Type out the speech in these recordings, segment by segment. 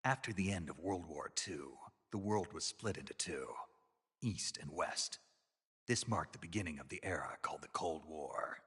After the end of World War II, the world was split into two, East and West. This marked the beginning of the era called the Cold War.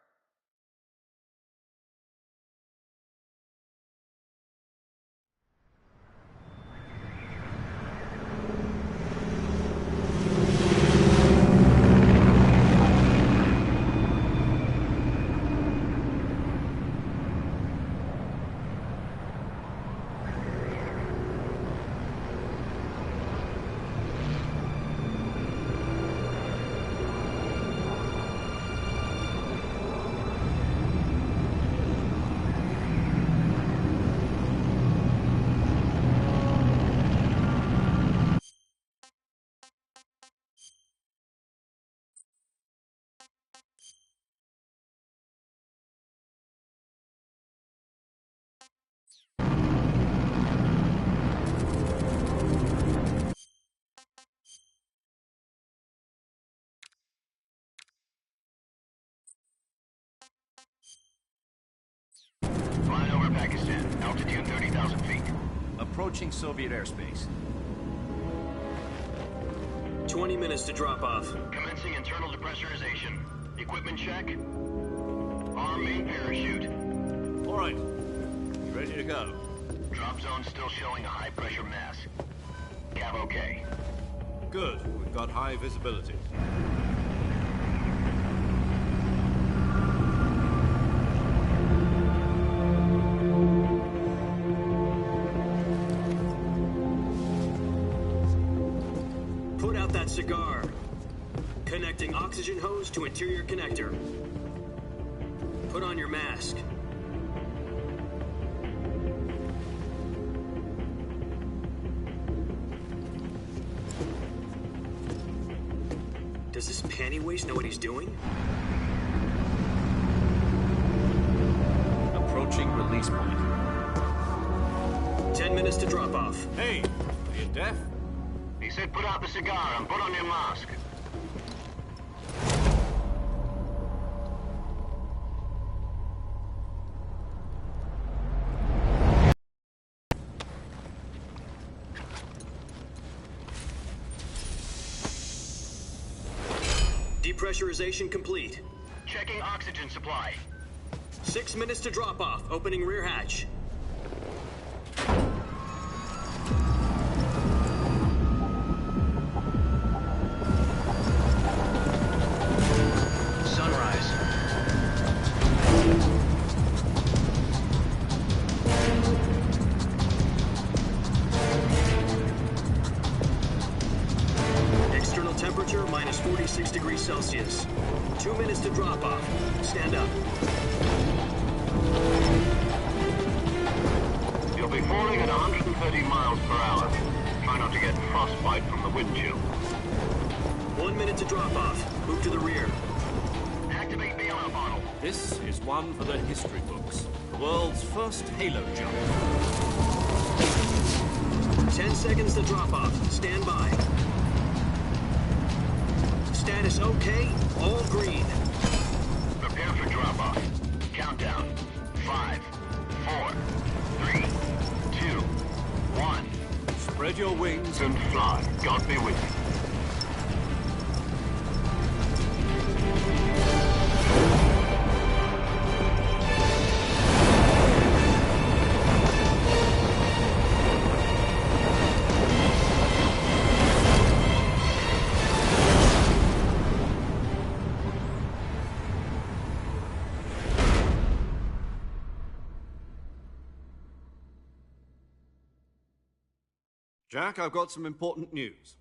Flying over Pakistan, altitude 30,000 feet. Approaching Soviet airspace. 20 minutes to drop off. Commencing internal depressurization. Equipment check. Arm main parachute. All right. You ready to go? Drop zone still showing a high pressure mass. Cav okay. Good. We've got high visibility. Put out that cigar. Connecting oxygen hose to interior connector. Put on your mask. Does this panty waste know what he's doing? Approaching release point. 10 minutes to drop off. Hey, are you deaf? He said put out the cigar and put on your mask. Depressurization complete. Checking oxygen supply. 6 minutes to drop off. Opening rear hatch. Sunrise. External temperature minus 46 degrees Celsius. 2 minutes to drop off. Stand up. You'll be falling at 130 miles per hour. Try not to get frostbite from the wind chill. 1 minute to drop off. Move to the rear. Activate the ammo bottle. This is one for the history books. The world's first halo jump. 10 seconds to drop off. Stand by. Status okay. All green. Prepare for drop-off. Countdown. 5, 4, 3, 2, 1. Spread your wings And fly. God be with you. Jack, I've got some important news.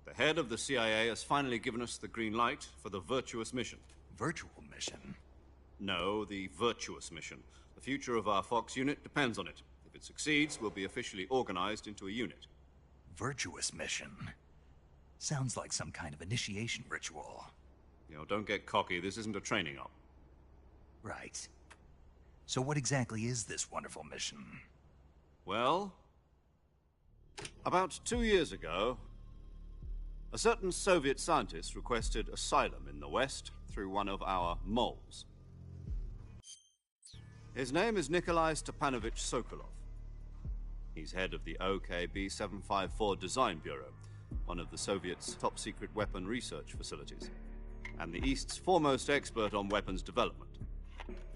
The head of the CIA has finally given us the green light for the virtuous mission. Virtual mission? No, the virtuous mission. The future of our Fox unit depends on it. If it succeeds, we'll be officially organized into a unit. Virtuous mission? Sounds like some kind of initiation ritual. You know, don't get cocky. This isn't a training op. Right. So what exactly is this wonderful mission? Well, about 2 years ago, a certain Soviet scientist requested asylum in the West through one of our moles. His name is Nikolai Stepanovich Sokolov. He's head of the OKB-754 Design Bureau, one of the Soviets' top-secret weapon research facilities, and the East's foremost expert on weapons development.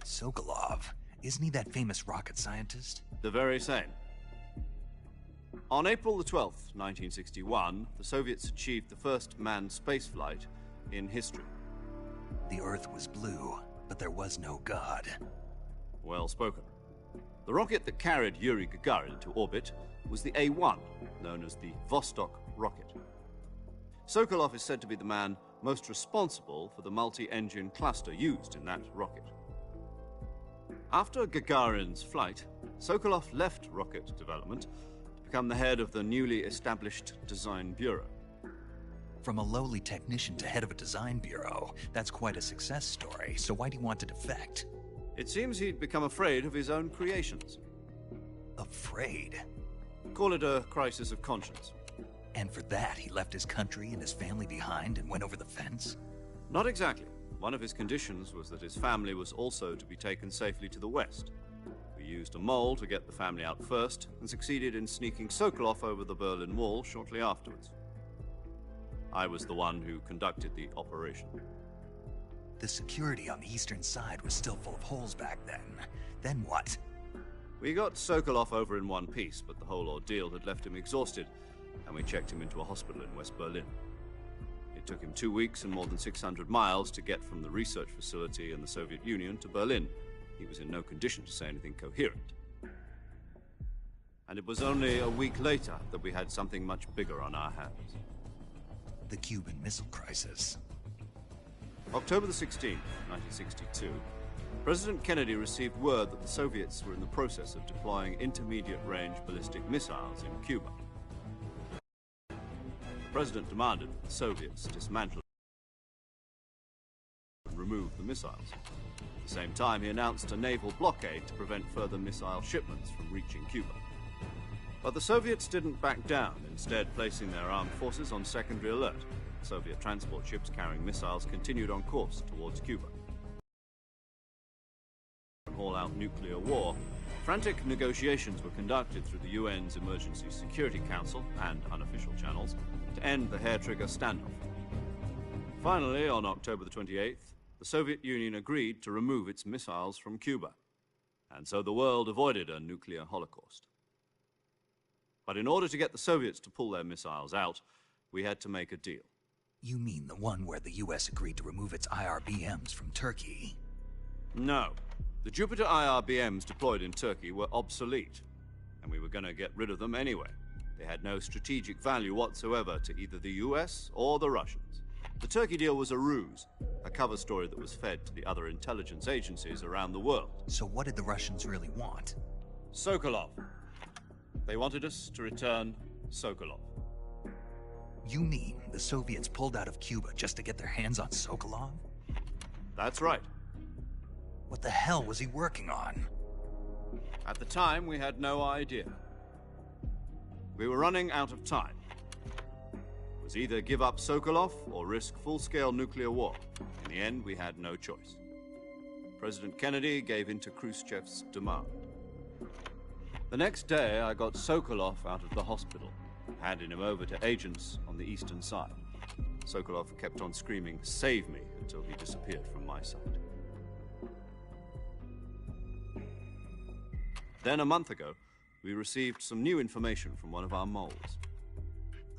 Sokolov, isn't he that famous rocket scientist? The very same. On April the 12th, 1961, the Soviets achieved the first manned spaceflight in history. The Earth was blue, but there was no God. Well spoken. The rocket that carried Yuri Gagarin into orbit was the A-1, known as the Vostok rocket. Sokolov is said to be the man most responsible for the multi-engine cluster used in that rocket. After Gagarin's flight, Sokolov left rocket development to become the head of the newly established Design Bureau. From a lowly technician to head of a design bureau, that's quite a success story, so why do you want to defect? It seems he'd become afraid of his own creations. Afraid? Call it a crisis of conscience. And for that, he left his country and his family behind and went over the fence? Not exactly. One of his conditions was that his family was also to be taken safely to the west. We used a mole to get the family out first and succeeded in sneaking Sokolov over the Berlin Wall shortly afterwards. I was the one who conducted the operation. The security on the eastern side was still full of holes back then. Then what? We got Sokolov over in one piece, but the whole ordeal had left him exhausted, and we checked him into a hospital in West Berlin. It took him 2 weeks and more than 600 miles to get from the research facility in the Soviet Union to Berlin. He was in no condition to say anything coherent. And it was only a week later that we had something much bigger on our hands. The Cuban Missile Crisis. October the 16th, 1962, President Kennedy received word that the Soviets were in the process of deploying intermediate-range ballistic missiles in Cuba. The President demanded that the Soviets dismantle and remove the missiles. At the same time, he announced a naval blockade to prevent further missile shipments from reaching Cuba. But the Soviets didn't back down, instead placing their armed forces on secondary alert. Soviet transport ships carrying missiles continued on course towards Cuba. All-out nuclear war, frantic negotiations were conducted through the UN's Emergency Security Council and unofficial channels to end the hair-trigger standoff. Finally, on October the 28th, the Soviet Union agreed to remove its missiles from Cuba, and so the world avoided a nuclear holocaust. But in order to get the Soviets to pull their missiles out, we had to make a deal. You mean the one where the US agreed to remove its IRBMs from Turkey? No. The Jupiter IRBMs deployed in Turkey were obsolete, and we were going to get rid of them anyway. They had no strategic value whatsoever to either the US or the Russians. The Turkey deal was a ruse, a cover story that was fed to the other intelligence agencies around the world. So what did the Russians really want? Sokolov. They wanted us to return Sokolov. You mean the Soviets pulled out of Cuba just to get their hands on Sokolov? That's right. What the hell was he working on? At the time, we had no idea. We were running out of time. It was either give up Sokolov or risk full-scale nuclear war. In the end, we had no choice. President Kennedy gave in to Khrushchev's demand. The next day, I got Sokolov out of the hospital, handing him over to agents on the eastern side. Sokolov kept on screaming, "Save me," until he disappeared from my sight. Then, a month ago, we received some new information from one of our moles.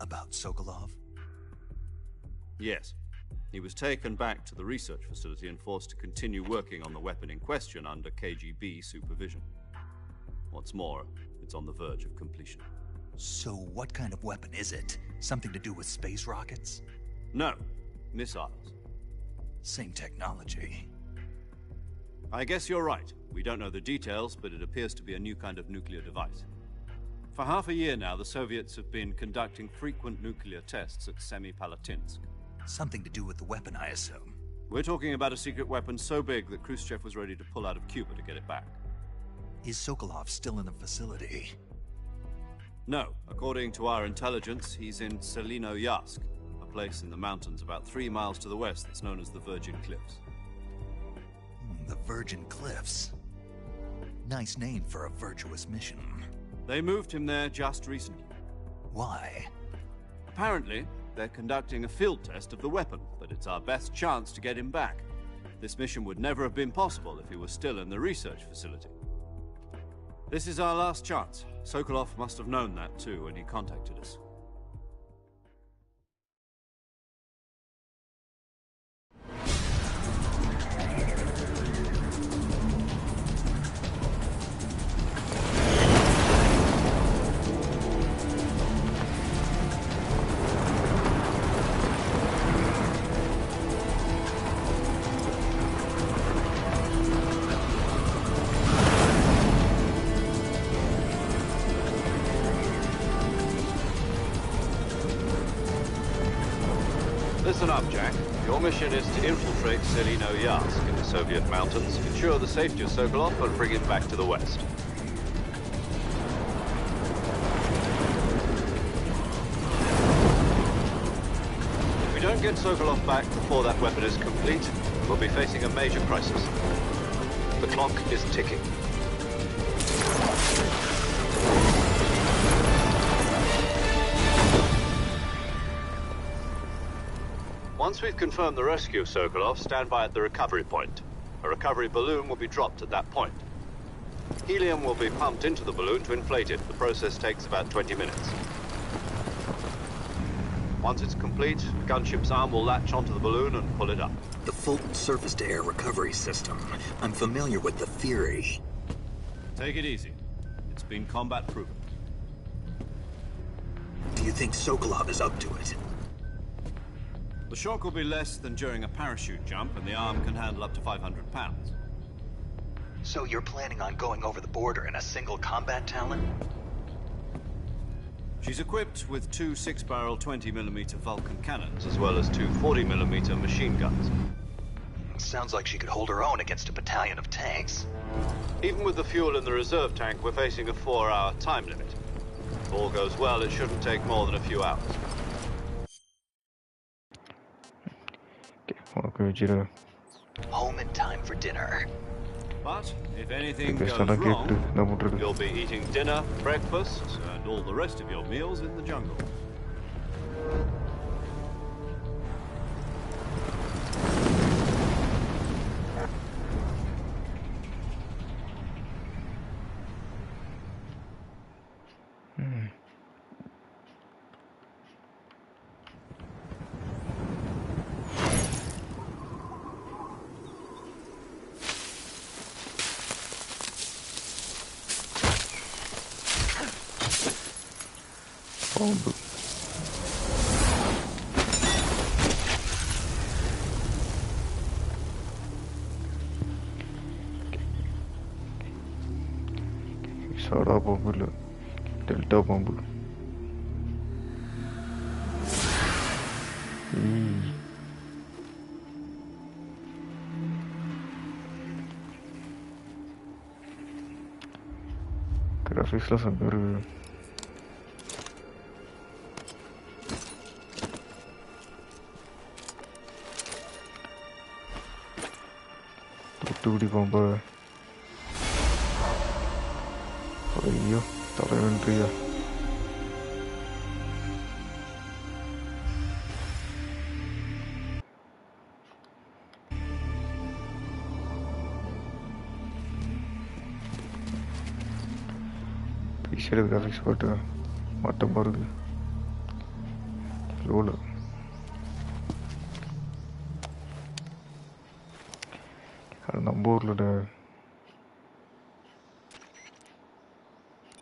About Sokolov? Yes. He was taken back to the research facility and forced to continue working on the weapon in question under KGB supervision. What's more, it's on the verge of completion. So what kind of weapon is it? Something to do with space rockets? No, missiles. Same technology. I guess you're right. We don't know the details, but it appears to be a new kind of nuclear device. For half a year now, the Soviets have been conducting frequent nuclear tests at Semipalatinsk. Something to do with the weapon, I assume. We're talking about a secret weapon so big that Khrushchev was ready to pull out of Cuba to get it back. Is Sokolov still in the facility? No. According to our intelligence, he's in Selino-Yarsk, a place in the mountains about 3 miles to the west that's known as the Virgin Cliffs. The Virgin Cliffs. Nice name for a virtuous mission. They moved him there just recently. Why? Apparently, they're conducting a field test of the weapon, but it's our best chance to get him back. This mission would never have been possible if he was still in the research facility. This is our last chance. Sokolov must have known that too when he contacted us. Listen up, Jack. Your mission is to infiltrate Selino-Yarsk in the Soviet mountains, ensure the safety of Sokolov, and bring him back to the West. If we don't get Sokolov back before that weapon is complete, we'll be facing a major crisis. The clock is ticking. Once we've confirmed the rescue of Sokolov, stand by at the recovery point. A recovery balloon will be dropped at that point. Helium will be pumped into the balloon to inflate it. The process takes about 20 minutes. Once it's complete, the gunship's arm will latch onto the balloon and pull it up. The Fulton surface-to-air recovery system. I'm familiar with the theory. Take it easy. It's been combat-proven. Do you think Sokolov is up to it? The shock will be less than during a parachute jump, and the arm can handle up to 500 pounds. So you're planning on going over the border in a single combat Talon? She's equipped with two 6-barrel 20mm Vulcan cannons, as well as two 40mm machine guns. Sounds like she could hold her own against a battalion of tanks. Even with the fuel in the reserve tank, we're facing a 4-hour time limit. If all goes well, it shouldn't take more than a few hours. Home in time for dinner. But if anything goes wrong, you'll be eating dinner, breakfast, and all the rest of your meals in the jungle. Bomb. Soda bomb, Delta bomb. Graphics la sangar. Tutti bomba. Io stavo in via. Pixel graphics போட்டு மட்டம் போறது லோல நம்ம ஊர்ல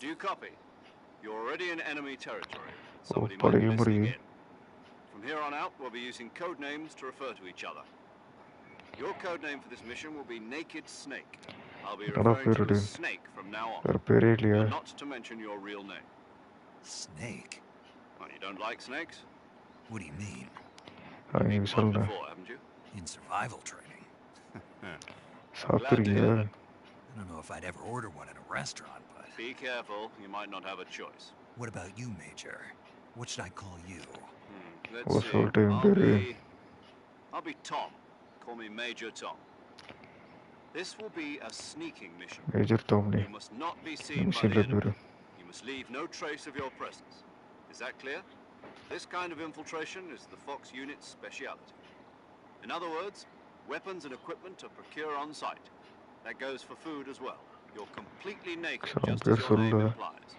Do you copy? You're already in enemy territory. Somebody might be listening in. From here on out, we'll be using code names to refer to each other. Your code name for this mission will be Naked Snake. I'll be referring to you as Snake from now on. But not to mention your real name. Snake? Well, you don't like snakes? What do you mean? You've been one before, haven't you? In survival training. Glad to hear that. I don't know if I'd ever order one at a restaurant, but... Be careful, you might not have a choice. What about you, Major? What should I call you? Let's see. I'll be Tom. Call me Major Tom. This will be a sneaking mission. Major Tom. You must not be seen by the enemy. You must leave no trace of your presence. Is that clear? This kind of infiltration is the Fox unit's speciality. In other words, weapons and equipment are procured on site. That goes for food as well. You're completely naked, just as your name implies.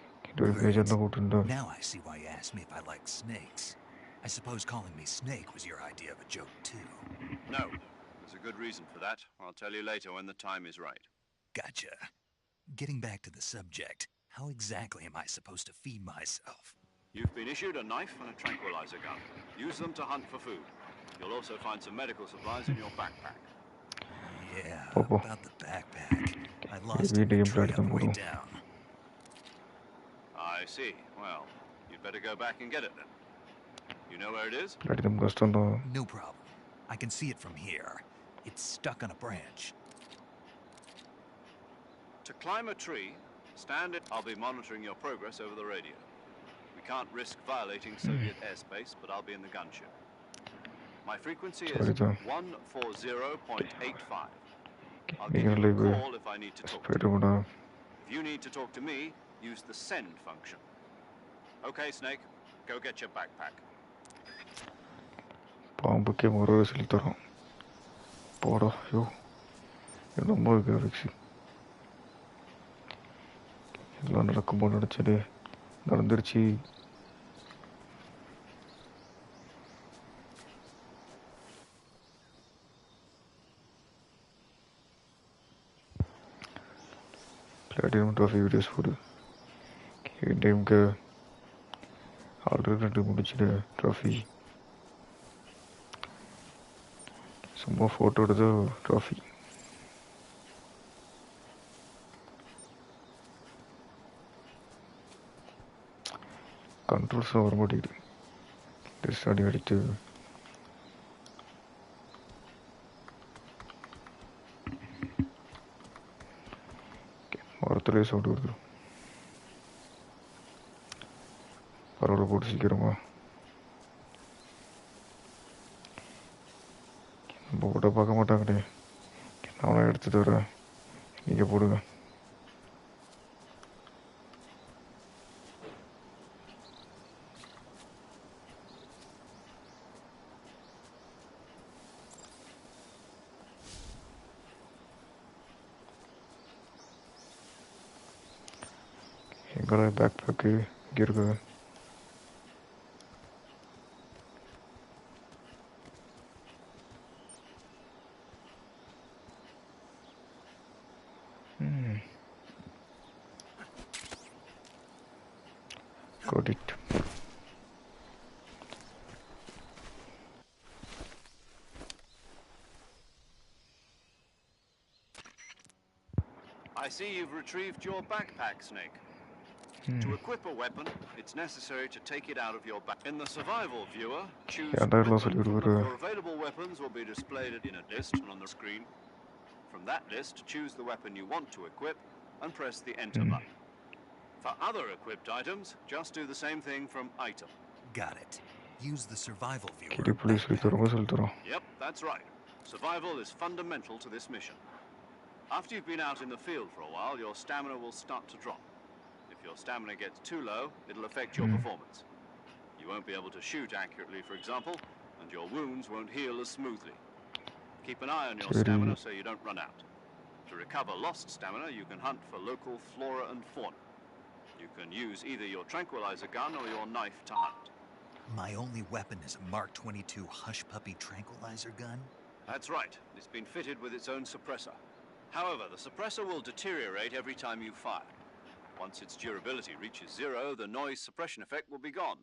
Now I see why you asked me if I like snakes. I suppose calling me Snake was your idea of a joke, too. No. There's a good reason for that. I'll tell you later when the time is right. Gotcha. Getting back to the subject, how exactly am I supposed to feed myself? You've been issued a knife and a tranquilizer gun. Use them to hunt for food. You'll also find some medical supplies in your backpack. Yeah, about the backpack. I lost it in the tree on the way down. I see. Well, you'd better go back and get it then. You know where it is? No problem. I can see it from here. It's stuck on a branch. To climb a tree, stand it. I'll be monitoring your progress over the radio. We can't risk violating Soviet airspace, but I'll be in the gunship. My frequency is 140.85. I'll give you a call if I need to talk to you. If you need to talk to me, use the send function. Okay, Snake, go get your backpack. பாம்புக்கே முறை சொல்லி தரோம் போடா ஐயோ என்னமோ graphics எல்லாம் நடக்கும்போது நினச்சது நடந்துருச்சு. प्लेटिनम ट्रॉफी वीडियोस போடு இந்த டைமுக்கு ஆல்ரெடி 2 முடிச்சிட்டு ட்ராஃபி சும்மா ஃபோட்டோ எடுத்து ட்ராஃபி கண்ட்ரோல்ஸும் வர மாட்டேங்குது. டெஸ்ட் அடித்து மரத்துலேயே சவுண்டு வருது. பரவாயில்ல போட்டு சீக்கிரமா நம்ம கூட பார்க்க மாட்டாங்கடே. நானும் எடுத்துட்டு வரேன், நீங்கள் போடுங்க. எங்களோட பேக் பேக்கு இங்கே இருக்குது. Got it. I see you've retrieved your backpack, Snake. To equip a weapon, it's necessary to take it out of your back. In the survival viewer, choose your available weapons will be displayed in a list on the screen. From that list, choose the weapon you want to equip and press the enter button. For other equipped items, just do the same thing from item. Got it. Use the survival viewer. Yep, that's right. Survival is fundamental to this mission. After you've been out in the field for a while, your stamina will start to drop. If your stamina gets too low, it'll affect your performance. You won't be able to shoot accurately, for example, and your wounds won't heal as smoothly. Keep an eye on your stamina so you don't run out. To recover lost stamina, you can hunt for local flora and fauna. You can use either your tranquilizer gun or your knife to hunt. My only weapon is a Mark 22 Hush Puppy tranquilizer gun? That's right. It's been fitted with its own suppressor. However, the suppressor will deteriorate every time you fire. Once its durability reaches 0, the noise suppression effect will be gone.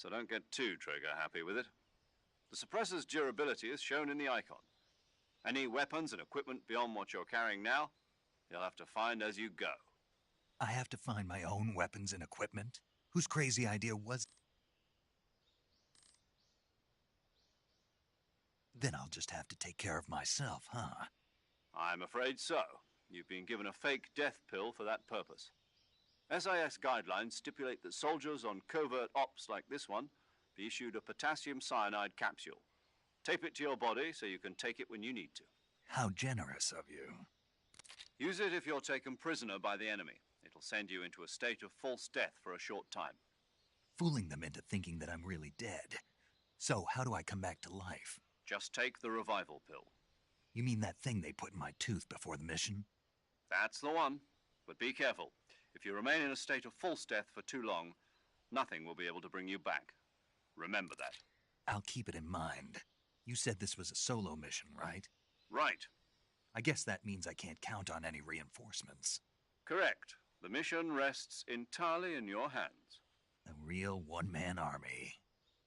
So don't get too trigger happy with it. The suppressor's durability is shown in the icon. Any weapons and equipment beyond what you're carrying now, you'll have to find as you go. I have to find my own weapons and equipment? Whose crazy idea was... Then I'll just have to take care of myself, huh? I'm afraid so. You've been given a fake death pill for that purpose. SAS guidelines stipulate that soldiers on covert ops like this one be issued a potassium cyanide capsule. Tape it to your body so you can take it when you need to. How generous of you. Use it if you're taken prisoner by the enemy. It'll will send you into a state of false death for a short time. Fooling them into thinking that I'm really dead. So, how do I come back to life? Just take the revival pill. You mean that thing they put in my tooth before the mission? That's the one. But be careful. If you remain in a state of false death for too long, nothing will be able to bring you back. Remember that. I'll keep it in mind. You said this was a solo mission, right? Right. I guess that means I can't count on any reinforcements. Correct. The mission rests entirely in your hands. A real one-man army.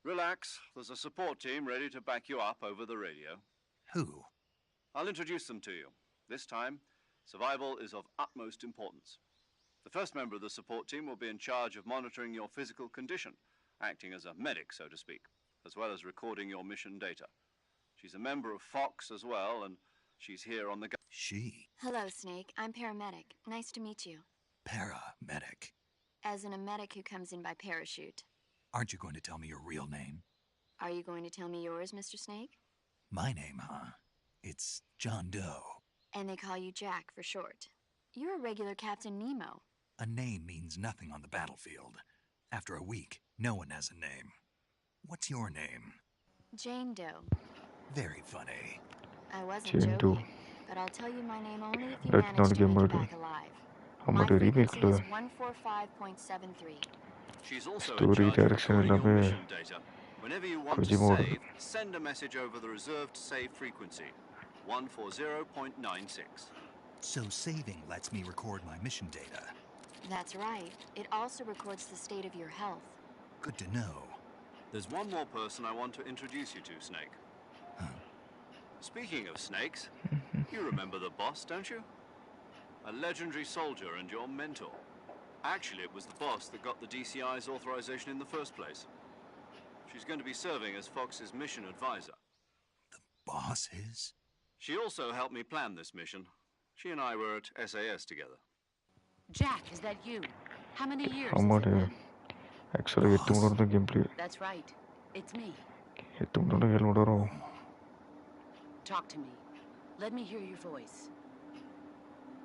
Relax. There's a support team ready to back you up over the radio. Who? I'll introduce them to you. This time, survival is of utmost importance. The first member of the support team will be in charge of monitoring your physical condition, acting as a medic, so to speak, as well as recording your mission data. She's a member of Fox as well, and she's here on the... She? Hello, Snake. I'm paramedic. Nice to meet you. Paramedic. As in a medic who comes in by parachute. Aren't you going to tell me your real name? Are you going to tell me yours, Mr. Snake? My name, huh? It's John Doe. And they call you Jack for short. You're a regular Captain Nemo. A name means nothing on the battlefield. After a week, no one has a name. What's your name? Jane Doe. Very funny. I wasn't Jane Doe. joking, but I'll tell you my name only if you That's manage not to make game it mode. back alive. I'm My not a remake. frequency is 145.73. She's also in Story charge of direction recording your எல்லாமே mission data. Whenever you want to கொஞ்சமா save, send a message over the reserved save frequency, 140.96. So saving lets me record my mission data. That's right. It also records the state of your health. Good to know. There's one more person I want to introduce you to, Snake. Huh. Speaking of snakes, you remember the boss, don't you? A legendary soldier and your mentor. Actually, it was the boss that got the DCI's authorization in the first place. She's going to be serving as Fox's mission advisor. The boss is? She also helped me plan this mission. She and I were at SAS together. Jack, is that you? How many years has ஆமாம் it been? ஆக்சுவலாக 8 மணி நேரம் தான் game play That's right. It's me. 8 மணி நேரம் 7 மணி நேரம் Talk to me. Let me hear your voice.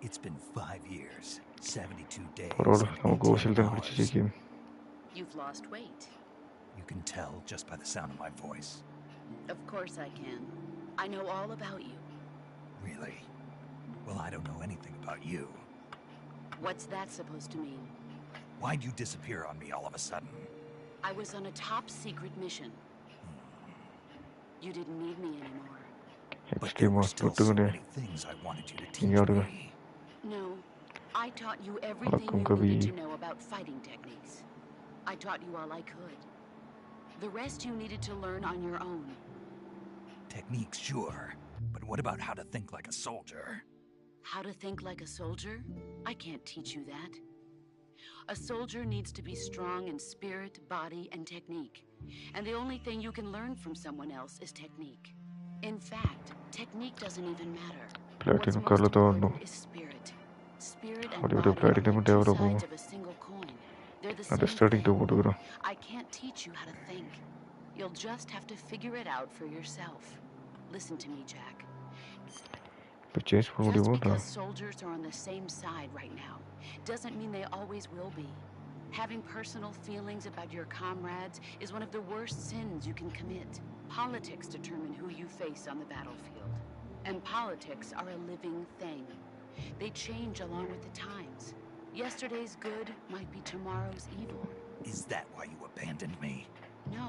It's been 5 years, 72 days. பரவாயில்ல and நமக்கு 18 ஓசியில் தான் hours. பிடிச்சிச்சு game You've lost weight. You can tell just by the sound of my voice. Of course I can. I know all about you. Really? Well, I don't know anything about you. What's that supposed to mean? Why'd you disappear on me all of a sudden? I was on a top secret mission. You didn't need me anymore. But there எக்ஸ்ட்ரீமாக were still so தொட்டுக்கினே many things I wanted you to நீங்க teach ஆடுங்க me. No, I taught you everything வணக்கம் you Kavi needed to know about fighting techniques. I taught you all I could. The rest you needed to learn on your own. Techniques, sure. But what about how to think like a soldier? How to think like a soldier? I can't teach you that. A soldier needs to be strong in spirit, body, and technique. And the only thing you can learn from someone else is technique. In fact, technique doesn't even matter. What's platinum most కళ్ళతో ఆడను important is spirit. Spirit and அப்படி ஒரு body are platinum like two develop sides of a single coin. They're the அந்த same starting two thing. போட்டுக்கிறேன் I can't teach you how to think. You'll just have to figure it out for yourself. Listen to me, Jack. இப்போ change பண்ண Just முடியுமா because soldiers are on the same side right now doesn't mean they always will be. Having personal feelings about your comrades is one of the worst sins you can commit. Politics determine who you face on the battlefield. And politics are a living thing. They change along with the times. Yesterday's good might be tomorrow's evil. Is that why you abandoned me? No,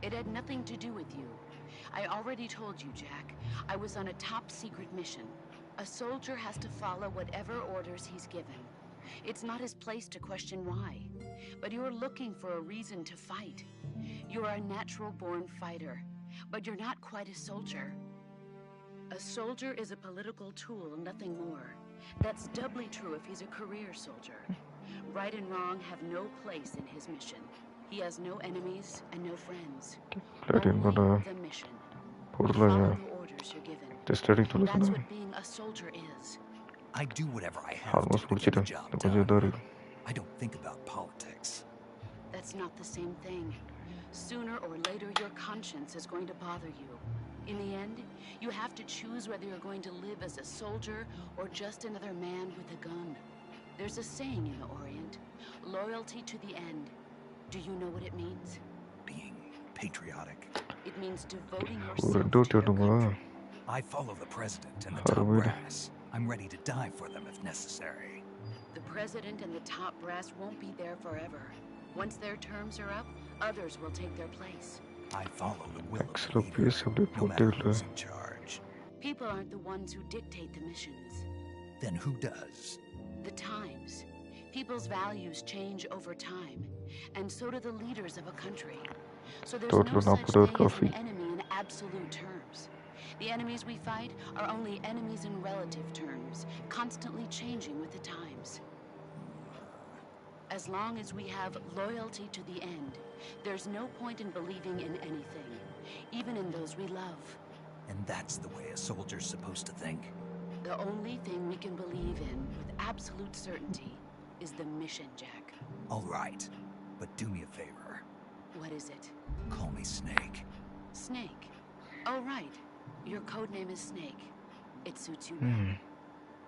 it had nothing to do with you. I already told you, Jack. I was on a top secret mission. A soldier has to follow whatever orders he's given. It's not his place to question why. But you're looking for a reason to fight. You're a natural-born fighter, but you're not quite a soldier. A soldier is a political tool, nothing more. That's doubly true if he's a career soldier. Right and wrong have no place in his mission. He has no enemies and no friends. Platinum பண்ண Only the mission. பொருளாக Follow the orders you're given. Starting டூவில் That's சொன்னேன் what being a soldier is. I do whatever I have to almost to get the முடிச்சிட்டேன் job இன்னும் கொஞ்சம் done. இதாக இருக்குது I don't think about politics. That's not the same thing. Sooner or later, your conscience is going to bother you. In the end, you have to choose whether you're going to live as a soldier or just another man with a gun. There's a saying in the Orient, loyalty to the end. Do you know what it means? Being patriotic. It means devoting ஒரு yourself ரெண்டு to வாட்டி your வரணுமா? country. I follow the president and the How top do we do? brass. I'm ready to die for them if necessary. The president and the top brass won't be there forever. Once their terms are up, others will take their place. I follow the will of the Actually, leader, PS அப்படியே no matter போட்டே who's in charge. People aren't the ones who dictate the missions. Then who does? The times. People's values change over time, and so do the leaders of a country. So there's Total no such number thing as coffee. an enemy in absolute terms. The enemies we fight are only enemies in relative terms, constantly changing with the times. As long as we have loyalty to the end, there's no point in believing in anything, even in those we love. And that's the way a soldier's supposed to think? The only thing we can believe in with absolute certainty is the mission, Jack. All right, but do me a favor. What is it? Call me Snake. Snake. Oh, right. Your code name is Snake. It suits you well.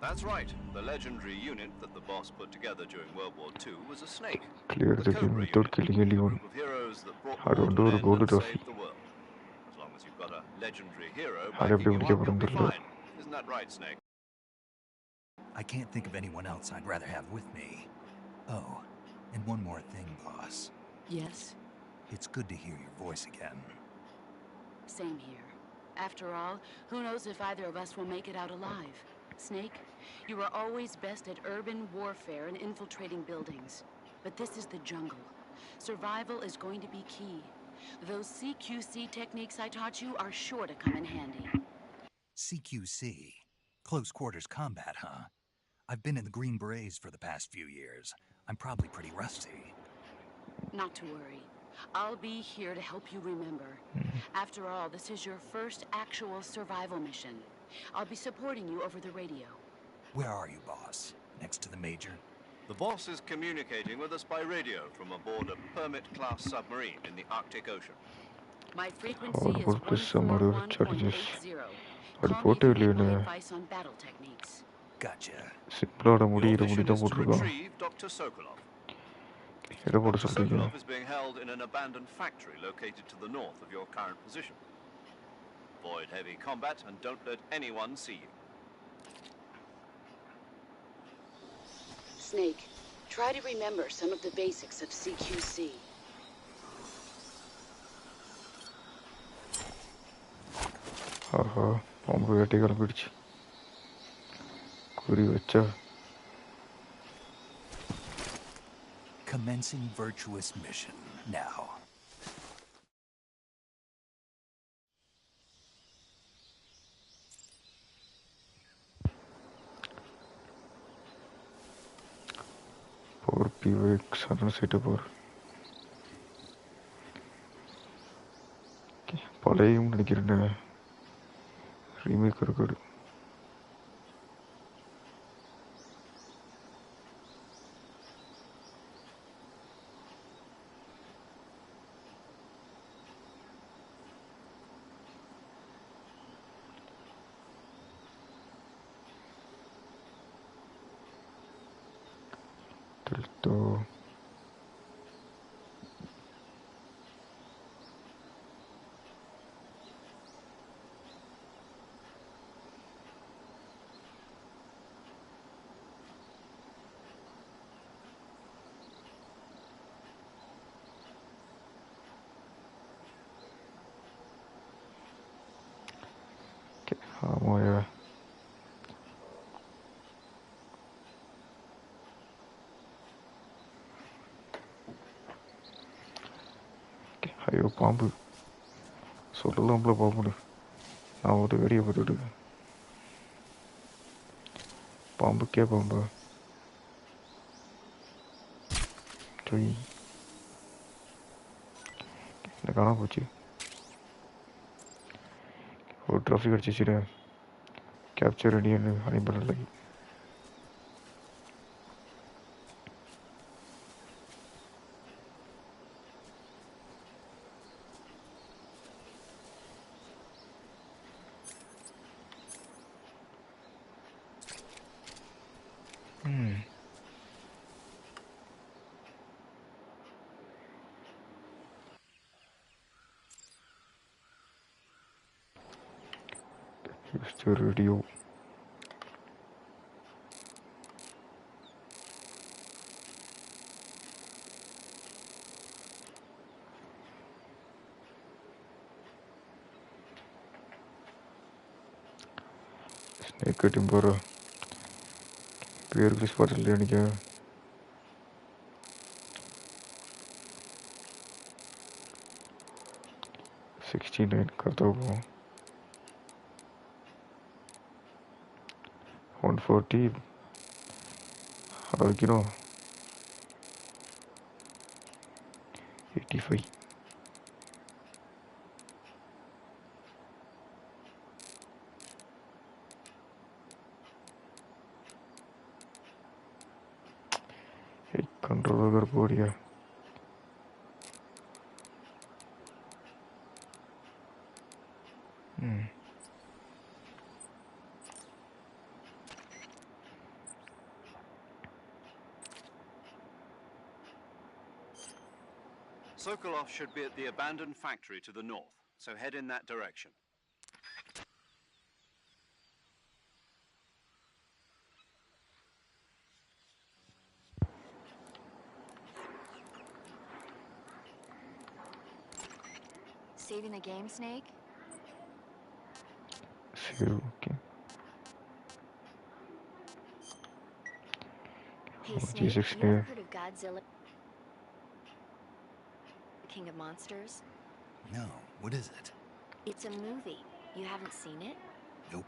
That's right. The legendary unit that the boss put together during World War II was a snake. Clear The the Cobra game without unit, killing a anyone. group of heroes that brought I the war don't to do an the end gold and trophy. saved the world. As long as you've got a legendary hero I backing have you to up, you'll be give it fine. Isn't that right, Snake? I can't think of anyone else I'd rather have with me. Oh, and one more thing, boss. Yes? It's good to hear your voice again. Same here. After all, who knows if either of us will make it out alive? Snake, you are always best at urban warfare and infiltrating buildings. But this is the jungle. Survival is going to be key. Those CQC techniques I taught you are sure to come in handy. CQC? Close quarters combat, huh? I've been in the Green Berets for the past few years. I'm probably pretty rusty. Not to worry. I'll be here to help you remember. After all, this is your first actual survival mission. I'll be supporting you over the radio. Where are you, boss? Next to the Major? The boss is communicating with us by radio from aboard a Permit-class submarine in the Arctic Ocean. My frequency is Our plus summary charges. 141.80. அது Call me போட்டே if you need இல்லையே my advice on battle techniques. Gotcha. சிம்பிளோட Your முடிகிற mission முடி தான் is to போட்டிருக்கான். retrieve Dr. Sokolov. எதை போட Dr. சொல்றீங்க? Sokolov is being held in an abandoned factory located to the north of your current position. Avoid heavy combat and don't let anyone see you. Snake, try to remember some of the basics of CQC. ஆஹா பாம்பு வேட்டை கிளம்பிடுச்சு. குறி வச்சா Commencing virtuous mission now. போர் பிவேக் சரண site போர். பழையும் நினைக்கிறேன் remake இருக்குது. Delta. ஆமாயா ஐயோ பாம்பு சொல்லலாம்ல பாம்பு. நான் ஒரு வெறிய போட்டுட்டு பாம்புக்கே பாம்பு என்ன காணாம போச்சு. ஒரு ட்ராஃபி கிடச்சிச்சு. கேப்சர் ரெடின்னு அனிமல் இல்லை. Use the radio. Snake timber. Bear grylls bottle लेने क्या 69 करता हूँ 140 और किनो 85 एक कंट्रोल अगर बढ़िया Sokolov should be at the abandoned factory to the north, so head in that direction. Saving the game, Snake? Save, okay. Hey, Snake, Jesus, you ever heard of Godzilla, the King of Monsters? No, what is it? It's a movie. You haven't seen it? Nope.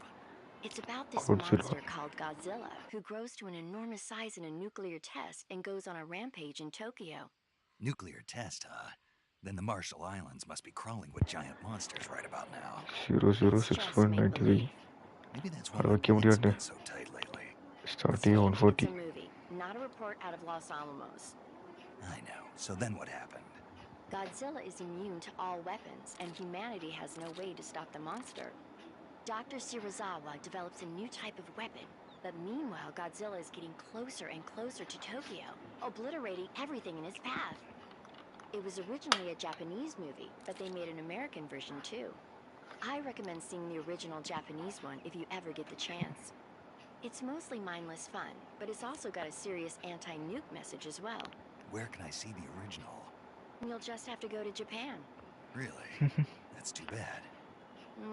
It's about this Godzilla. monster called Godzilla, who grows to an enormous size in a nuclear test and goes on a rampage in Tokyo. Nuclear test, huh? Then the Marshall Islands must be crawling with giant monsters right about now. 006.93 Maybe that's why How do my I keep pants it? been so tight lately. Starting Snake, 140 it's a movie, not a report out of Los Alamos. I know. So then what happened? Godzilla is immune to all weapons, and humanity has no way to stop the monster. Dr. Shirazawa develops a new type of weapon, but meanwhile, Godzilla is getting closer and closer to Tokyo, obliterating everything in his path. It was originally a Japanese movie, but they made an American version too. I recommend seeing the original Japanese one if you ever get the chance. It's mostly mindless fun, but it's also got a serious anti-nuke message as well. Where can I see the original? You'll just have to go to Japan. Really? That's too bad.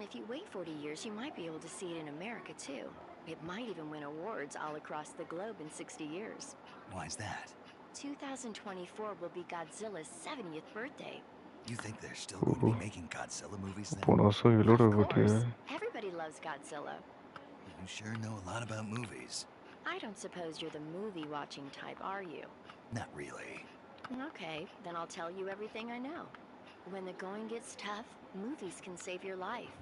If you wait 40 years, you might be able to see it in America too. It might even win awards all across the globe in 60 years. Why's that? 2024 will be Godzilla's 70th birthday. You think they're still going to be making Godzilla movies then? also you load Of about course, everybody loves Godzilla. You sure know a lot about movies. I don't suppose you're the movie-watching type, are you? Not really. Okay, then I'll tell you everything I know. When the going gets tough, movies can save your life.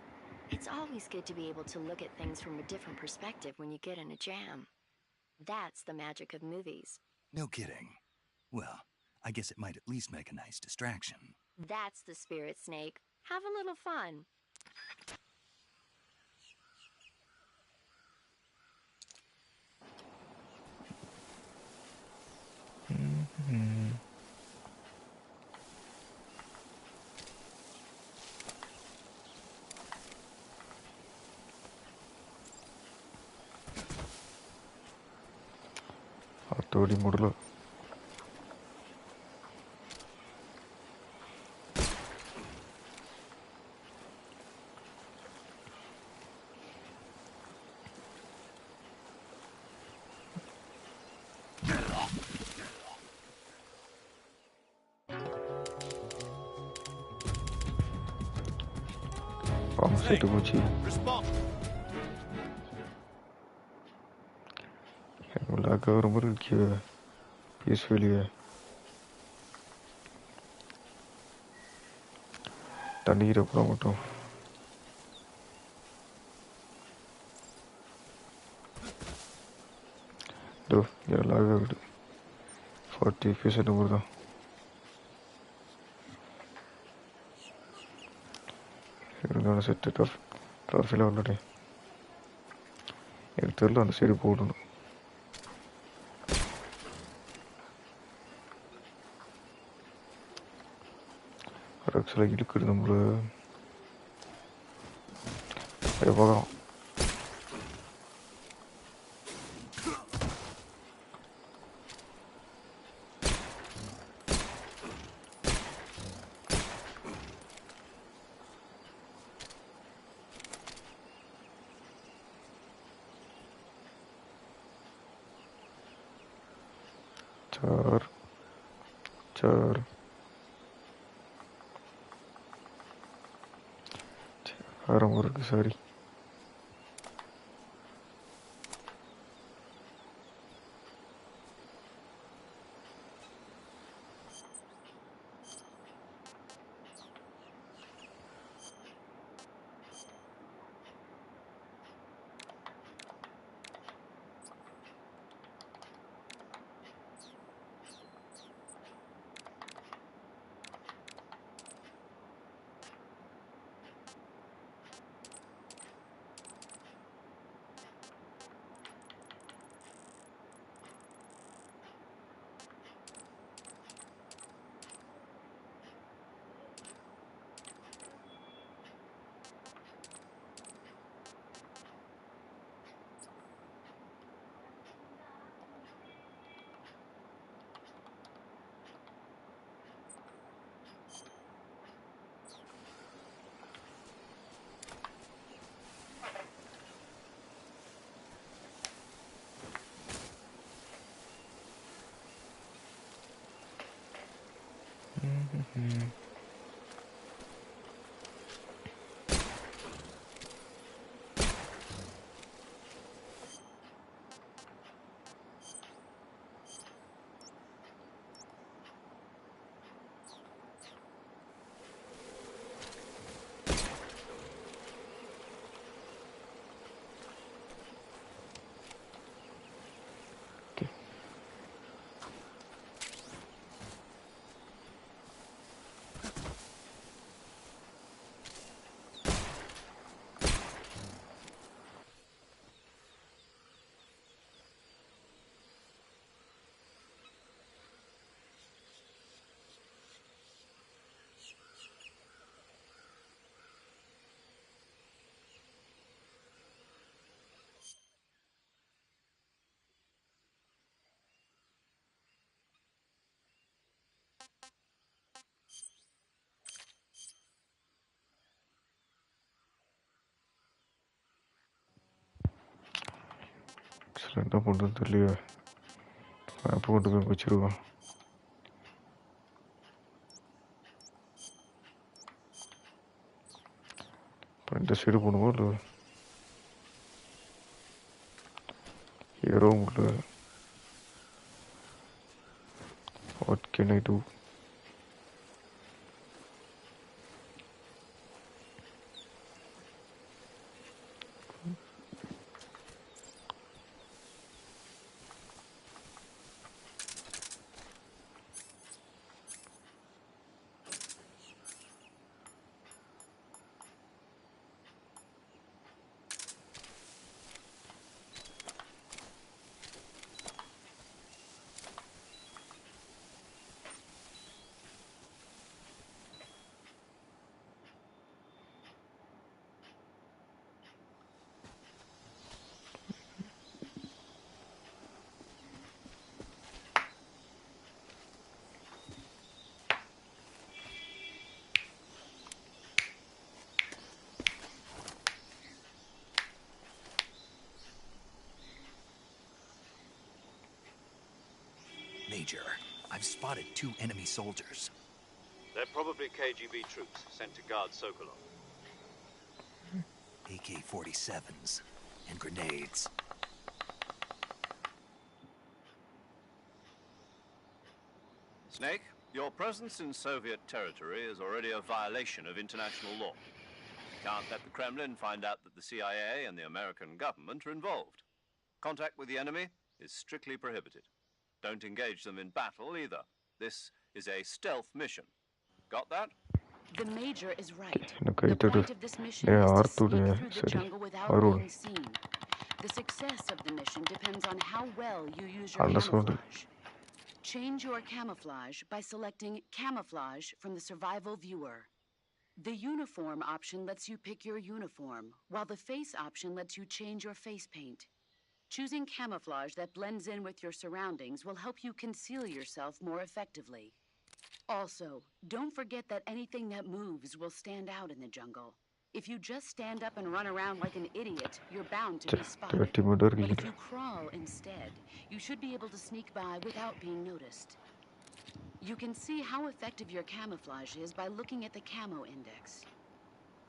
It's always good to be able to look at things from a different perspective when you get in a jam. That's the magic of movies. No kidding. Well, I guess it might at least make a nice distraction. That's the spirit, Snake. Have a little fun. Atodi modula Itu kunci. Yang laga orang baru kia peacefully ya. Tadi kita pulang motor. Duh, yang laga gitu. 40% nomor tu. இருந்தாலும் set ட்ராஃபியில் உள்ளடே எனக்கு தெரியல அந்த side போடணும் ஆக்சுவலாக இழுக்குது நம்மள பார்க்கலாம் चार चार ஆரம் இருக்கு சாரி என்ன பண்ணுறது தெரியலையே மேப் கொண்டு போய் வச்சிருக்கோம் இப்போ இந்த சைடு போகணுமோ இல்லை ஏறவும் முடியல what can I do Major, I've spotted 2 enemy soldiers. They're probably KGB troops sent to guard Sokolov. AK-47s and grenades. Snake, your presence in Soviet territory is already a violation of international law. You can't let the Kremlin find out that the CIA and the American government are involved. Contact with the enemy is strictly prohibited. Don't engage them in battle either. This is a stealth mission. Got that? The Major is right. Okay, The point of this mission is to sneak through the jungle without being seen. The success of the mission depends on how well you use your camouflage. Change your camouflage by selecting Camouflage from the Survival Viewer. The Uniform option lets you pick your uniform, while the Face option lets you change your face paint. Choosing camouflage that blends in with your surroundings will help you conceal yourself more effectively. Also, don't forget that anything that moves will stand out in the jungle. If you just stand up and run around like an idiot, you're bound to be spotted. teammate But இருக்கு if you crawl instead, you should be able to sneak by without being noticed. You can see how effective your camouflage is by looking at the camo index.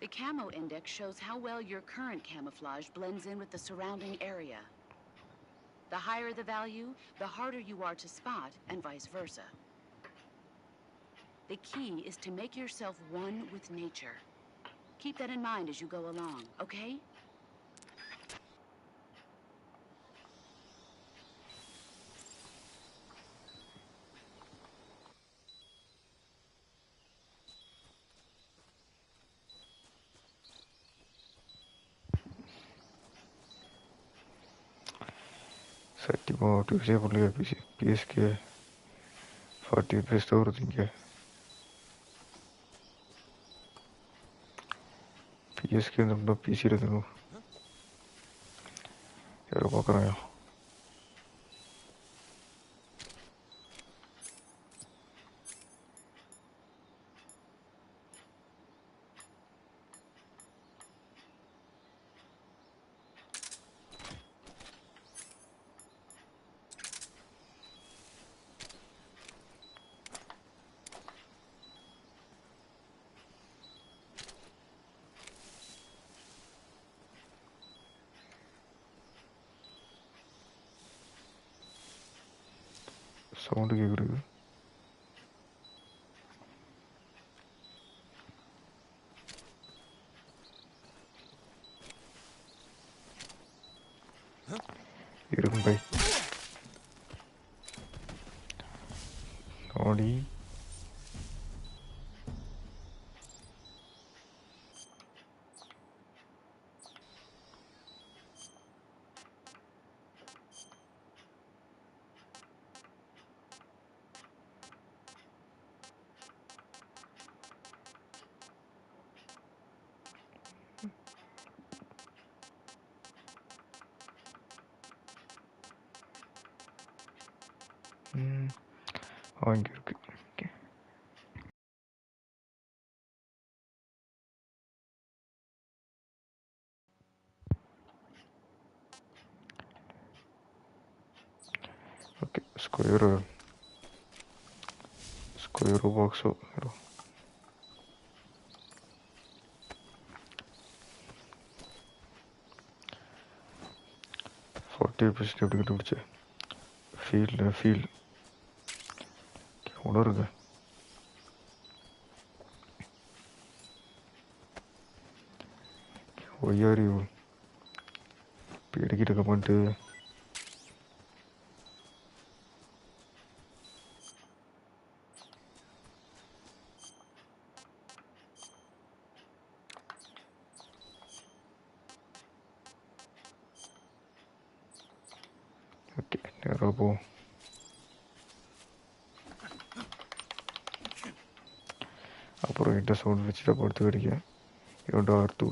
The camo index shows how well your current camouflage blends in with the surrounding area. The higher the value, the harder you are to spot, and vice versa. The key is to make yourself one with nature. Keep that in mind as you go along, okay? Settima Tuesday punya PSK 40 FPS தான் வருது இங்கே. PSK நம்ம PC இருக்கணும். யாரோ பார்க்குறாயா? Sound கேட்குறது. இருக்கும் by ஆடி இங்கே இருக்கு. ஓகே ஓகே ஸ்கொயர் பாக்ஸோ 40 FPS எப்படி கண்டுபிடிச்சு ஃபீல் உணருங்க. ஒய்யாரி பேடிக்கிட்ட கமெண்ட்டு ஓகே நேராக போவோம். அப்புறம் என்கிட்ட சவுண்ட் வச்சுட்டா படுத்து கிடைக்க இரண்டு ஆர்த்து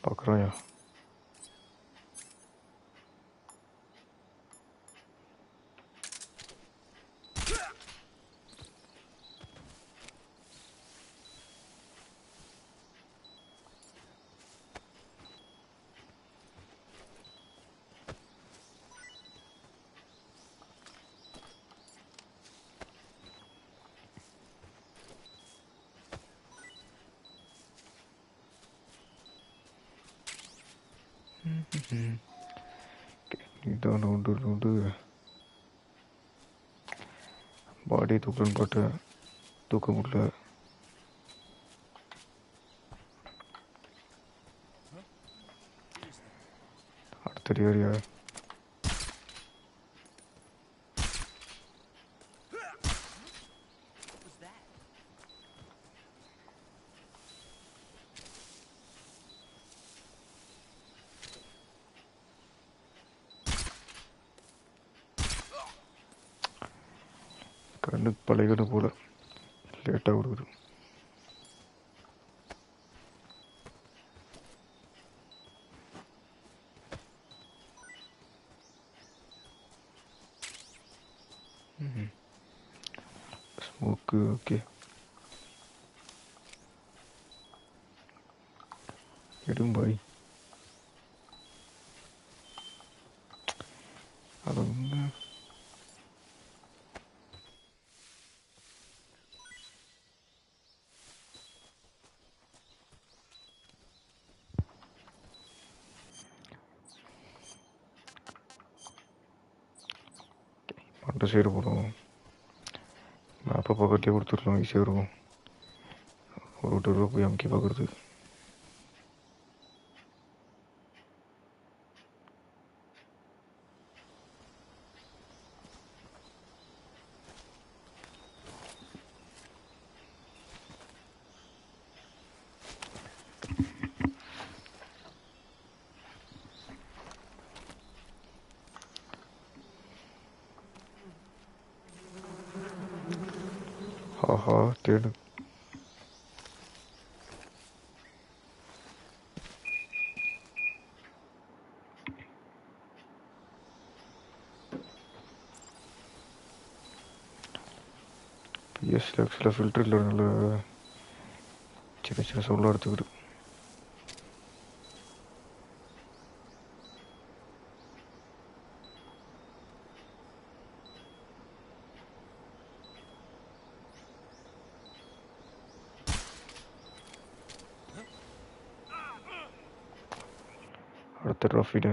பார்க்குறாயா? இதான் நோண்டு பாடி தூக்கன்னு போட்டு தூக்க முடியல. அடுத்த ஏரியா கண்ணுக்கு பழகன்னு போல லேட்டாக கொடுக்குது. Smoke okay. எடும்பாய் அது அந்த சைடு போகிறோம். மேப்பை பக்கத்துலேயே கொடுத்துருக்கோம், ஈஸியாக இருக்கும் ஒரு விட்டு போய் அமுக்கி பார்க்குறது. ஆஹா தேடு. பிஎஸ்ல ஆக்சுவலாக ஃபில்டர் இல்லை, நல்ல சின்ன சின்ன சவுண்டாக எடுத்துக்கிட்டு. அடுத்த ட்ராஃபிட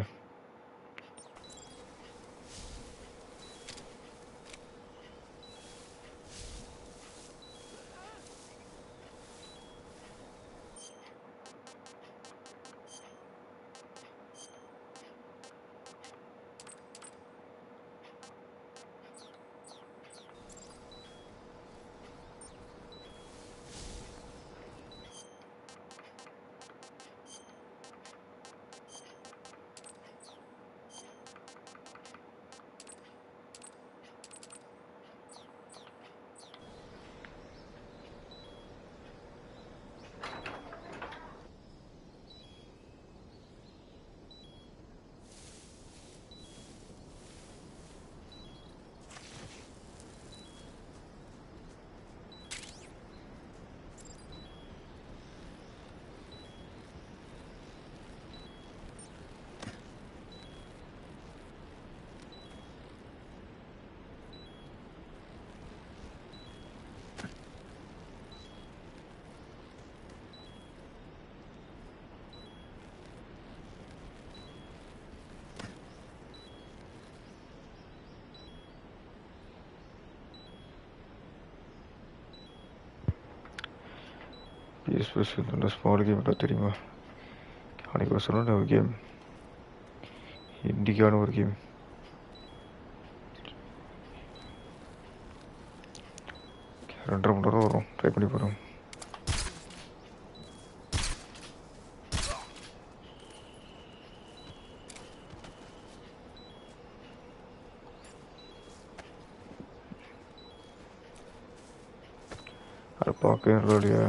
PS5 நல்ல ஸ்மால் கேம் தான் தெரியுமா? அன்றைக்கி ஒரு சொன்ன ஒரு கேம், இண்டிகான ஒரு கேம், $2.5 மணி நேரம் வரும், ட்ரை பண்ணி போகிறோம். அதை பார்க்க இல்லையா?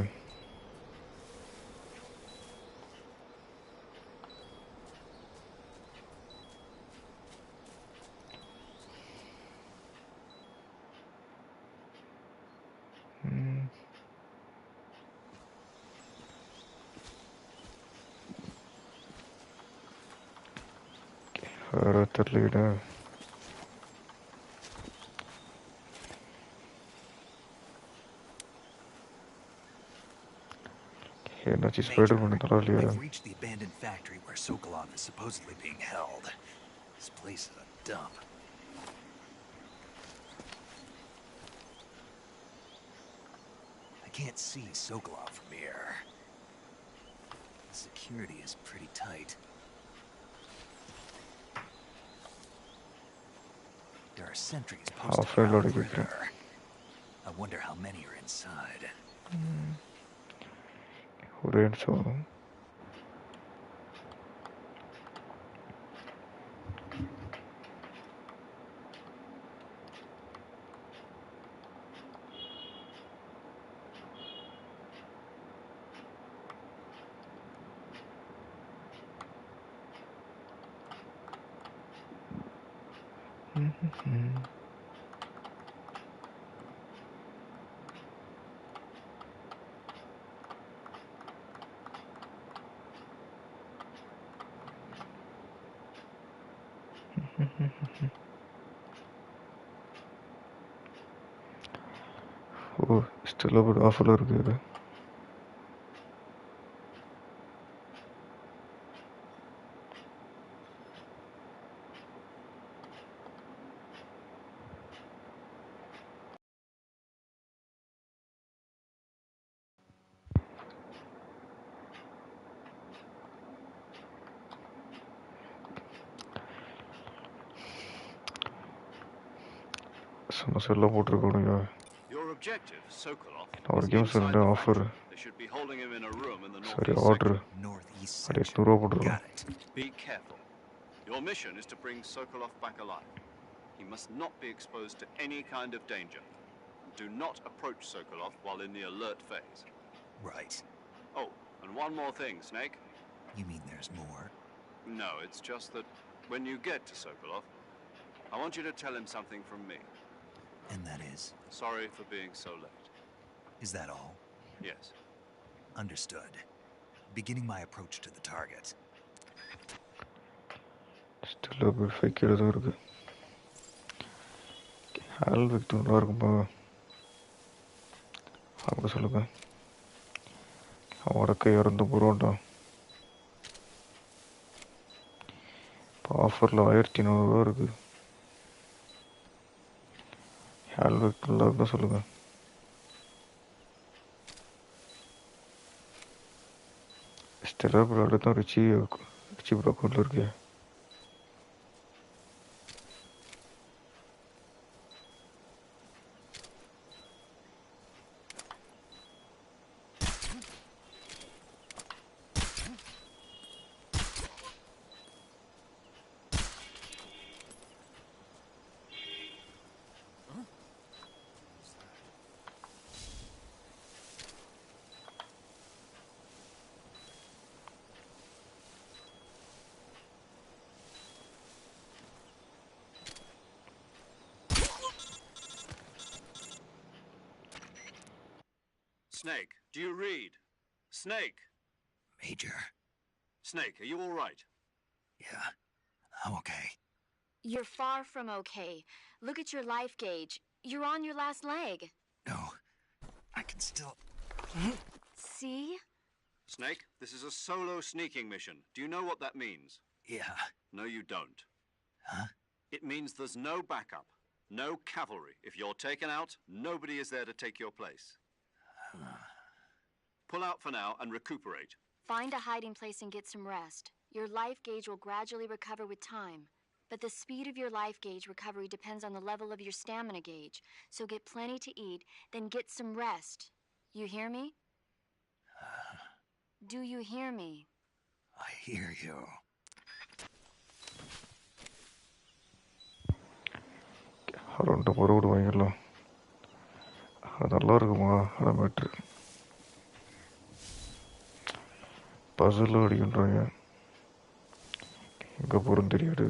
வேறு தெரியல. என்னாச்சு ஸ்பைடர் பண்ண இல்லையா? I've reached the abandoned factory where Sokolov is supposedly being held. This place is a dump. I can't see Sokolov from here. The security is pretty tight. There are sentries posted around the perimeter. I wonder how many are inside. ஒரே நிமிஷம். ஓ still ஒரு ஆஃபரில் இருக்குது இது. செல்ல போட்டிருக்கோங்க. Your objective, Sokolov, ஒரு is game inside ரெண்டு the offer. factory. They should be holding him in a room in the சரி northeast ஆர்டர் section. Northeast அது section. 800 போட்டுருக்கோம். Got it. Be careful. Your mission is to bring Sokolov back alive. He must not be exposed to any kind of danger. Do not approach Sokolov while in the alert phase. Right. Oh, and one more thing, Snake. You mean there's more? No, it's just that when you get to Sokolov, I want you to tell him something from me. And that is? Sorry for being so late. Is that all? Yes. Understood. Beginning my approach to the target. Still ஒரு fake எதுவும் இருக்குது. All wicked நல்லா இருக்கும்பா. அப்படி சொல்லுங்க. அவனோட கை இறந்து போகிறோன்ட்டான். இப்போ ஆஃபரில் 1400 இருக்குது. ஆல் விக்ட் நல்லா இருந்தால் சொல்லுங்கள். ஸ்டெல்லா ப்ராடு தான் ரிச்சி ப்ரோ அக்கௌண்ட்டில் இருக்கு. Snake, do you read? Snake! Major. Snake, are you all right? Yeah, I'm okay. You're far from okay. Look at your life gauge. You're on your last leg. No, I can still... See? Snake, this is a solo sneaking mission. Do you know what that means? Yeah. No, you don't. Huh? It means there's no backup, no cavalry. If you're taken out, nobody is there to take your place. Pull out for now and recuperate. Find a hiding place and get some rest. Your life gauge will gradually recover with time. But the speed of your life gauge recovery depends on the level of your stamina gauge. So get plenty to eat, then get some rest. You hear me? Do you hear me? I hear you. ரெண்டு பொருள் வாங்கிடலாம். அது நல்லா இருக்குமா? அதை matter Basil அடிக்கின்றாங்க. எங்கே போகிறோன்னு தெரியாது.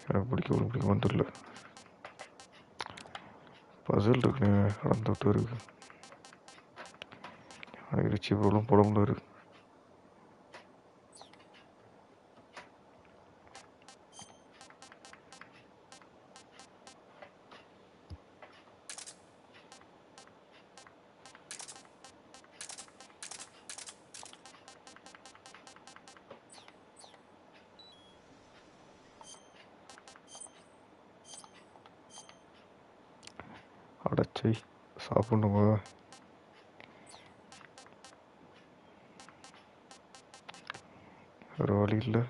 எனக்கு பிடிக்குமான்னு தெரியல. பசில் இருக்குண்ணே கடந்து விட்டு இருக்கு. எனக்கு ரிச்சி ப்ராப்ளம் போட முடியாது. அடைச்சி சாப்பிடணுமா? வேறு வழி இல்லை.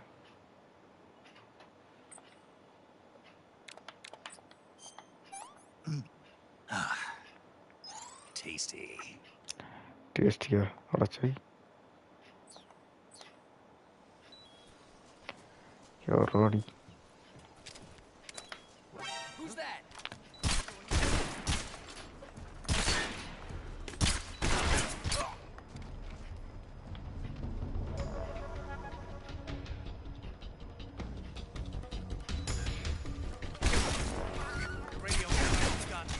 PS3 ora coy. Ya Rory. Who's that? Radio has got me.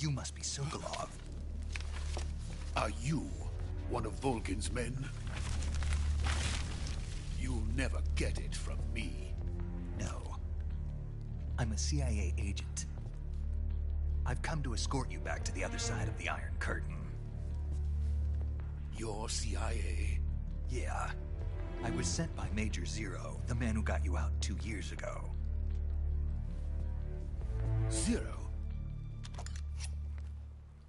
You must be Sokolov. Are you one of Volgin's men? You'll never get it from me. No. I'm a CIA agent. I've come to escort you back to the other side of the Iron Curtain. You're CIA? Yeah. I was sent by Major Zero, the man who got you out 2 years ago. Zero?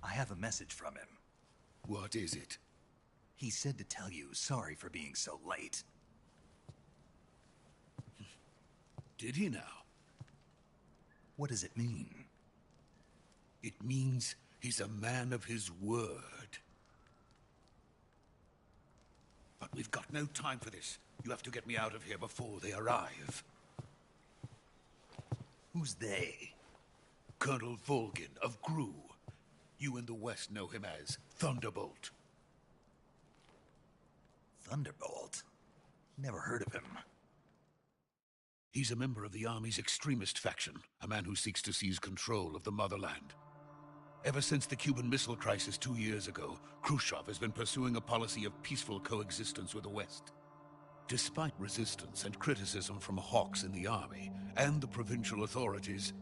I have a message from him. What is it? He said to tell you sorry for being so late. Did he now? What does it mean? It means he's a man of his word. But we've got no time for this. You have to get me out of here before they arrive. Who's they? Colonel Volgin of GRU. You in the West know him as Thunderbolt. Thunderbolt? Never heard of him. He's a member of the Army's extremist faction, a man who seeks to seize control of the motherland. Ever since the Cuban Missile Crisis 2 years ago, Khrushchev has been pursuing a policy of peaceful coexistence with the West. Despite resistance and criticism from hawks in the army and the provincial authorities,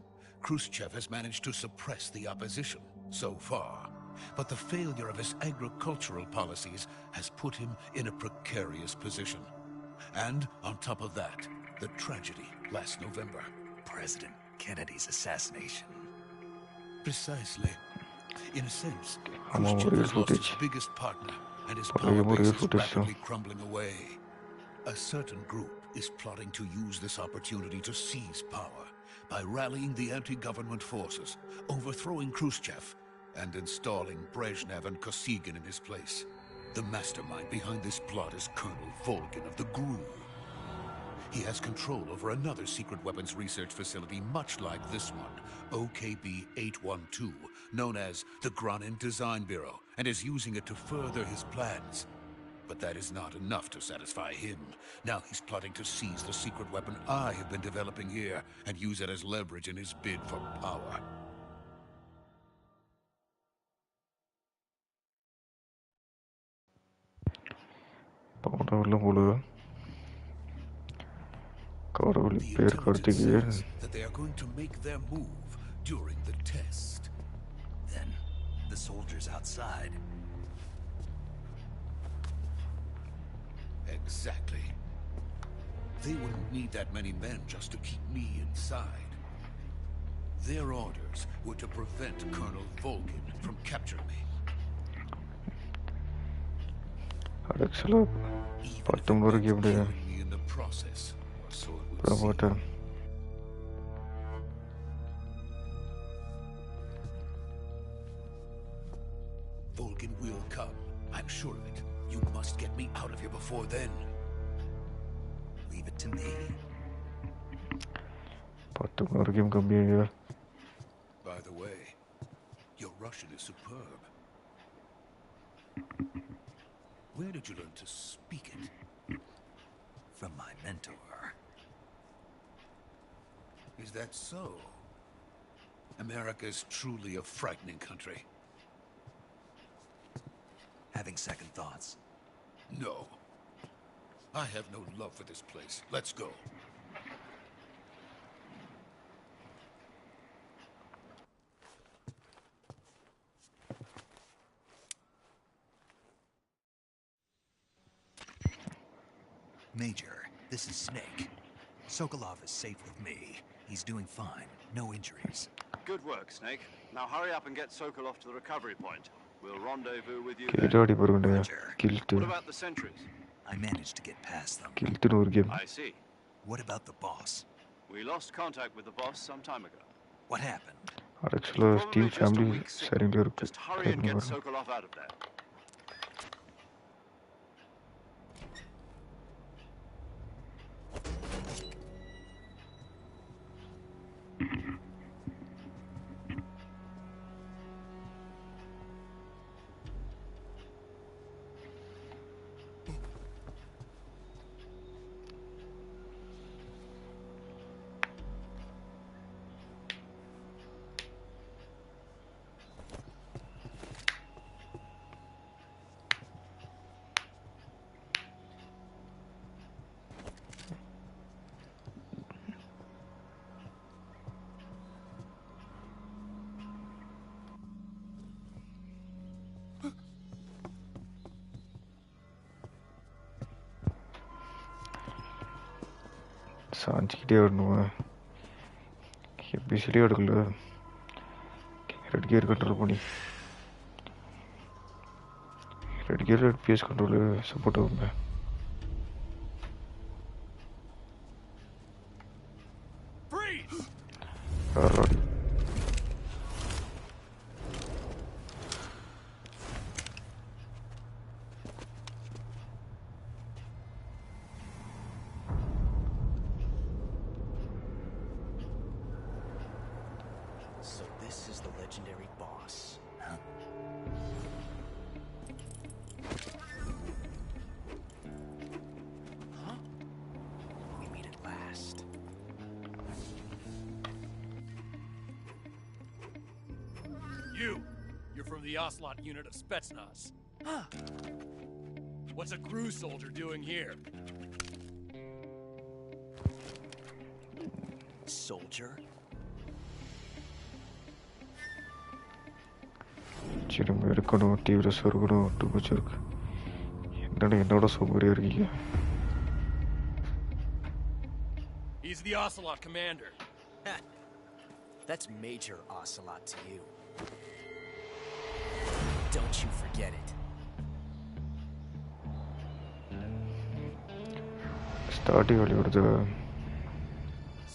Khrushchev has managed to suppress the opposition so far. But the failure of his agricultural policies has put him in a precarious position. And on top of that, the tragedy last November. President Kennedy's assassination. Precisely. In a sense, I'm over Khrushchev your has lost his footage. biggest partner, and his But power I'm over base your is footage, so- rapidly crumbling away. A certain group is plotting to use this opportunity to seize power by rallying the anti-government forces, overthrowing Khrushchev, and installing Brezhnev and Kosygin in his place. The mastermind behind this plot is Colonel Volgin of the GRU. he has control over another secret weapons research facility much like this one, OKB-812, known as the Granin Design Bureau, and is using it to further his plans. But that is not enough to satisfy him. Now he's plotting to seize the secret weapon I have been developing here and use it as leverage in his bid for power. The intelligence says that they are going to make their move during the test. Then, the soldiers outside. Exactly. They wouldn't need that many men just to keep me inside. Their orders were to prevent Colonel Volgin from capturing me. Actually, Even if it meant killing me in the process, or so it would seem. Volgin will come. I'm sure of it. You must get me out of here before then. Leave it to me. By the way, your Russian is superb. Where did you learn to speak it? From my mentor. Is that so? America is truly a frightening country. Having second thoughts? No. I have no love for this place. Let's go. Major, this is Snake. Sokolov is safe with me. He's doing fine. No injuries. Good work, Snake. Now hurry up and get Sokolov to the recovery point. We'll rendezvous with you there. Roger. What about the sentries? I managed to get past them. I see. What about the boss? We lost contact with the boss some time ago. What happened? Actually, Steve family sharing their Just hurry and get Sokolov out of there. சாஞ்சிக்கிட்டே வரணுமா எப்படி சரியாக எடுக்கல red gear control பண்ணி red gear பிஎஸ் control support ஆகுங்க So this is the legendary boss. Huh? Huh? We meet at last. You're from the Ocelot unit of Spetsnaz. Huh. What's a crew soldier doing here? Soldier? சிறுமை இருக்கணும் தீவிர சொருகணும் ஒட்டுப்பூச்சி இருக்கு என்னடா என்னோட சோம்பேறியா இருக்கீங்க He's the Ocelot commander. That's Major Ocelot to you. Don't you forget it. Starting வழி வருது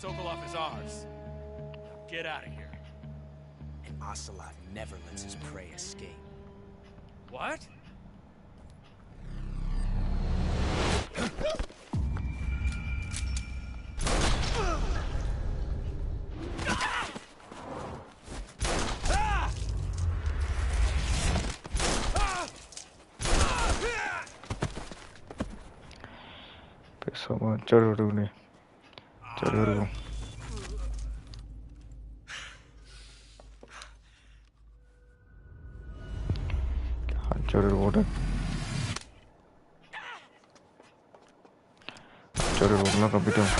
Sokolov is ours. Get out of here. And Ocelot never lets his prey escape. What? பேசாம அச்சாடு விடுங்கண்ணே. அச்சாடு இருக்கும். அச்சாடு ஓட அச்சாடு ஓடலாம் கம்பிட்டோம்.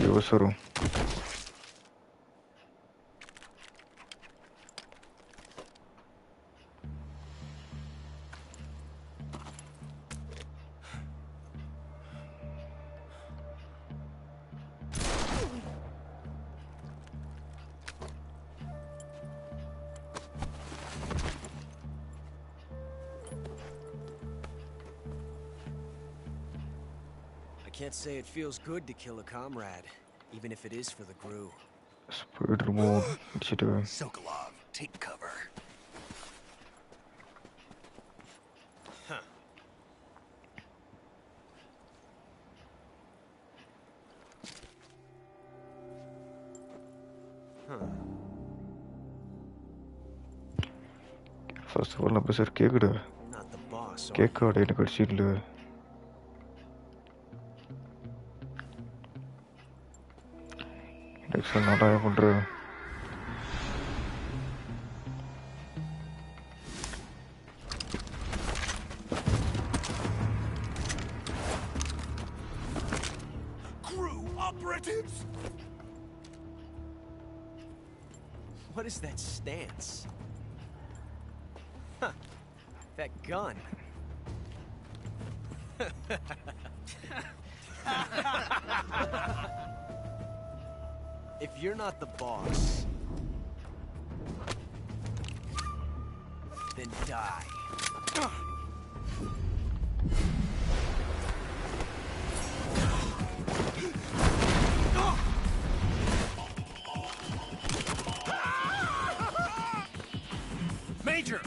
யூஸ் வரும். I can't say it feels good to kill a comrade, even if it is for the GRU. Speed remote. Sokolov, take cover. Huh. First of all, நம்ம sir கேக்குடா. Not the boss. கேக்காடா எனக்கு அடிச்சிடல. Next நல்லா பண்ற. GRU operatives. What is that stance? Huh. That gun. If you're not the boss, then die. Major!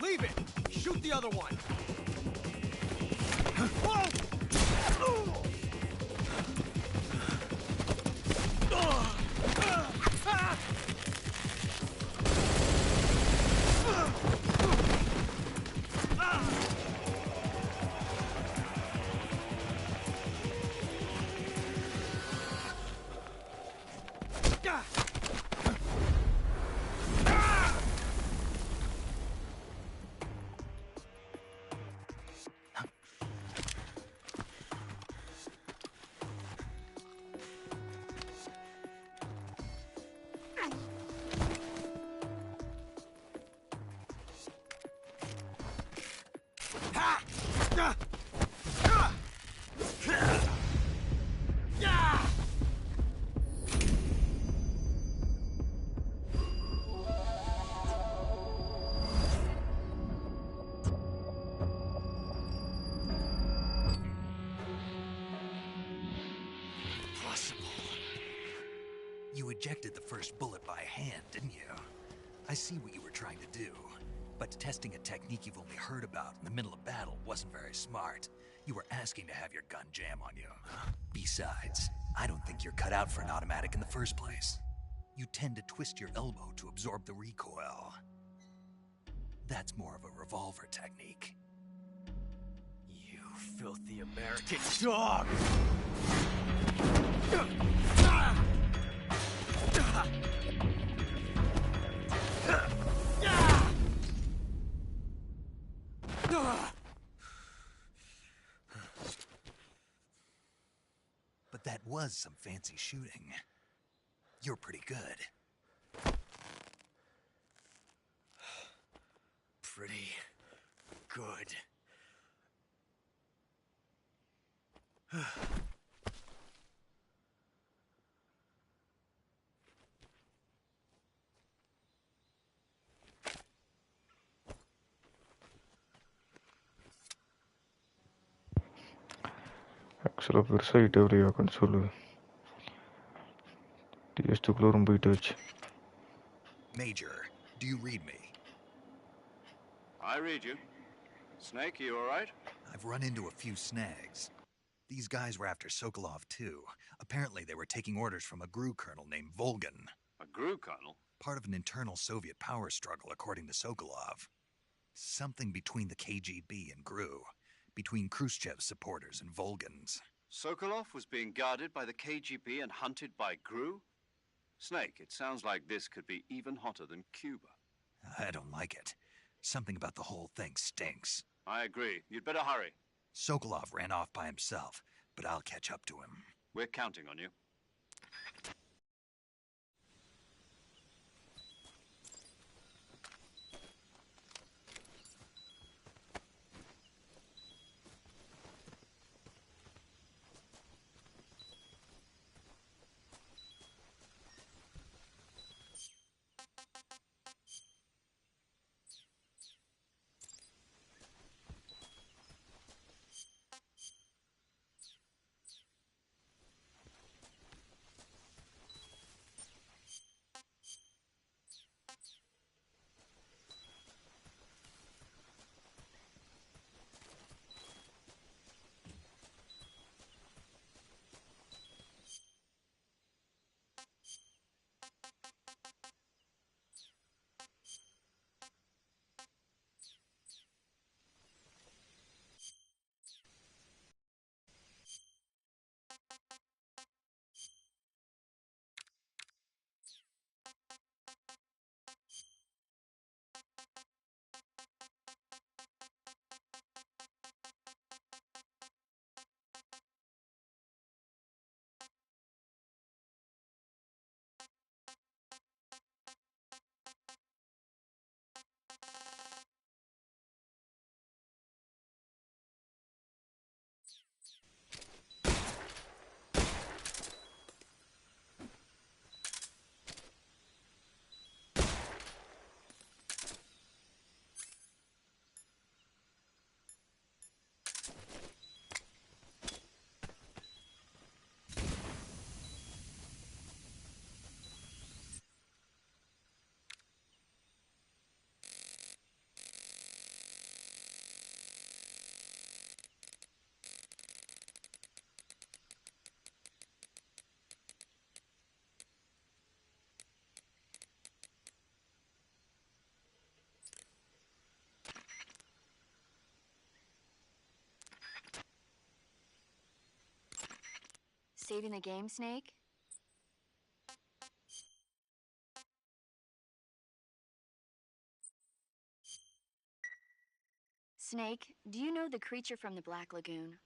Leave it! Shoot the other one! You ejected the first bullet by hand, didn't you? I see what you were trying to do. But testing a technique you've only heard about in the middle of battle wasn't very smart. You were asking to have your gun jam on you. Besides, I don't think you're cut out for an automatic in the first place. You tend to twist your elbow to absorb the recoil. That's more of a revolver technique. You filthy American dog! But that was some fancy shooting. You're pretty good. Pretty good. ஆக்சுவலாக பெருசாகிட்டே வரையா console. DS2 ரொம்ப போயிட்டு. Major, do you read me? I read you. Snake, you all right? I've run into a few snags. These guys were after Sokolov too. Apparently they were taking orders from a GRU colonel named Volgan. A GRU colonel? Part of an internal Soviet power struggle, according to Sokolov. Something between the KGB and GRU. between Khrushchev's supporters and Volgans. Sokolov was being guarded by the KGB and hunted by GRU? Snake, it sounds like this could be even hotter than Cuba. I don't like it. Something about the whole thing stinks. I agree. You'd better hurry. Sokolov ran off by himself, but I'll catch up to him. We're counting on you. Saving the game, Snake? Snake, do you know the creature from the Black Lagoon?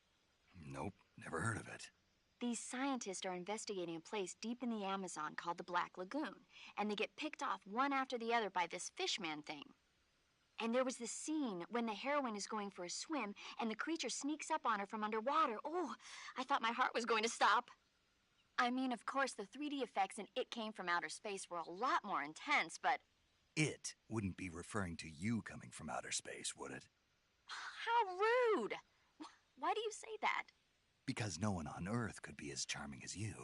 Nope, never heard of it. These scientists are investigating a place deep in the Amazon called the Black Lagoon, and they get picked off one after the other by this fishman thing. And there was this scene when the heroine is going for a swim, and the creature sneaks up on her from underwater. Oh, I thought my heart was going to stop. I mean, of course, the 3D effects in It Came from Outer Space were a lot more intense, but... It wouldn't be referring to you coming from outer space, would it? How rude! Why do you say that? Because no one on Earth could be as charming as you.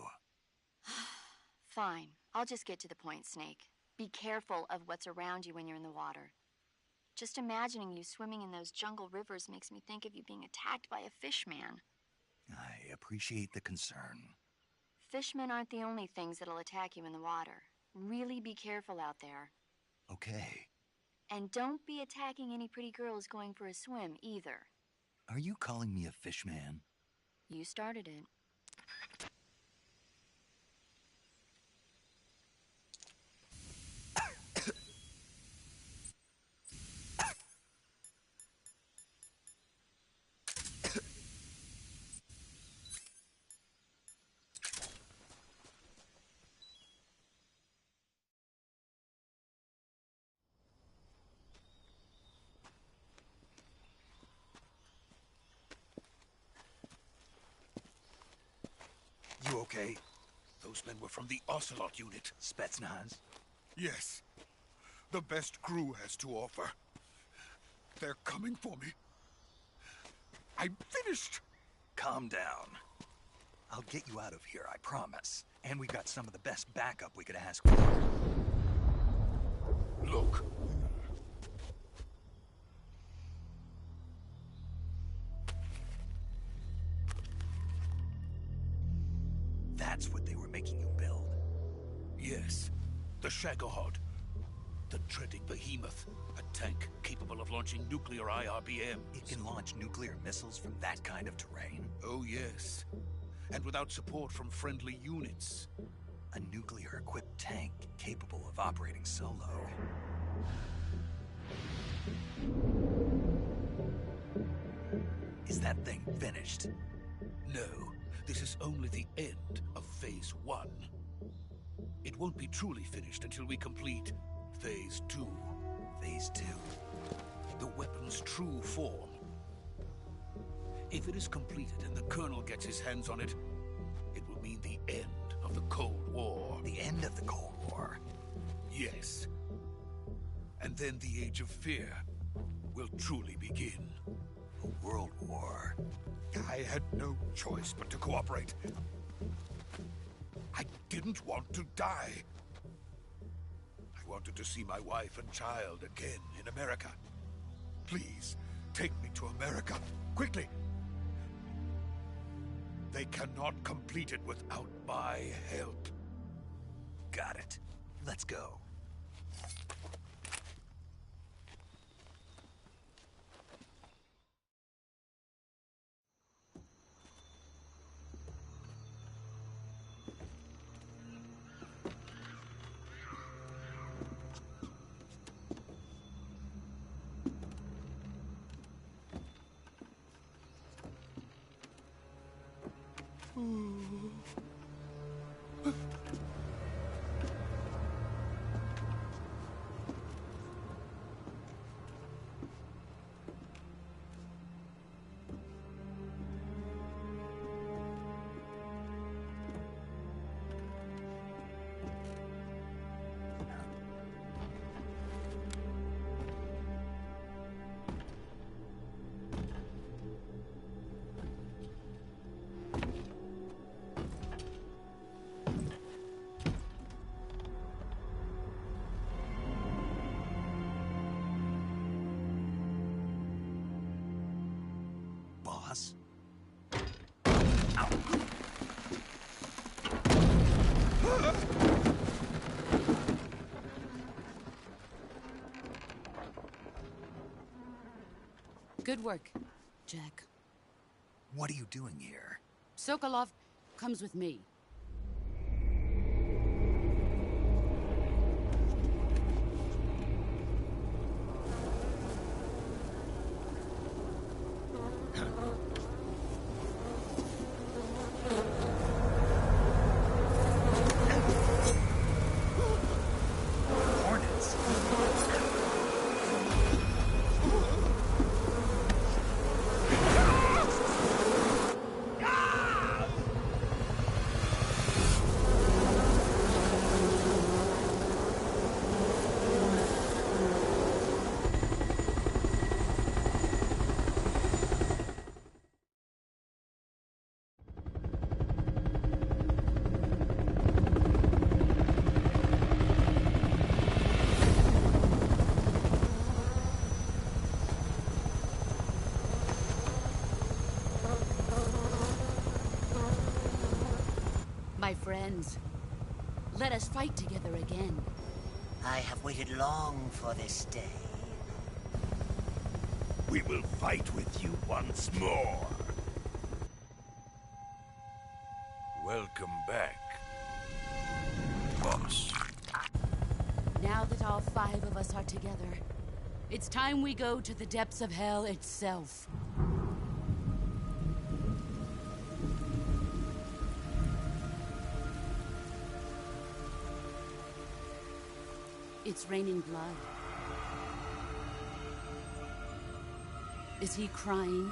Fine. I'll just get to the point, Snake. Be careful of what's around you when you're in the water. Just imagining you swimming in those jungle rivers makes me think of you being attacked by a fishman. I appreciate the concern. Fishmen aren't the only things that'll attack you in the water. Really be careful out there. Okay. And don't be attacking any pretty girls going for a swim, either. Are you calling me a fishman? You started it. You okay? Those men were from the Ocelot unit. Spetsnaz? Yes. The best crew has to offer. They're coming for me. I'm finished. Calm down. I'll get you out of here, I promise. And we got some of the best backup we could ask for. Look. That's what they were making you build? Yes. The Shagohod. The dreaded behemoth. A tank capable of launching nuclear IRBM. It can launch nuclear missiles from that kind of terrain? Oh, yes. And without support from friendly units. A nuclear-equipped tank capable of operating solo. Is that thing finished? No, this is only the end of Phase 1. It won't be truly finished until we complete Phase 2. Phase 2? The weapon's true form. If it is completed and the Colonel gets his hands on it, it will mean the end of the Cold War. The end of the Cold War? Yes. And then the Age of Fear will truly begin. A world war. I had no choice but to cooperate. I didn't want to die. I wanted to see my wife and child again in America. Please, take me to America, quickly. They cannot complete it without my help. Got it. Let's go. Boss? Ow. Good work, Jack. What are you doing here? Sokolov comes with me. Hornets. My friends, let us fight together again. I have waited long for this day. We will fight with you once more. Welcome back, boss. Now that all 5 of us are together, it's time we go to the depths of hell itself. It's raining blood. Is he crying?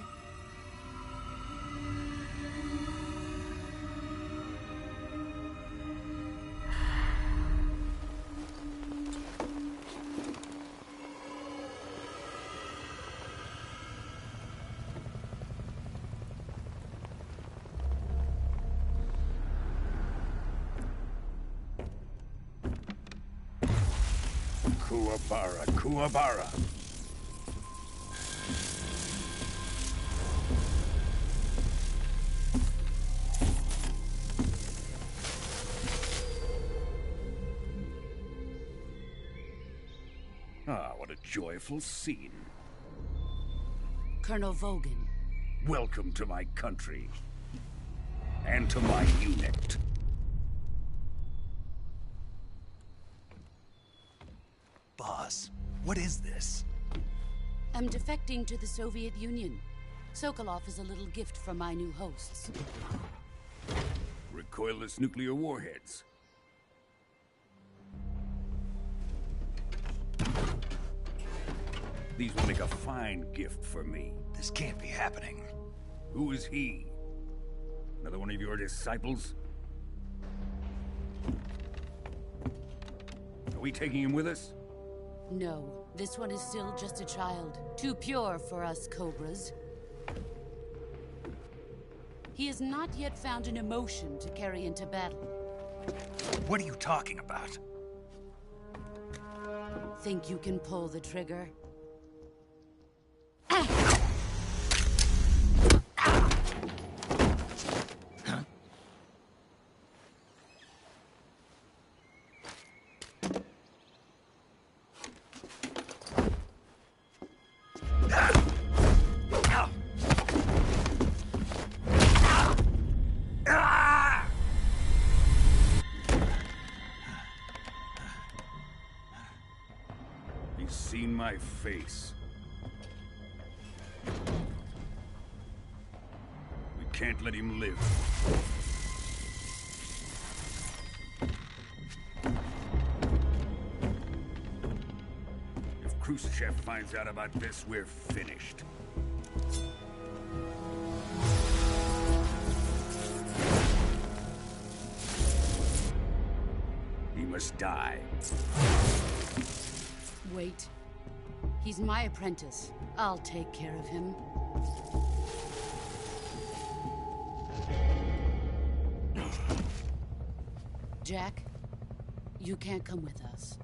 Kuwabara, Kuwabara. joyful scene. Colonel Vogan. Welcome to my country. And to my unit. Boss, what is this? I'm defecting to the Soviet Union. Sokolov is a little gift from my new hosts. Recoilless nuclear warheads. These will make a fine gift for me. This can't be happening. Who is he? Another one of your disciples? Are we taking him with us? No, this one is still just a child. Too pure for us Cobras. He has not yet found an emotion to carry into battle. What are you talking about? Think you can pull the trigger? He's seen my face. We can't let him live. If Khrushchev finds out about this, we're finished. He must die. Wait. He's my apprentice. I'll take care of him. Jack, you can't come with us.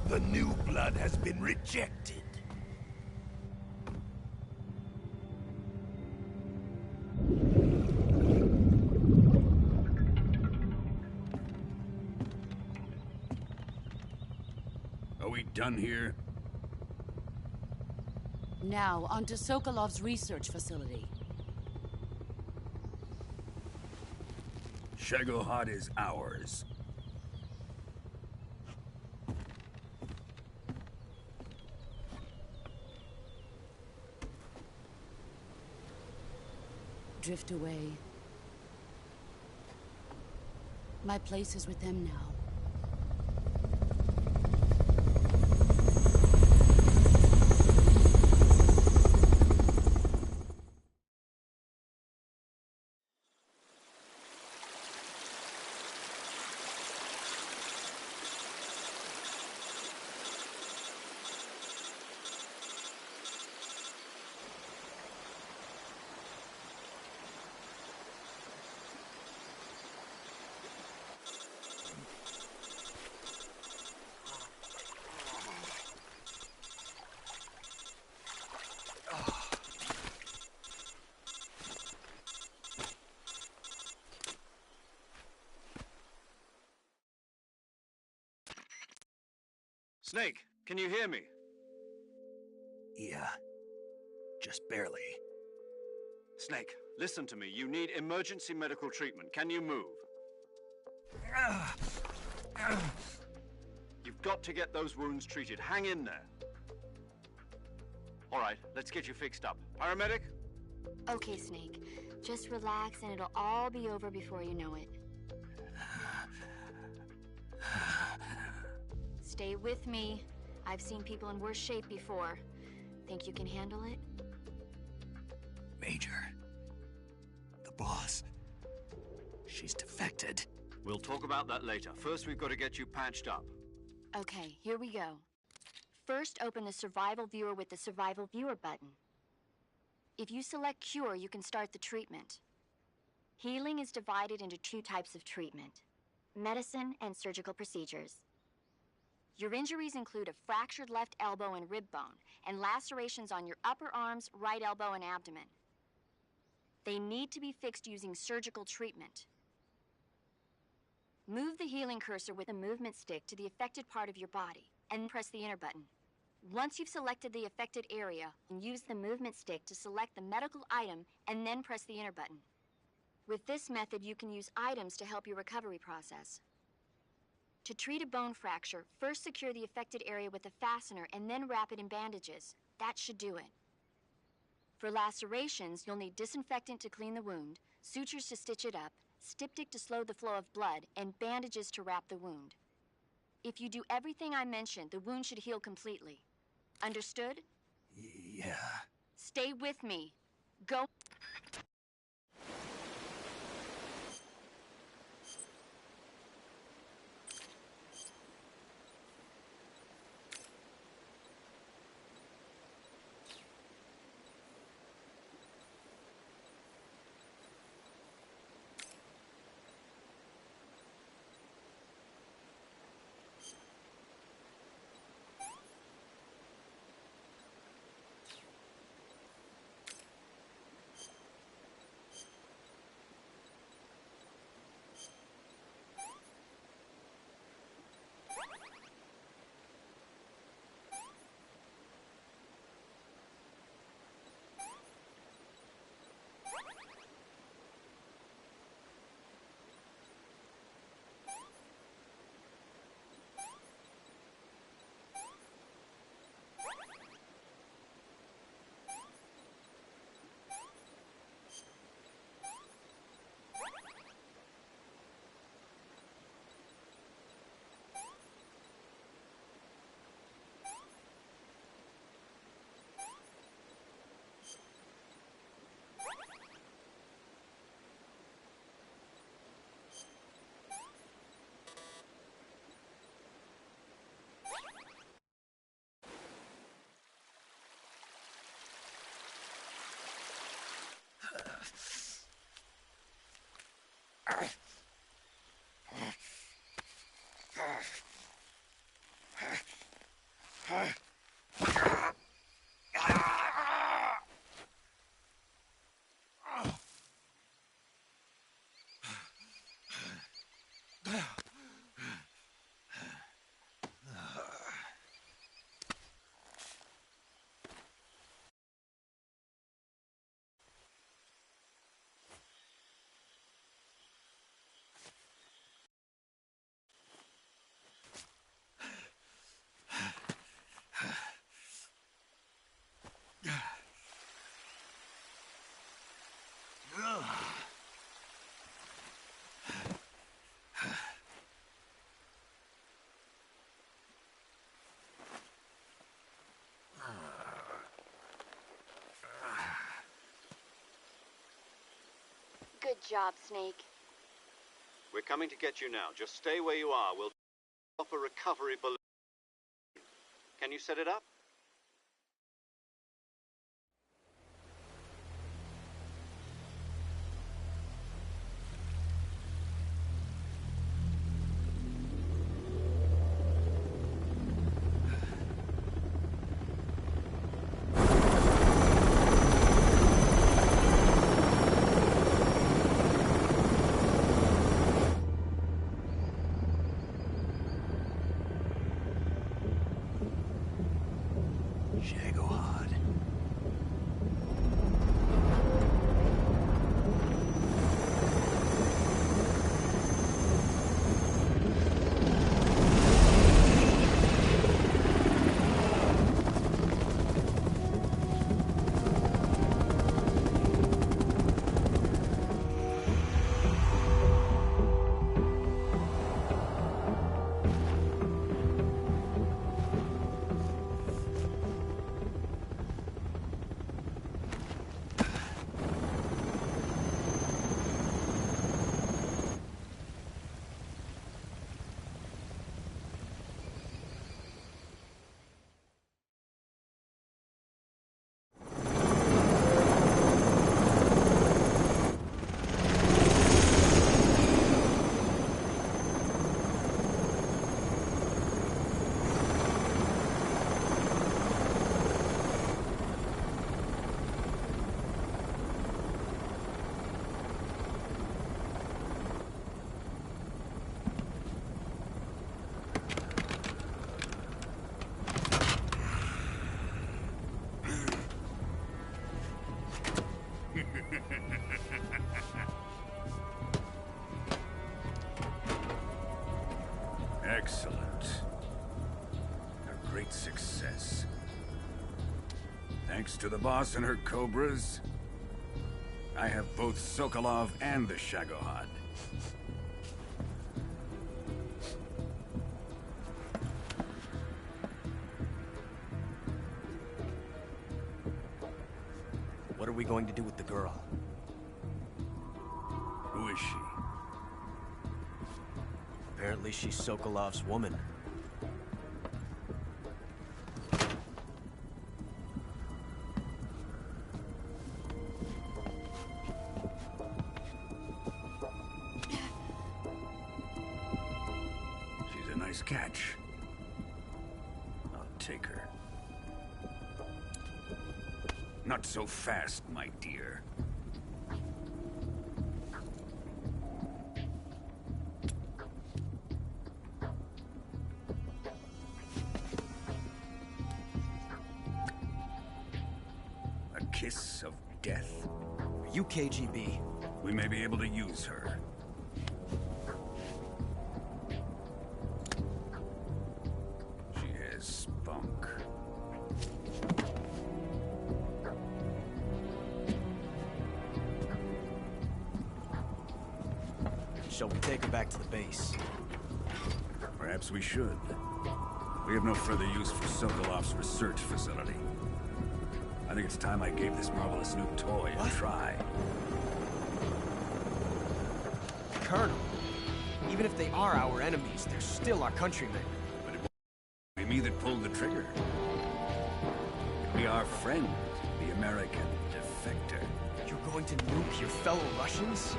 The new blood has been rejected. Are we done here? Now, onto Sokolov's research facility. Shagohod is ours. Drift away. My place is with them now. Snake, can you hear me? Yeah. Just barely. Snake, listen to me. You need emergency medical treatment. Can you move? You've got to get those wounds treated. Hang in there. All right, let's get you fixed up. Paramedic? Okay, Snake. Just relax and it'll all be over before you know it. Stay with me. I've seen people in worse shape before. Think you can handle it? Major. The boss. She's defected. We'll talk about that later. First, we've got to get you patched up. Okay, here we go. First, open the Survival Viewer with the Survival Viewer button. If you select Cure, you can start the treatment. Healing is divided into two types of treatment: medicine and surgical procedures. Your injuries include a fractured left elbow and rib bone, and lacerations on your upper arms, right elbow, and abdomen. They need to be fixed using surgical treatment. Move the healing cursor with a movement stick to the affected part of your body, and press the enter button. Once you've selected the affected area, use the movement stick to select the medical item, and then press the enter button. With this method, you can use items to help your recovery process. To treat a bone fracture, first secure the affected area with a fastener and then wrap it in bandages. That should do it. For lacerations, you'll need disinfectant to clean the wound, sutures to stitch it up, styptic to slow the flow of blood, and bandages to wrap the wound. If you do everything I mentioned, the wound should heal completely. Understood? Yeah. Stay with me. Go. Good job, Snake. We're coming to get you now. Just stay where you are. We'll off a recovery balloon. Can you set it up? Excellent. A great success. Thanks to the boss and her cobras, I have both Sokolov and the Shagohod. What are we going to do with the girl? Who is she? Apparently she's Sokolov's woman. She's a nice catch. I'll take her. Not so fast, my dear. A kiss of death? Are you KGB? We may be able to use her. She has spunk. Shall we take her back to the base? Perhaps we should. We have no further use for Sokolov's research facility. I think it's time I gave this marvelous new toy a try. Colonel, even if they are our enemies, they're still our countrymen. But it won't be me that pulled the trigger. It'll be our friend, the American defector. You're going to nuke your fellow Russians?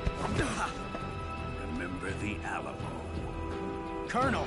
Remember the Alamo. Colonel!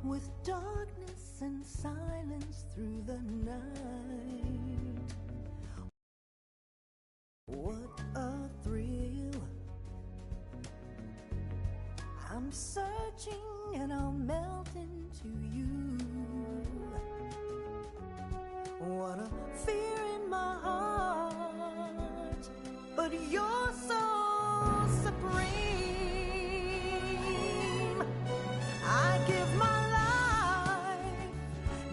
With darkness and silence through the night. What a thrill. I'm searching and I'll melt into you. What a fear in my heart, but you're so supreme. I give my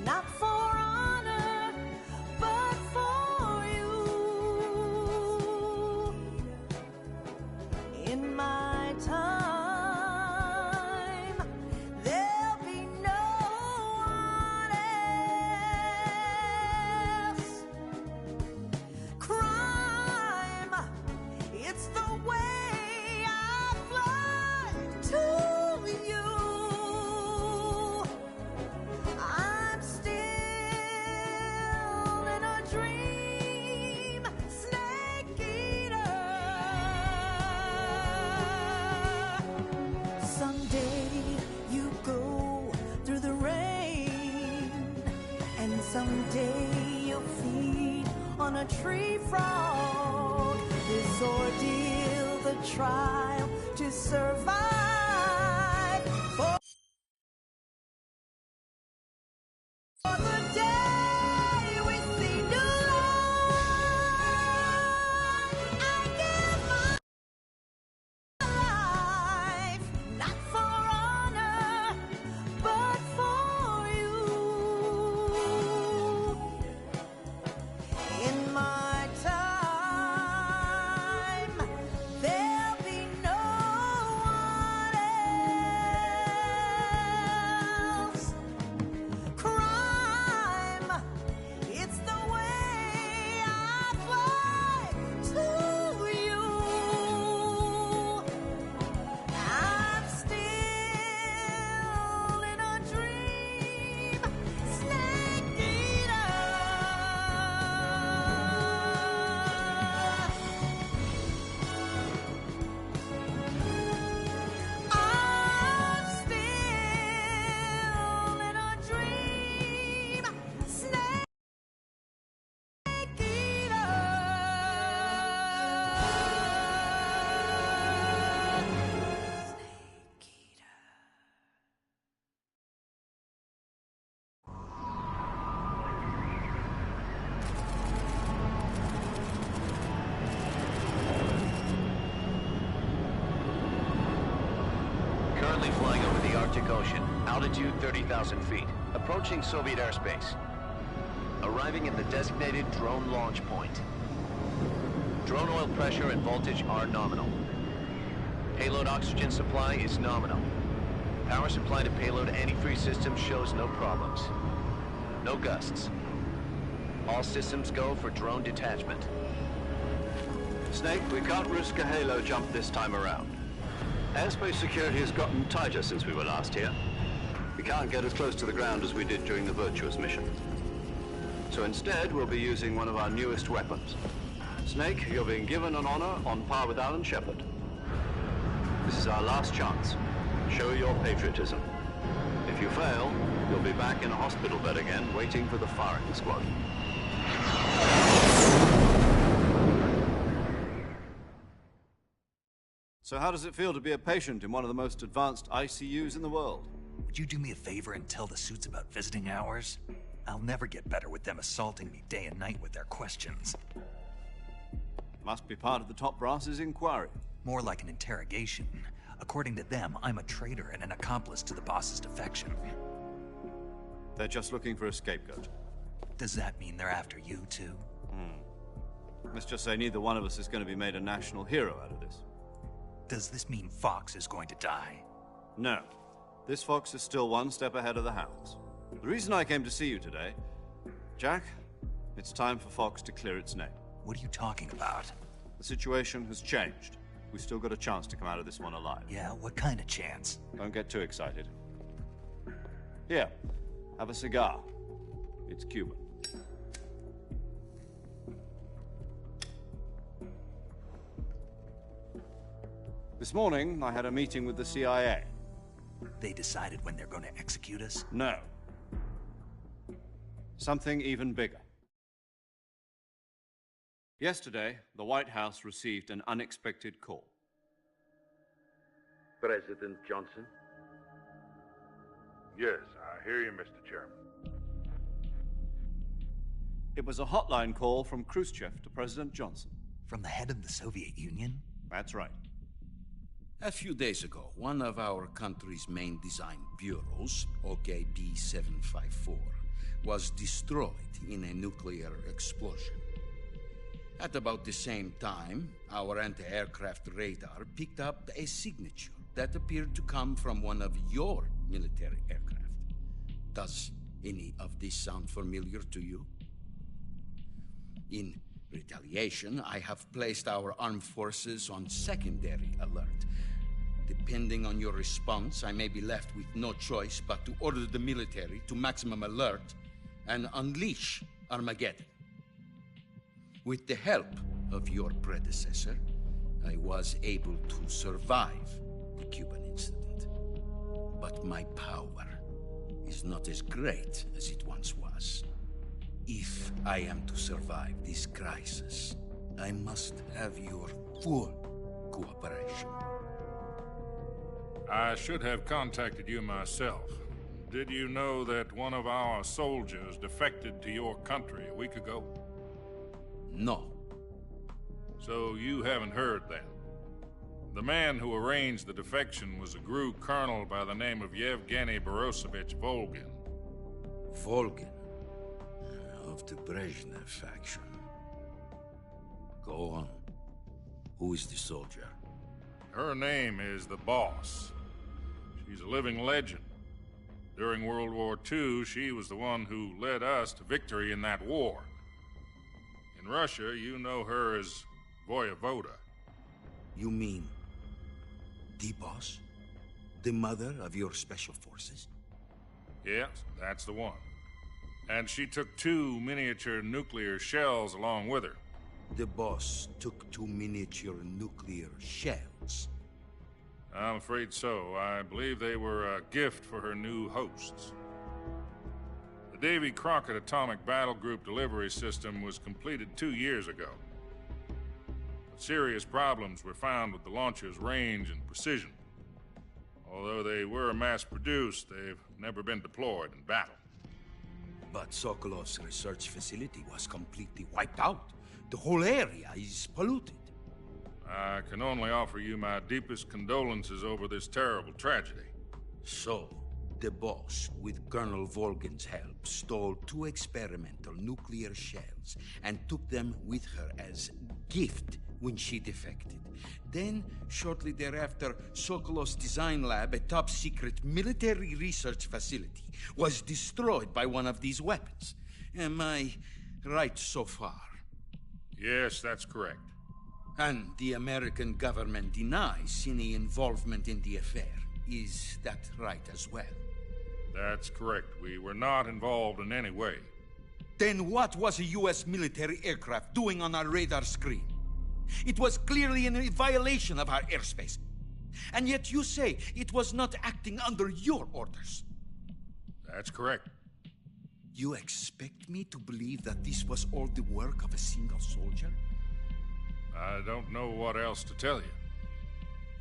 not for honor, but for you. In my time, there'll be no one else. Crime, it's the way I fly to you. Someday you'll feed on a tree frog. This ordeal, the trial to survive for the day. Currently flying over the Arctic Ocean. Altitude 30,000 feet. Approaching Soviet airspace. Arriving at the designated drone launch point. Drone oil pressure and voltage are nominal. Payload oxygen supply is nominal. Power supply to payload antifreeze system shows no problems. No gusts. All systems go for drone detachment. Snake, we can't risk a halo jump this time around. Airspace security has gotten tighter since we were last here. We can't get as close to the ground as we did during the Virtuous mission. So instead, we'll be using one of our newest weapons. Snake, you're being given an honor on par with Alan Shepard. This is our last chance. Show your patriotism. If you fail, you'll be back in a hospital bed again, waiting for the firing squad. So how does it feel to be a patient in one of the most advanced ICUs in the world? Would you do me a favor and tell the suits about visiting hours? I'll never get better with them assaulting me day and night with their questions. Must be part of the top brass's inquiry. More like an interrogation. According to them, I'm a traitor and an accomplice to the boss's defection. They're just looking for a scapegoat. Does that mean they're after you, too? Let's just say neither one of us is going to be made a national hero out of this. Does this mean Fox is going to die? No. This Fox is still one step ahead of the Hounds. The reason I came to see you today... Jack, it's time for Fox to clear its name. What are you talking about? The situation has changed. We've still got a chance to come out of this one alive. Yeah, what kind of chance? Don't get too excited. Here, have a cigar. It's Cuban. This morning, I had a meeting with the CIA. They decided when they're going to execute us? No. Something even bigger. Yesterday, the White House received an unexpected call. President Johnson? Yes, I hear you, Mr. Chairman. It was a hotline call from Khrushchev to President Johnson. From the head of the Soviet Union? That's right. A few days ago, one of our country's main design bureaus, OKB-754, was destroyed in a nuclear explosion. At about the same time, our anti-aircraft radar picked up a signature that appeared to come from one of your military aircraft. Does any of this sound familiar to you? In retaliation, I have placed our armed forces on secondary alert. Depending on your response, I may be left with no choice but to order the military to maximum alert and unleash Armageddon. With the help of your predecessor, I was able to survive the Cuban incident. But my power is not as great as it once was. If I am to survive this crisis, I must have your full cooperation. I should have contacted you myself. Did you know that one of our soldiers defected to your country a week ago? No. So you haven't heard then. The man who arranged the defection was a GRU colonel by the name of Yevgeny Borosovich Volgin. Volgin? Of the Brezhnev faction. Go on. Who is the soldier? Her name is the Boss. She's a living legend. During World War II, she was the one who led us to victory in that war. In Russia, you know her as Voyevoda. You mean the Boss? The mother of your special forces? Yes, that's the one. And she took 2 miniature nuclear shells along with her. The Boss took 2 miniature nuclear shells? I'm afraid so. I believe they were a gift for her new hosts. The Davy Crockett Atomic Battle Group delivery system was completed 2 years ago. But serious problems were found with the launcher's range and precision. Although they were mass-produced, they've never been deployed in battle. But Sokolov's research facility was completely wiped out. The whole area is polluted. I can only offer you my deepest condolences over this terrible tragedy. So, the boss, with Colonel Volgin's help, stole 2 experimental nuclear shells and took them with her as gift when she defected. Then, shortly thereafter, Sokolov's design lab, a top-secret military research facility, was destroyed by one of these weapons. Am I right so far? Yes, that's correct. And the American government denies any involvement in the affair. Is that right as well? That's correct. We were not involved in any way. Then what was a U.S. military aircraft doing on our radar screen? It was clearly in violation of our airspace. And yet you say it was not acting under your orders. That's correct. You expect me to believe that this was all the work of a single soldier? I don't know what else to tell you.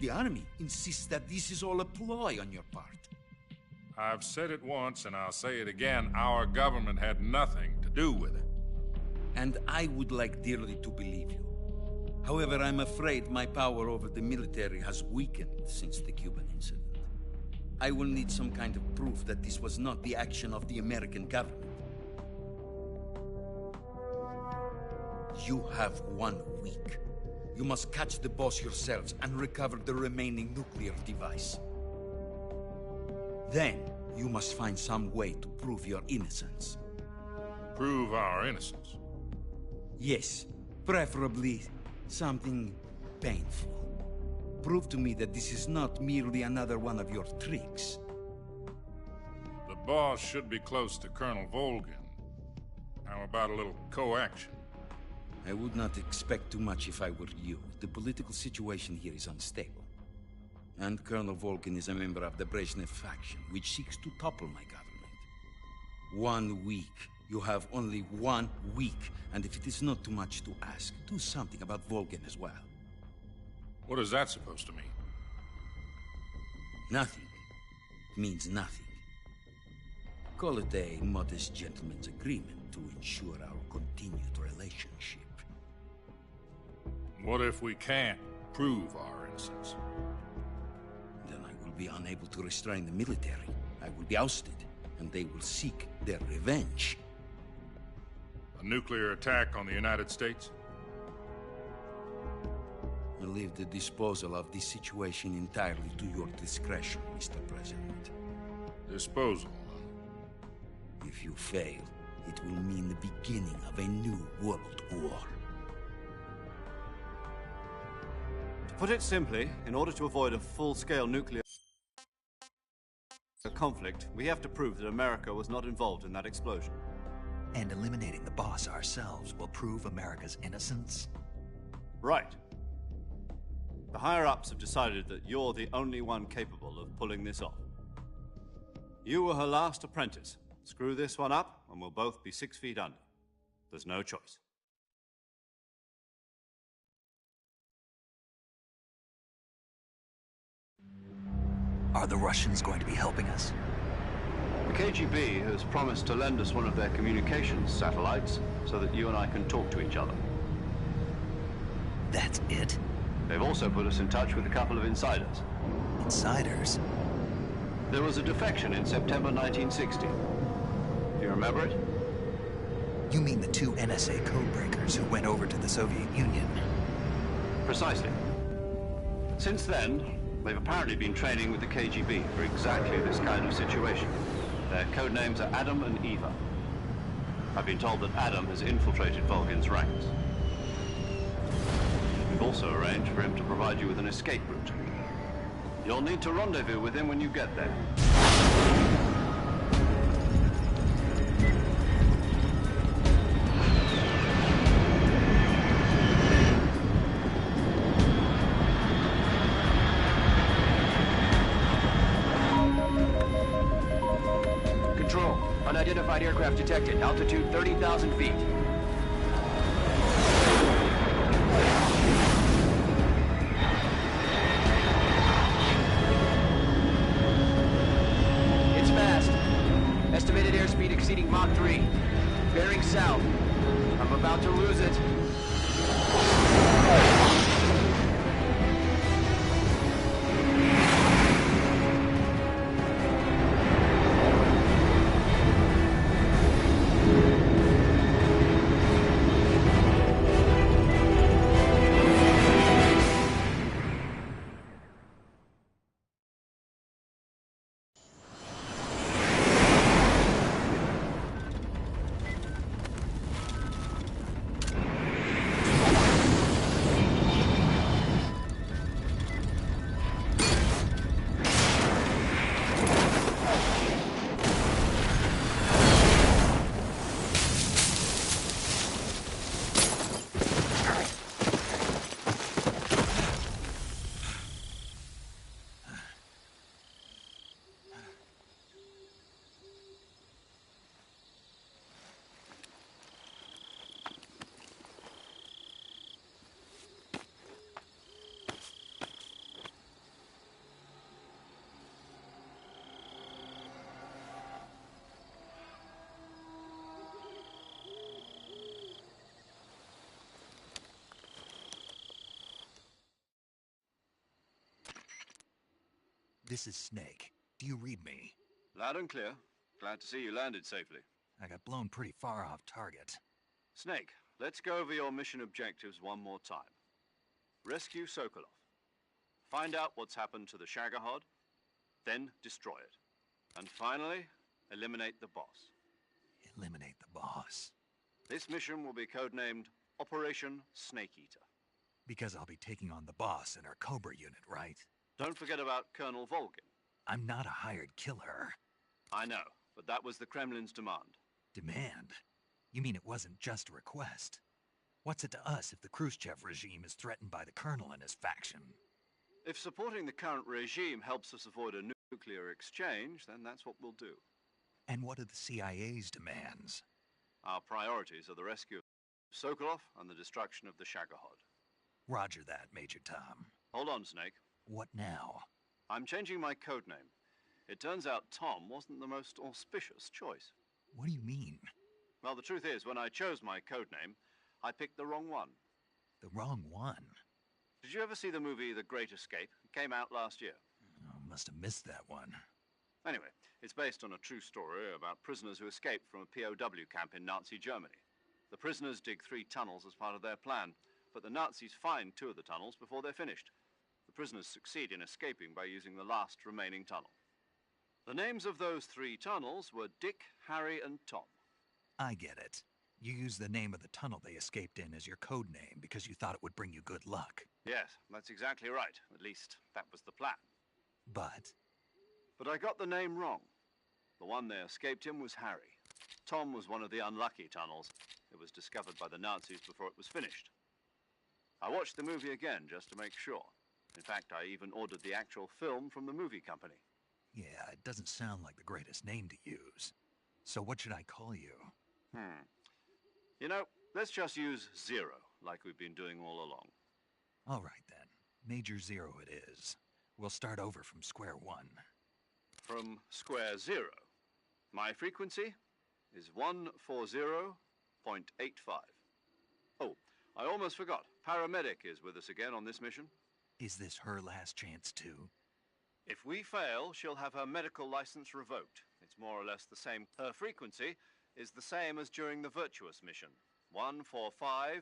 The Army insists that this is all a ploy on your part. I've said it once, and I'll say it again. Our government had nothing to do with it. And I would like dearly to believe you. However, I'm afraid my power over the military has weakened since the Cuban incident. I will need some kind of proof that this was not the action of the American government. You have 1 week. You must catch the boss yourselves and recover the remaining nuclear device. Then, you must find some way to prove your innocence. Prove our innocence? Yes, preferably something painful. Prove to me that this is not merely another one of your tricks. The boss should be close to Colonel Volgin. How about a little co-action? I would not expect too much if I were you. The political situation here is unstable. And Colonel Volgin is a member of the Brezhnev faction, which seeks to topple my government. 1 week. You have only 1 week. And if it is not too much to ask, do something about Volgin as well. What is that supposed to mean? Nothing. It means nothing. Call it a modest gentleman's agreement to ensure our continued relationship. What if we can't prove our innocence? Then I will be unable to restrain the military. I will be ousted, and they will seek their revenge. A nuclear attack on the United States? I leave the disposal of this situation entirely to your discretion, Mr. President. Disposal? If you fail, it will mean the beginning of a new world war. To put it simply, in order to avoid a full-scale nuclear conflict, we have to prove that America was not involved in that explosion. And eliminating the boss ourselves will prove America's innocence? Right. The higher-ups have decided that you're the only one capable of pulling this off. You were her last apprentice. Screw this one up, and we'll both be 6 feet under. There's no choice. Are the Russians going to be helping us? The KGB has promised to lend us one of their communications satellites so that you and I can talk to each other. That's it? They've also put us in touch with a couple of insiders. Insiders? There was a defection in September 1960. Do you remember it? You mean the 2 NSA codebreakers who went over to the Soviet Union? Precisely. Since then, they've apparently been training with the KGB for exactly this kind of situation. Their code names are Adam and Eva. I've been told that Adam has infiltrated Volgin's ranks. We've also arranged for him to provide you with an escape route. You'll need to rendezvous with him when you get there. Control, unidentified aircraft detected. Altitude 30,000 feet. It's fast. Estimated airspeed exceeding Mach 3. Bearing south. I'm about to lose it. This is Snake. Do you read me? Loud and clear. Glad to see you landed safely. I got blown pretty far off target. Snake, let's go over your mission objectives one more time. Rescue Sokolov. Find out what's happened to the Shagohod, then destroy it. And finally, eliminate the boss. Eliminate the boss. This mission will be codenamed Operation Snake Eater. Because I'll be taking on the boss in our Cobra unit, right? Don't forget about Colonel Volgin. I'm not a hired killer. I know, but that was the Kremlin's demand. Demand? You mean it wasn't just a request? What's it to us if the Khrushchev regime is threatened by the Colonel and his faction? If supporting the current regime helps us avoid a nuclear exchange, then that's what we'll do. And what are the CIA's demands? Our priorities are the rescue of Sokolov and the destruction of the Shagohod. Roger that, Major Tom. Hold on, Snake. What now? I'm changing my codename. It turns out Tom wasn't the most auspicious choice. What do you mean? Well, the truth is, when I chose my codename, I picked the wrong one. The wrong one? Did you ever see the movie The Great Escape? It came out last year. Oh, must have missed that one. Anyway, it's based on a true story about prisoners who escaped from a POW camp in Nazi Germany. The prisoners dig 3 tunnels as part of their plan, but the Nazis find 2 of the tunnels before they're finished. The prisoners succeed in escaping by using the last remaining tunnel. The names of those 3 tunnels were Dick, Harry, and Tom. I get it. You used the name of the tunnel they escaped in as your code name because you thought it would bring you good luck. Yes, that's exactly right. At least, that was the plan. But I got the name wrong. The one they escaped in was Harry. Tom was one of the unlucky tunnels. It was discovered by the Nazis before it was finished. I watched the movie again just to make sure. In fact, I even ordered the actual film from the movie company. yeah, it doesn't sound like the greatest name to use. So what should I call you? You know, let's just use Zero, like we've been doing all along. All right, then. Major Zero it is. We'll start over from square one. From square zero. My frequency is 140.85. Oh, I almost forgot. Paramedic is with us again on this mission. Is this her last chance, too? If we fail, she'll have her medical license revoked. It's more or less the same. Her frequency is the same as during the Virtuous mission, 145.73.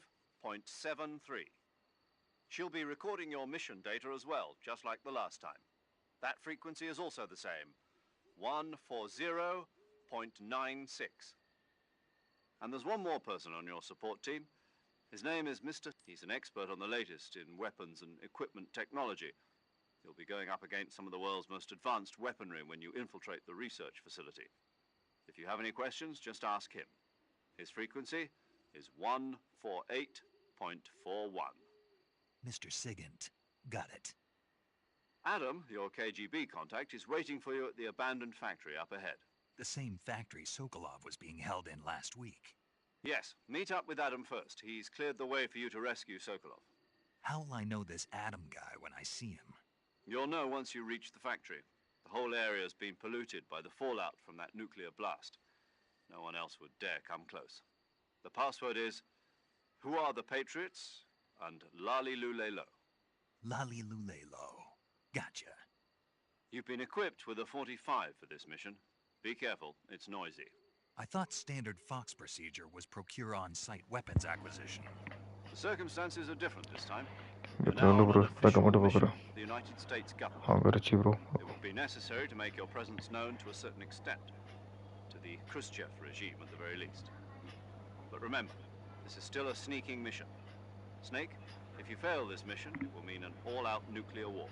She'll be recording your mission data as well, just like the last time. That frequency is also the same, 140.96. And there's one more person on your support team. His name is Mr. He's an expert on the latest in weapons and equipment technology. You'll be going up against some of the world's most advanced weaponry when you infiltrate the research facility. If you have any questions, just ask him. His frequency is 148.41. Mr. Sigint. Got it. Adam, your KGB contact, is waiting for you at the abandoned factory up ahead. The same factory Sokolov was being held in last week. Yes, meet up with Adam first. He's cleared the way for you to rescue Sokolov. How will I know this Adam guy when I see him? You'll know once you reach the factory. The whole area's been polluted by the fallout from that nuclear blast. No one else would dare come close. The password is, "Who are the Patriots?" and Lali Lule Lo. Lali Lule Lo. Gotcha. You've been equipped with a 45 for this mission. Be careful, it's noisy. I thought standard Fox procedure was procure on-site weapons acquisition. The circumstances are different this time. Betul bro, bagaimana bro? The United States government. हाँ करेची bro. It will be necessary to make your presence known to a certain extent. To the Khrushchev regime at the very least. But remember, this is still a sneaking mission. Snake, if you fail this mission, it will mean an all-out nuclear war.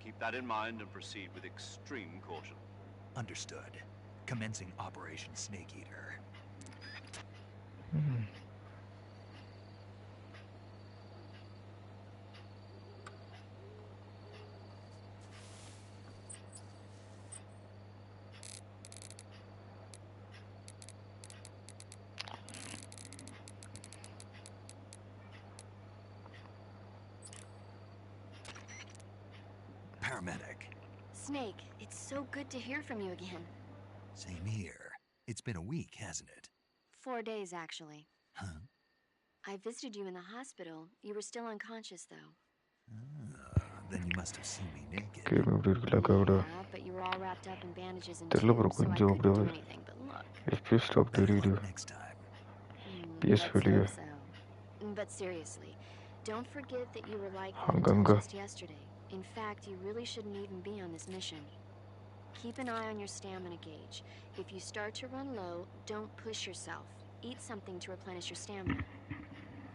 Keep that in mind and proceed with extreme caution. Understood. Commencing Operation Snake Eater. Paramedic. Snake, it's so good to hear from you again. Same here. It's been a week, hasn't it? 4 days, actually. Huh? I visited you in the hospital. You were still unconscious, though. Then you must have seen me naked. Game எப்படி இருக்குல்ல Gowda Yeah, but you were all wrapped up in bandages and தெரியல bro tubes, so I கொஞ்சம் couldn't do அப்படியே anything but look. FPS stop தெரியுது Next time. PS Let's வெளியே hope so. But seriously, don't forget that you were like that அங்கங்க until just yesterday. In fact, you really shouldn't even be on this mission. Keep an eye on your stamina gauge. If you start to run low, don't push yourself. Eat something to replenish your stamina.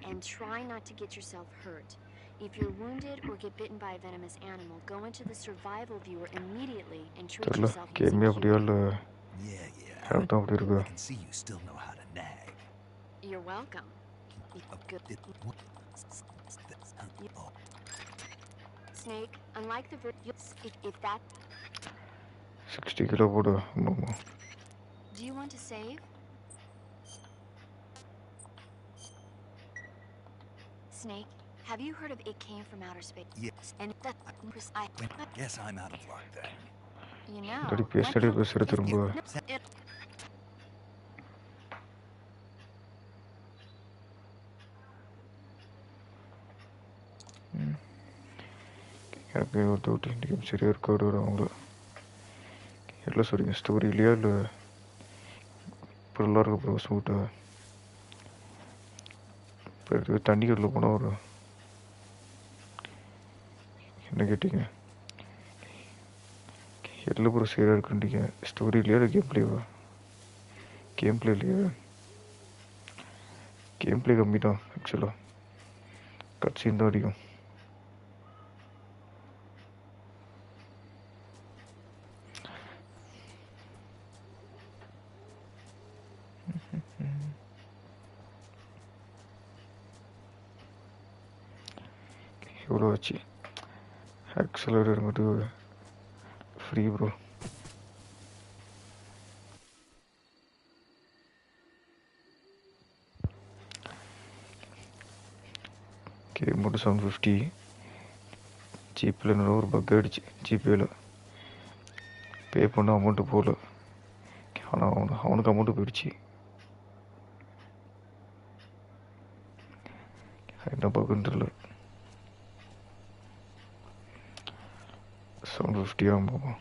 And try not to get yourself hurt. If you're wounded or get bitten by a venomous animal, go into the survival viewer immediately and treat தெரியல yourself using கேமே அப்படியா இல்லை Yeah. அதான் அப்படி இருக்கு I can see you still know how to nag. You're welcome. Good. Snake, unlike the if that 60 kilo போடு ஆமாம் do you want to save? Snake, have you heard of it came from outer space? Yes. And that I Guess I'm out of luck then. you know. அப்படி பேசுகிற திரும்ப எனக்கு ஒரு doubt இந்த game சரியாக இருக்காது அவங்கள எல்லாம் சொல்றீங்க ஸ்டோரியிலையா இல்லை இப்போ நல்லா இருக்க ப்ரோ சூட்டா இப்போ இதுக்கு தண்ணிக்குள்ள போனால் ஒரு என்ன கேட்டீங்க எல்லாம் ப்ரோ சரியாக இருக்குன்றீங்க ஸ்டோரியிலையா இல்லை கேம் பிளேவா கேம் பிளே இல்லையா கேம் பிளே கம்மி தான் ஆக்சுவலாக கட்சின்னு தான் அடிக்கும் எவ்வளோ ஆச்சு ஆக்சலரேட்டர் மட்டும் ஃப்ரீ ப்ரோ கேம் மட்டும் 750 ஜிபேல என்னோட ஒரு பக் ஆகிடுச்சு ஜிபேயில் பே பண்ண அமௌண்ட்டு போகல ஆனால் அவனுக்கு அமௌண்ட்டு போயிடுச்சு என்ன பக்குன்னு தெரியல 750 ஆமாம்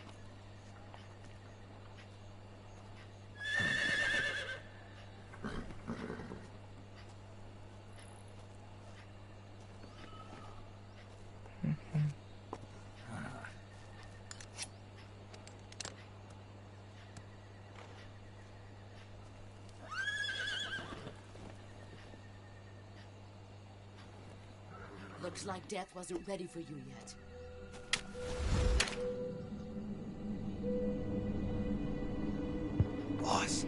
Looks like death wasn't ready for you yet. Boss.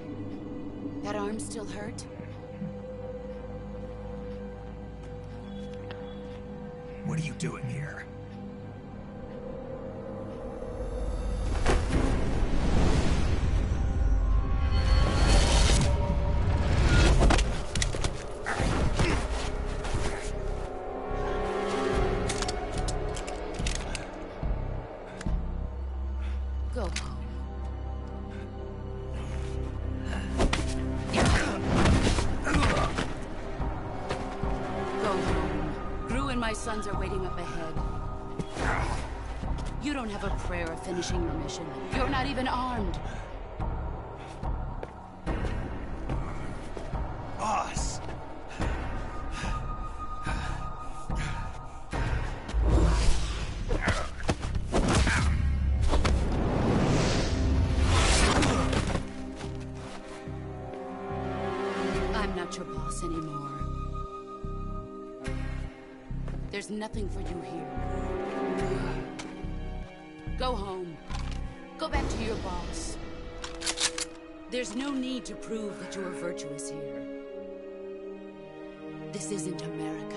That arm still hurt? What are you doing here? Go home. Go home. Gru and my sons are waiting up ahead. You don't have a prayer of finishing your mission. You're not even armed. Boss. I'm not your boss anymore. There's nothing for you here. Go home. Go back to your boss. There's no need to prove that you are virtuous here. This isn't America.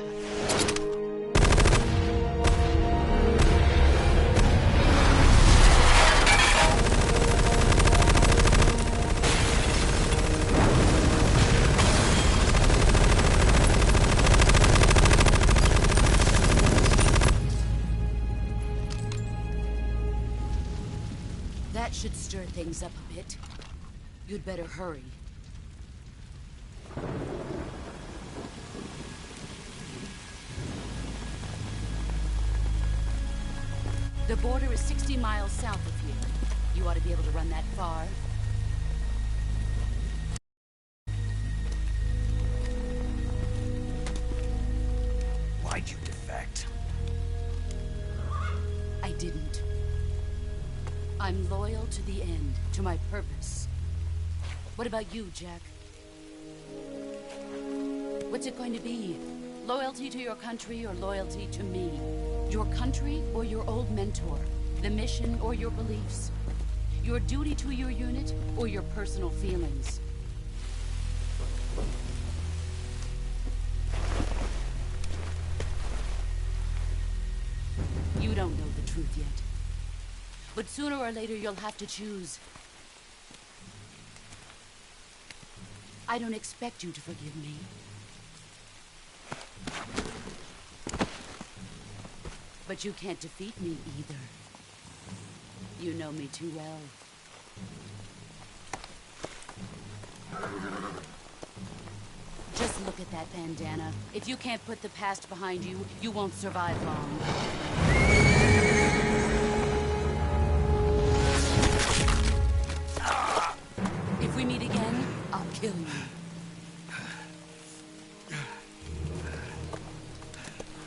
That should stir things up a bit. You'd better hurry. border is 60 miles south of here. You ought to be able to run that far. Why'd you defect? I didn't. I'm loyal to the end, to my purpose. What about you, Jack? What's it going to be? Loyalty to your country or loyalty to me? Your country or your old mentor? The mission or your beliefs? Your duty to your unit or your personal feelings? You don't know the truth yet. But sooner or later you'll have to choose. I don't expect you to forgive me. But you can't defeat me either. You know me too well. Just look at that bandana. If you can't put the past behind you, you won't survive long. If we meet again, I'll kill you.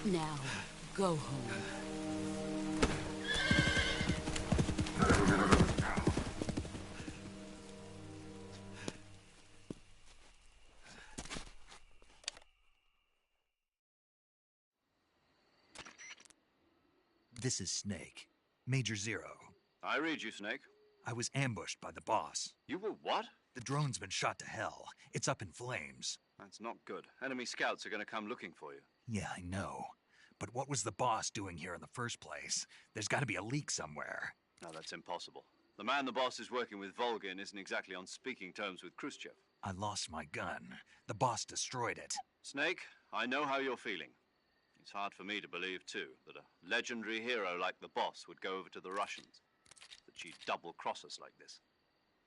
Now, go home. This is Snake. Major Zero. I read you, Snake. I was ambushed by the boss. You were what? The drone's been shot to hell. It's up in flames. That's not good. Enemy scouts are going to come looking for you. Yeah, I know. But what was the boss doing here in the first place? There's got to be a leak somewhere. No, that's impossible. The man the boss is working with, Volgin, isn't exactly on speaking terms with Khrushchev. I lost my gun. The boss destroyed it. Snake, I know how you're feeling. It's hard for me to believe, too, that a legendary hero like the boss would go over to the Russians. That she'd double-cross us like this.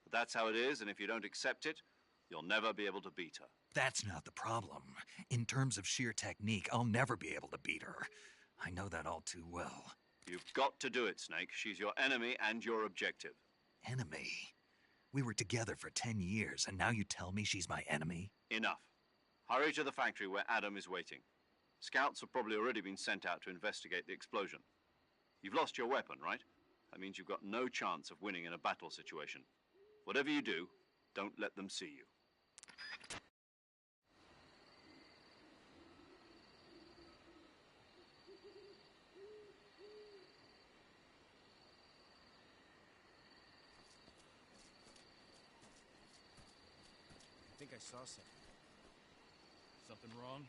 But that's how it is, and if you don't accept it, you'll never be able to beat her. That's not the problem. In terms of sheer technique, I'll never be able to beat her. I know that all too well. You've got to do it, Snake. She's your enemy and your objective. Enemy? We were together for 10 years, and now you tell me she's my enemy? Enough. Hurry to the factory where Adam is waiting. Scouts have probably already been sent out to investigate the explosion. You've lost your weapon, right? That means you've got no chance of winning in a battle situation. Whatever you do, don't let them see you. I think I saw something. Something wrong?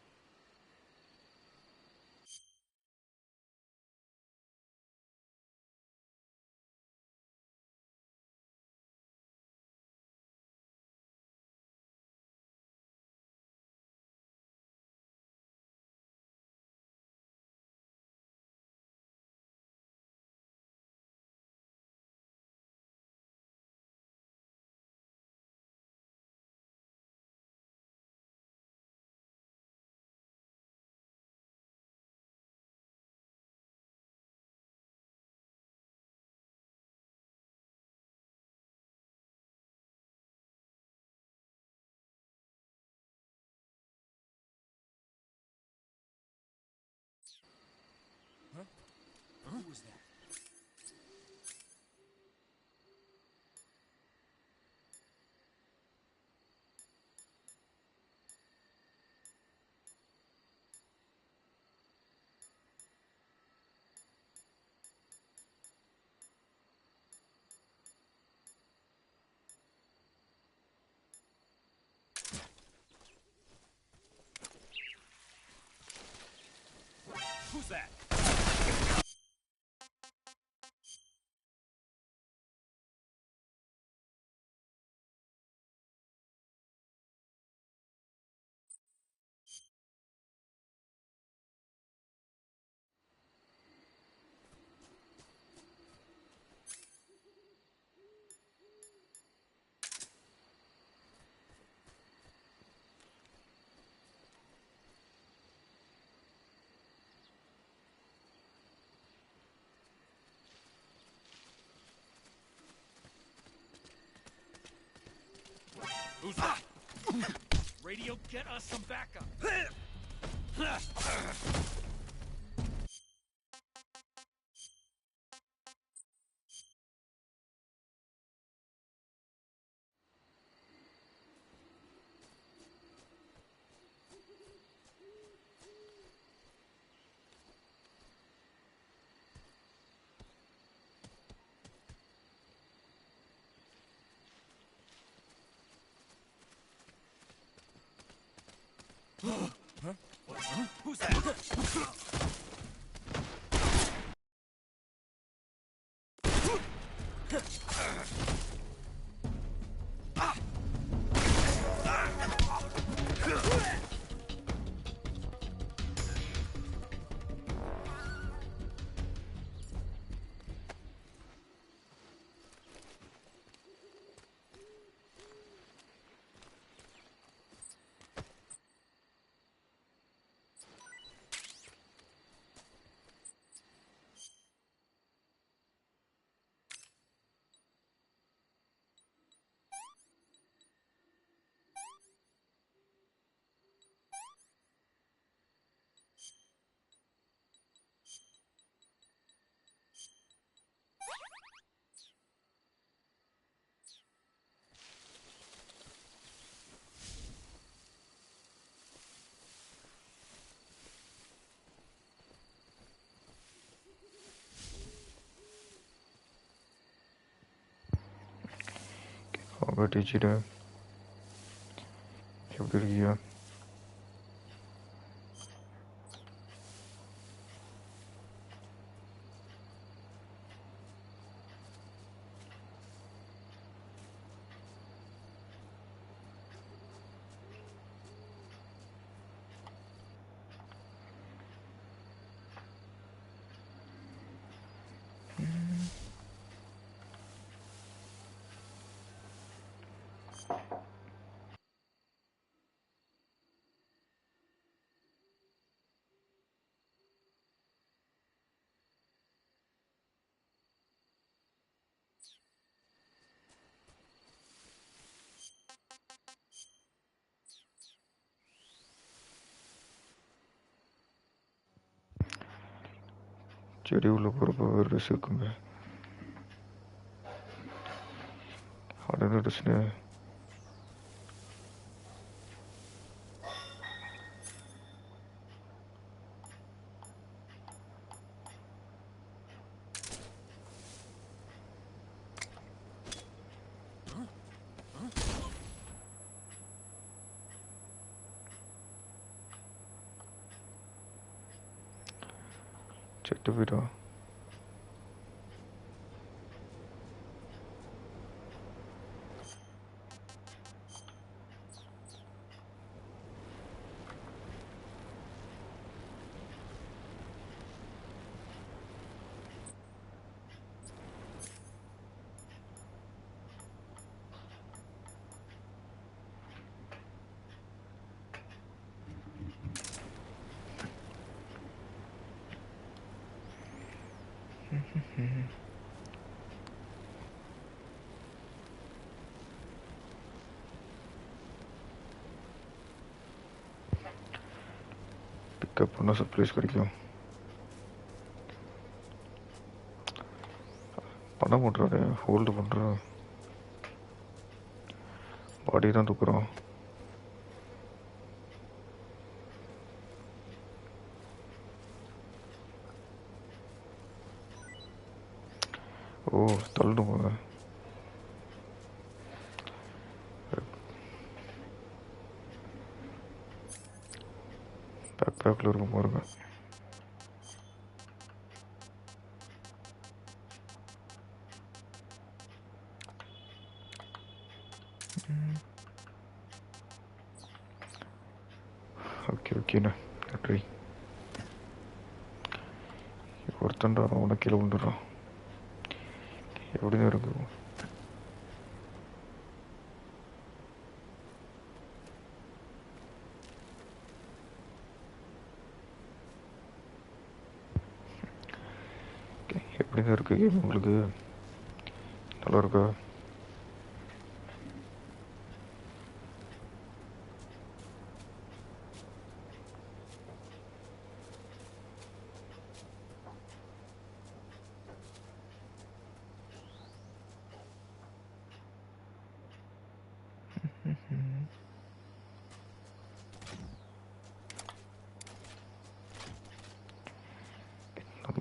Huh? Who was that? Who's that? Who's that? Radio, get us some backup. Huh? What? Huh? Who's that? அவங்க teacher எப்படி இருக்கியா? செடி உள்ள போகிறப்ப வேறு dress இருக்குங்க. அது என்ன ட்ரெஸ்னு செத்து போயிட்டான். பிக்கப் பண்ணால் சர்ப்ரைஸ் கிடைக்கும். பண்ண மாட்டேறாரு, ஹோல்டு பண்ணுறான். பாடி தான் தூக்குறான். ஓ தள்ளுடுங்க. பேக்கில் இருக்கும் பாருங்க. ஓகே ஓகேண்ணா, நன்றி. ஒருத்தண்டா அவனை கீழே விழுந்துடுறான். எப்படிதான் இருக்கும். எப்படிங்க இருக்கு கேம் உங்களுக்கு? நல்லா இருக்கா?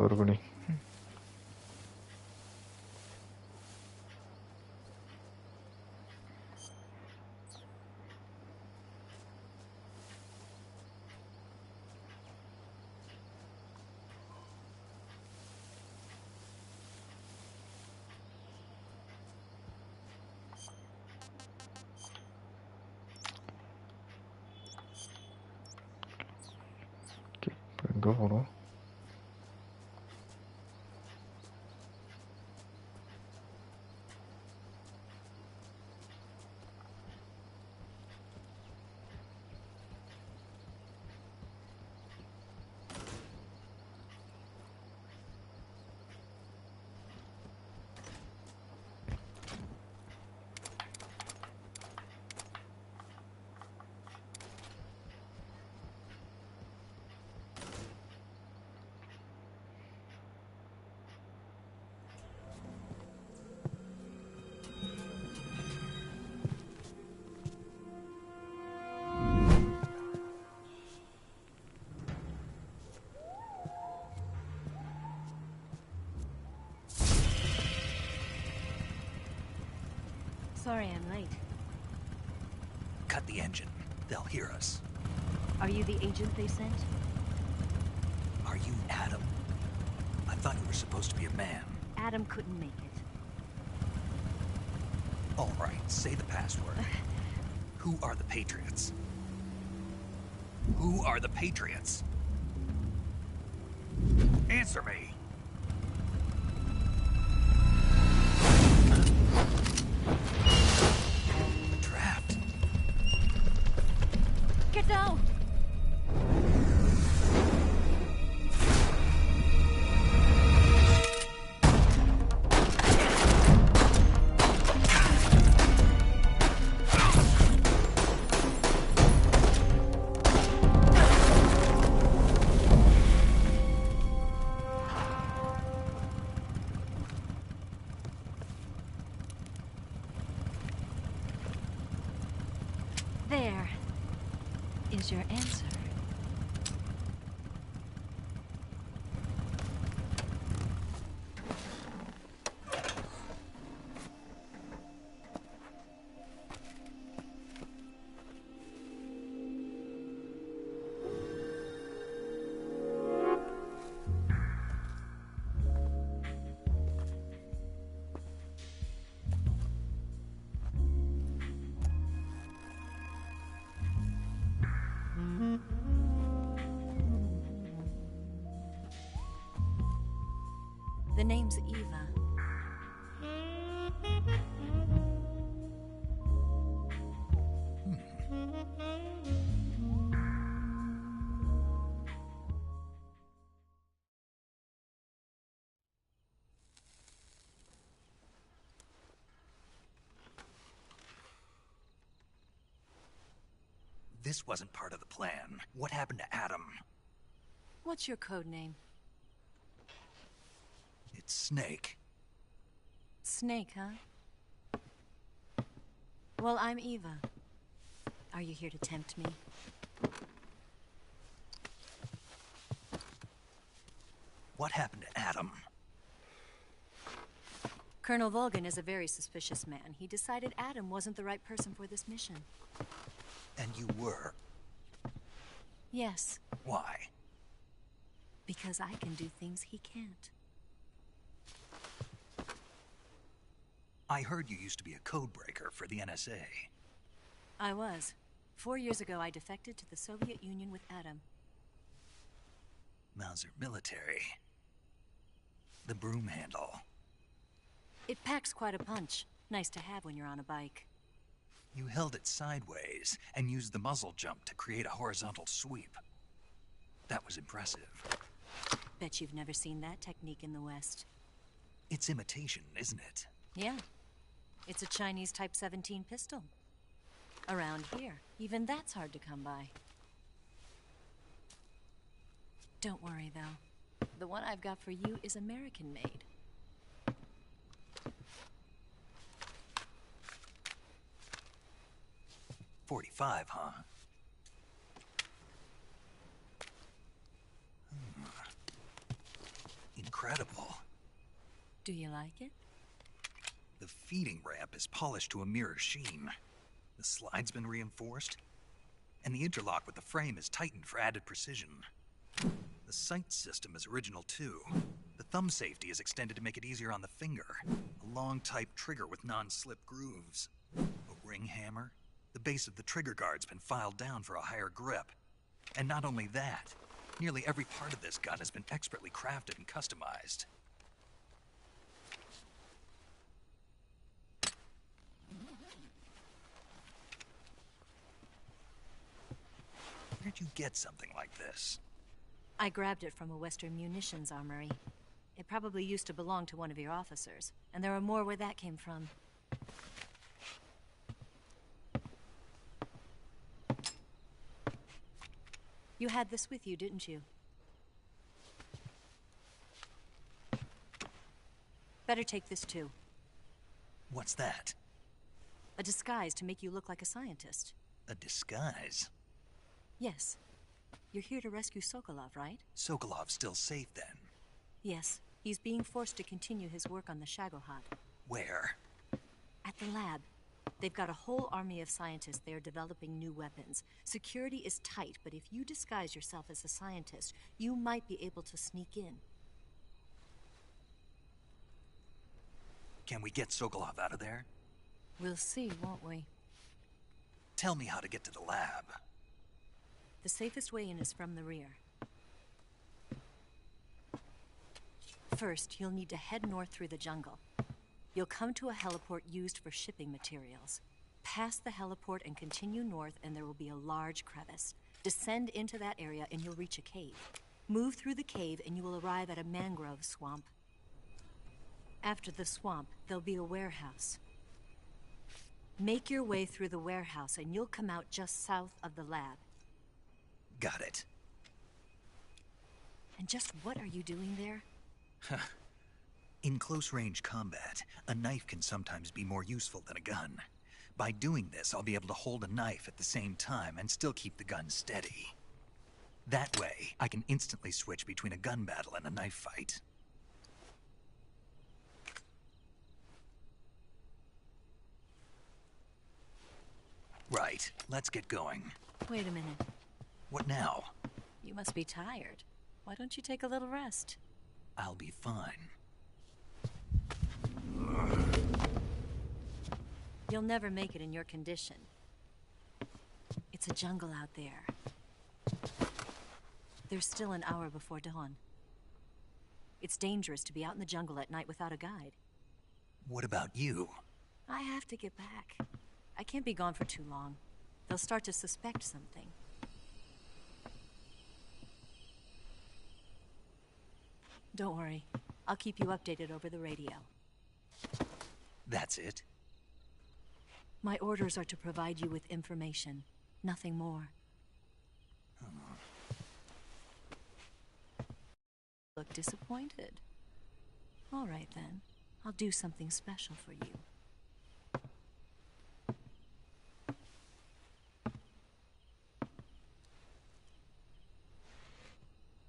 ஒரு பண்ணி எங்கே போகணும்? Sorry I'm late. Cut the engine. They'll hear us. Are you the agent they sent? Are you Adam? I thought you were supposed to be a man. Adam couldn't make it. All right, say the password. Who are the Patriots? Who are the Patriots? Answer me! Trapped. Get down! There is your answer. The name's Eva. This wasn't part of the plan. What happened to Adam? What's your code name? It's Snake. Snake, huh? Well, I'm Eva. Are you here to tempt me? What happened to Adam? Colonel Volgin is a very suspicious man. He decided Adam wasn't the right person for this mission. And you were? Yes. Why? Because I can do things he can't. I heard you used to be a codebreaker for the NSA. I was. 4 years ago, I defected to the Soviet Union with Adam. Mauser military. The broom handle. It packs quite a punch. Nice to have when you're on a bike. You held it sideways and used the muzzle jump to create a horizontal sweep. That was impressive. Bet you've never seen that technique in the West. It's imitation, isn't it? Yeah. It's a Chinese Type 17 pistol. Around here, even that's hard to come by. Don't worry, though. The one I've got for you is American-made. .45, huh? Do you like it? The feeding ramp is polished to a mirror sheen. The slide's been reinforced, and the interlock with the frame is tightened for added precision. The sight system is original too. The thumb safety is extended to make it easier on the finger. A long type trigger with non-slip grooves. A ring hammer. The base of the trigger guard's been filed down for a higher grip. And not only that, nearly every part of this gun has been expertly crafted and customized. Where'd you get something like this? I grabbed it from a Western munitions armory. It probably used to belong to one of your officers, and there are more where that came from. You had this with you, didn't you? Better take this too. What's that? A disguise to make you look like a scientist. A disguise? Yes. You're here to rescue Sokolov, right? Sokolov's still safe then? Yes. He's being forced to continue his work on the Shagohod. Where? At the lab. They've got a whole army of scientists there developing new weapons. Security is tight, but if you disguise yourself as a scientist, you might be able to sneak in. Can we get Sokolov out of there? We'll see, won't we? Tell me how to get to the lab. The safest way in is from the rear. First, you'll need to head north through the jungle. You'll come to a heliport used for shipping materials. Pass the heliport and continue north, and there will be a large crevice. Descend into that area and you'll reach a cave. Move through the cave and you will arrive at a mangrove swamp. After the swamp, there'll be a warehouse. Make your way through the warehouse and you'll come out just south of the lab. Got it. And just what are you doing there? In close-range combat, a knife can sometimes be more useful than a gun. By doing this, I'll be able to hold a knife at the same time and still keep the gun steady. That way, I can instantly switch between a gun battle and a knife fight. Right, let's get going. Wait a minute. What now? You must be tired. Why don't you take a little rest? I'll be fine. You'll never make it in your condition. It's a jungle out there. There's still an hour before dawn. It's dangerous to be out in the jungle at night without a guide. What about you? I have to get back. I can't be gone for too long. They'll start to suspect something. Don't worry. I'll keep you updated over the radio. That's it? My orders are to provide you with information. Nothing more. Look disappointed. All right, then. I'll do something special for you.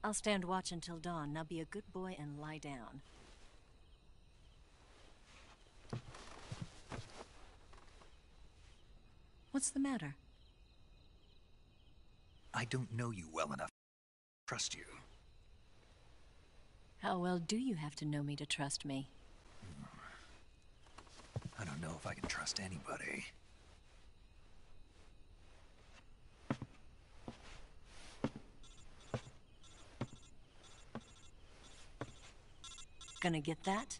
I'll stand watch until dawn. Now be a good boy and lie down. What's the matter? I don't know you well enough to trust you. How well do you have to know me to trust me? I don't know if I can trust anybody. Gonna get that?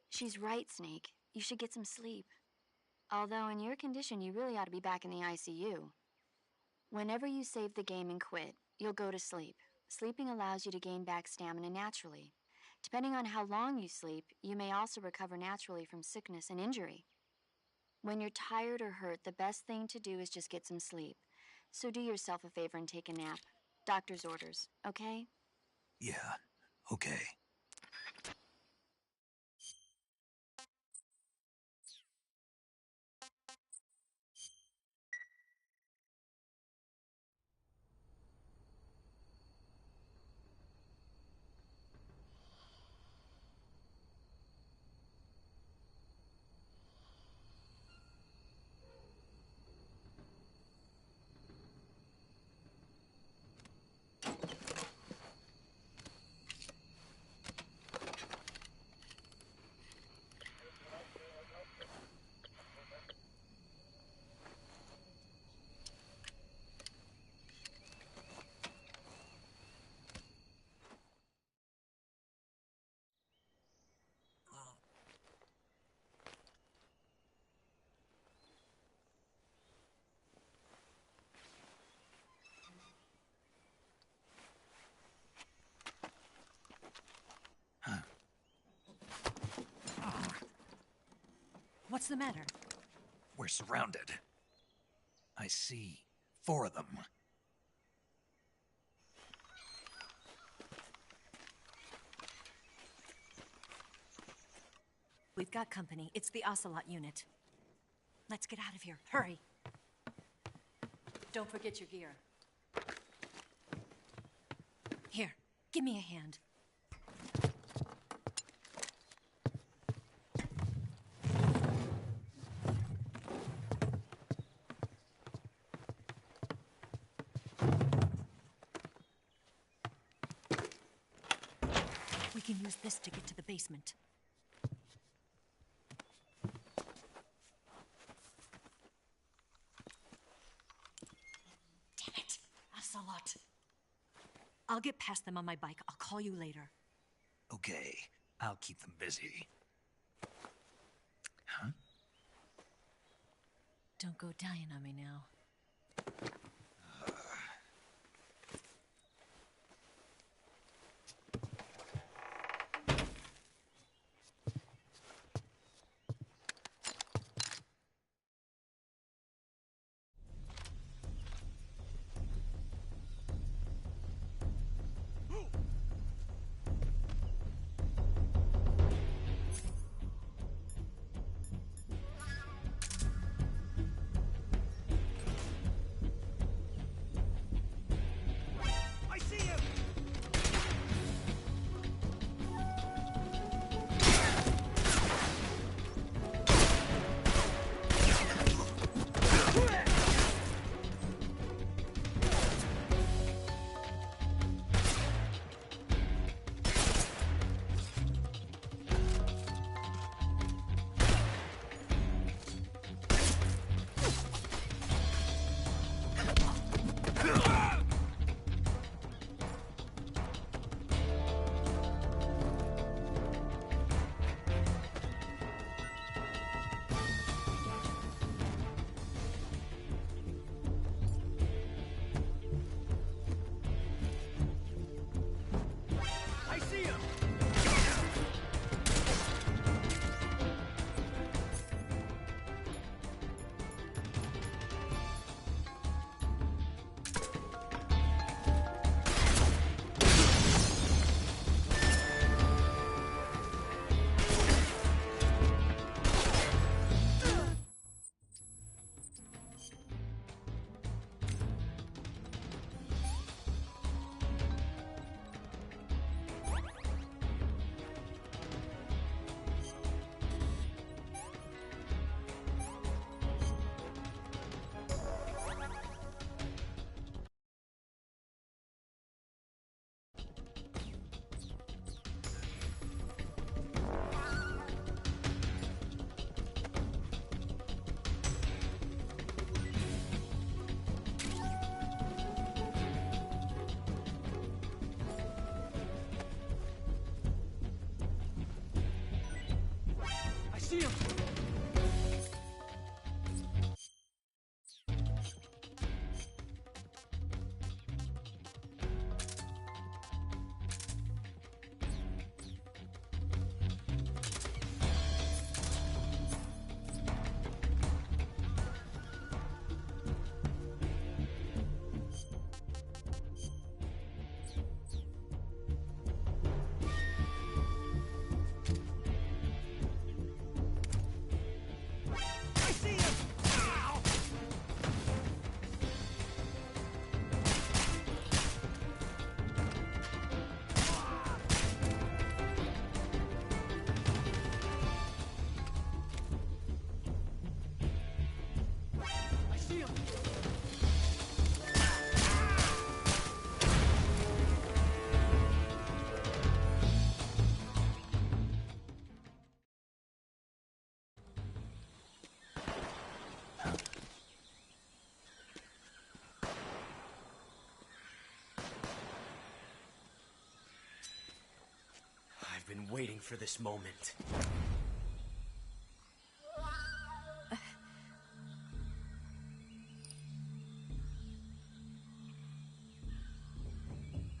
She's right, Snake. You should get some sleep. Although in your condition, you really ought to be back in the ICU. Whenever you save the game and quit, you'll go to sleep. Sleeping allows you to gain back stamina naturally. Depending on how long you sleep, you may also recover naturally from sickness and injury. When you're tired or hurt, the best thing to do is just get some sleep. So do yourself a favor and take a nap. Doctor's orders, okay? Yeah, okay. What's the matter? We're surrounded. I see 4 of them. We've got company. It's the Ocelot unit. Let's get out of here. Hurry. Don't forget your gear. Here, give me a hand. We can use this to get to the basement. Damn it! Ocelot. I'll get past them on my bike. I'll call you later. Okay, I'll keep them busy. Huh? Don't go dying on me now. See him! I've been waiting for this moment.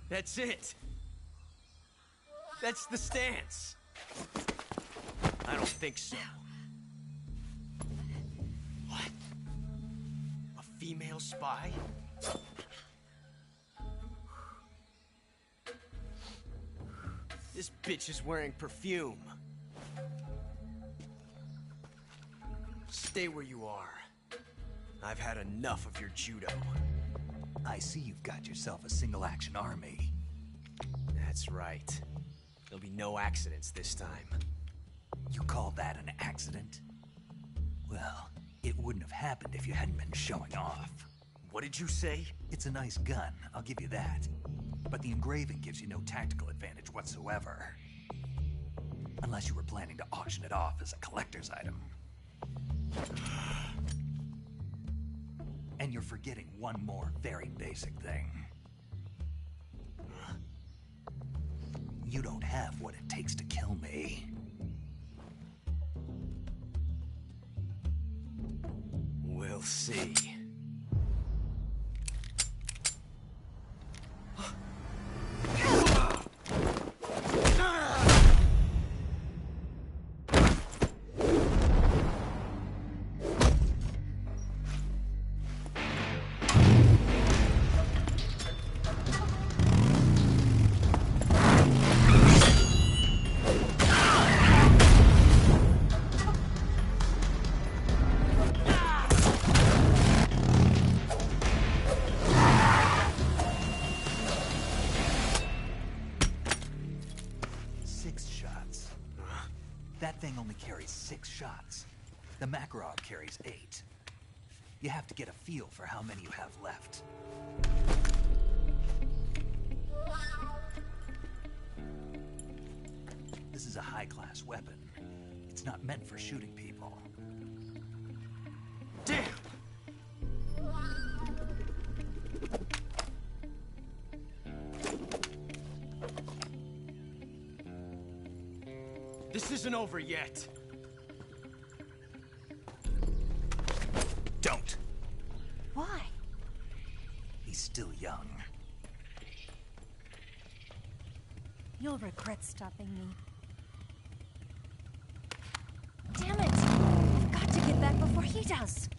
That's it. That's the stance. I don't think so. female spy? This bitch is wearing perfume. Stay where you are. I've had enough of your judo. I see you've got yourself a single-action army. That's right. There'll be no accidents this time. You call that an accident? Well, it wouldn't have happened if you hadn't been showing off. What did you say? It's a nice gun, I'll give you that. But the engraving gives you no tactical advantage whatsoever. Unless you were planning to auction it off as a collector's item. And you're forgetting one more very basic thing. You don't have what it takes to kill me. We'll see. That thing only carries 6 shots. The Makarov carries 8. You have to get a feel for how many you have left. This is a high-class weapon. It's not meant for shooting people. Damn! This isn't over yet. Don't. Why? He's still young. You'll regret stopping me. Damn it! I've got to get back before he does.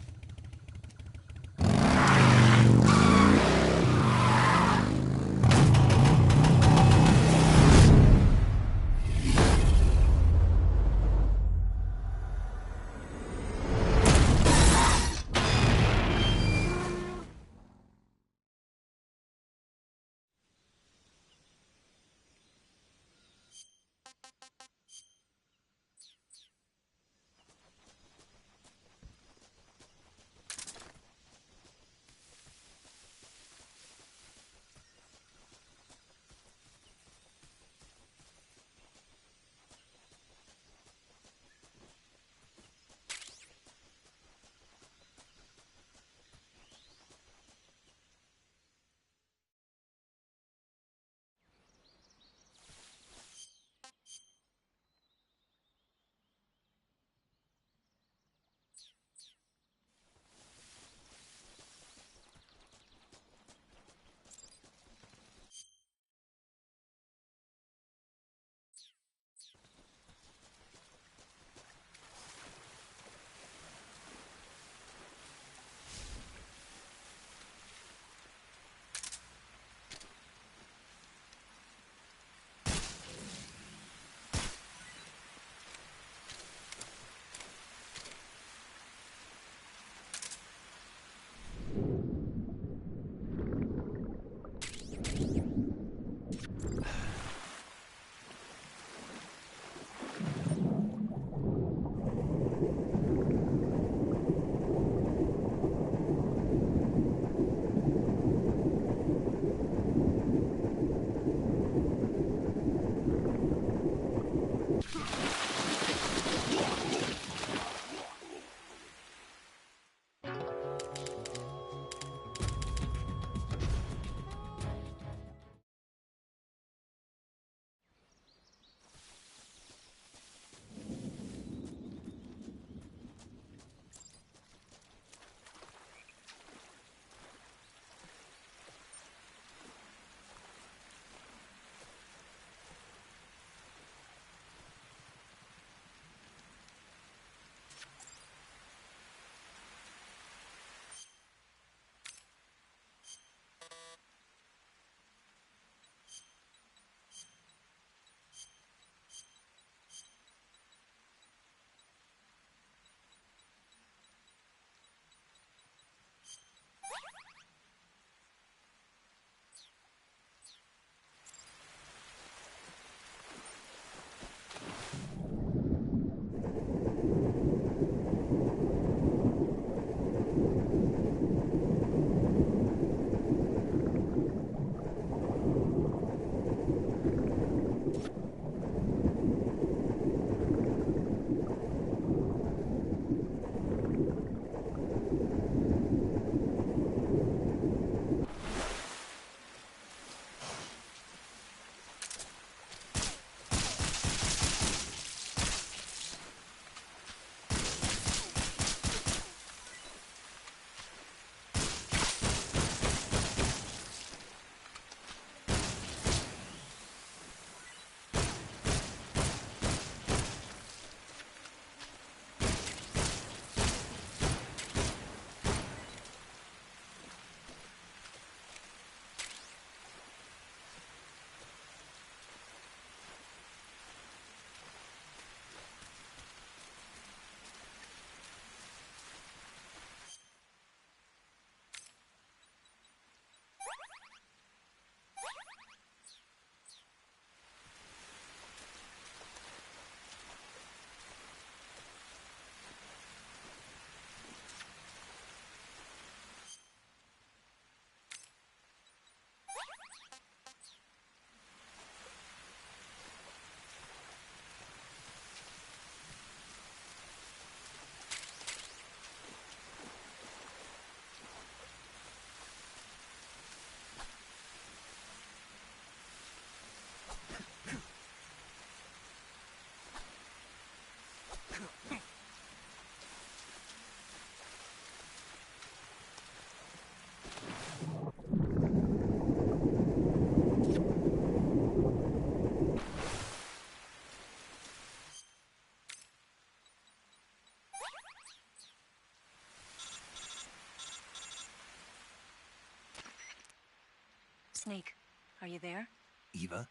Snake, are you there? Eva,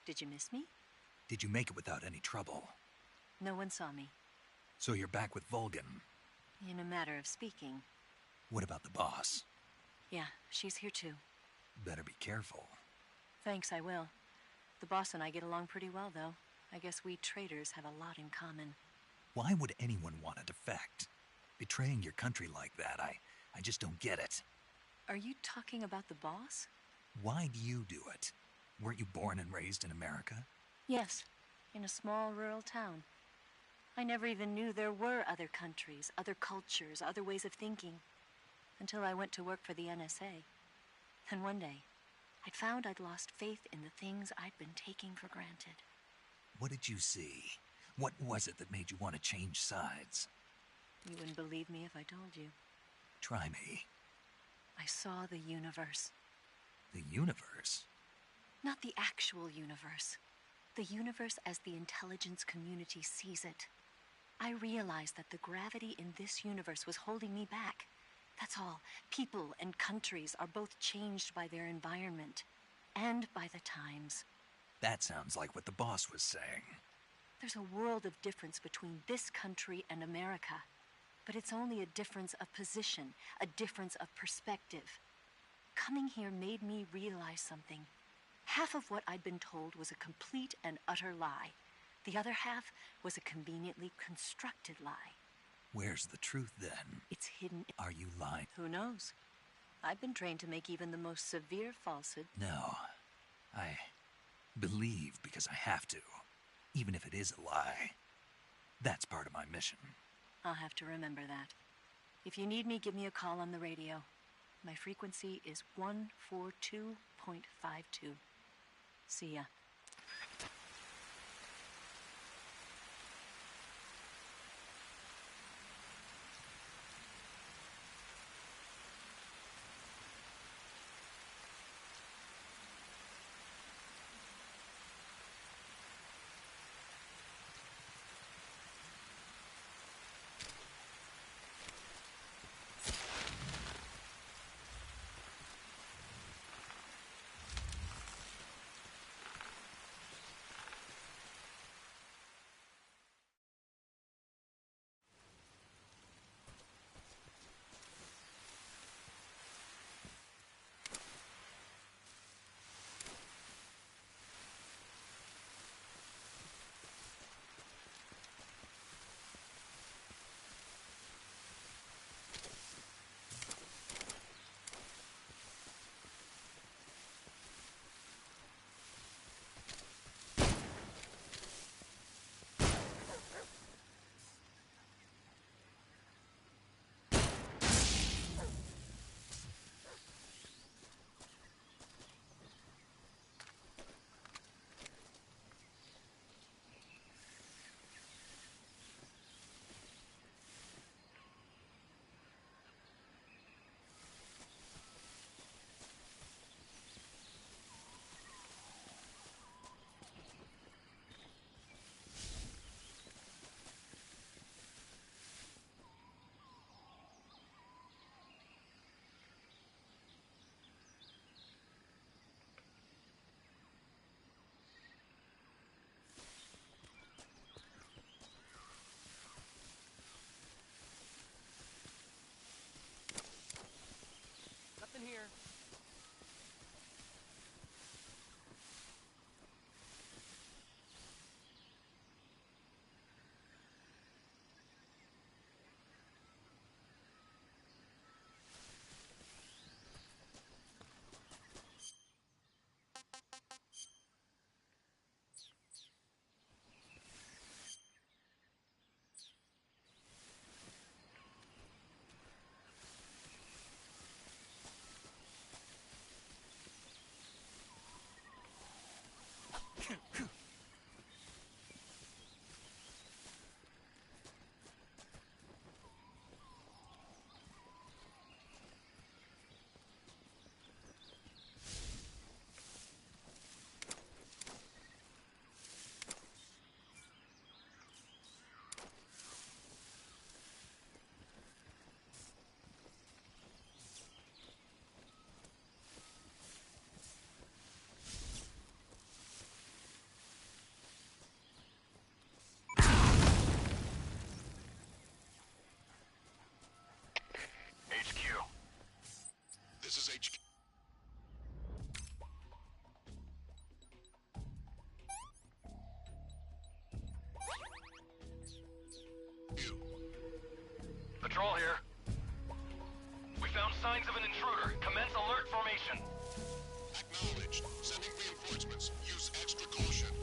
Did you miss me? did you make it without any trouble? No one saw me. So you're back with Volgin. In a matter of speaking. What about the boss? Yeah, she's here too. Better be careful. Thanks, I will. The boss and I get along pretty well, though. I guess we traitors have a lot in common. Why would anyone want to defect? Betraying your country like that, I just don't get it. Are you talking about the boss? Why do you do it? Weren't you born and raised in America? Yes, in a small rural town. I never even knew there were other countries, other cultures, other ways of thinking. Until I went to work for the NSA. And one day, I'd found I'd lost faith in the things I'd been taking for granted. What did you see? What was it that made you want to change sides? You wouldn't believe me if I told you. Try me. I saw the universe. The universe? Not the actual universe. The universe as the intelligence community sees it. I realized that the gravity in this universe was holding me back. That's all. People and countries are both changed by their environment and by the times. That sounds like what the boss was saying. There's a world of difference between this country and America. But it's only a difference of position, a difference of perspective. Coming here made me realize something. Half of what I'd been told was a complete and utter lie. The other half was a conveniently constructed lie. Where's the truth, then? It's hidden. Are you lying? Who knows? I've been trained to make even the most severe falsehood. No. I believe because I have to, even if it is a lie. That's part of my mission. I'll have to remember that. If you need me, give me a call on the radio. My frequency is 142.52. See ya. HQ. Patrol here. We found signs of an intruder. Commence alert formation. Acknowledged. Sending reinforcements. Use extra caution.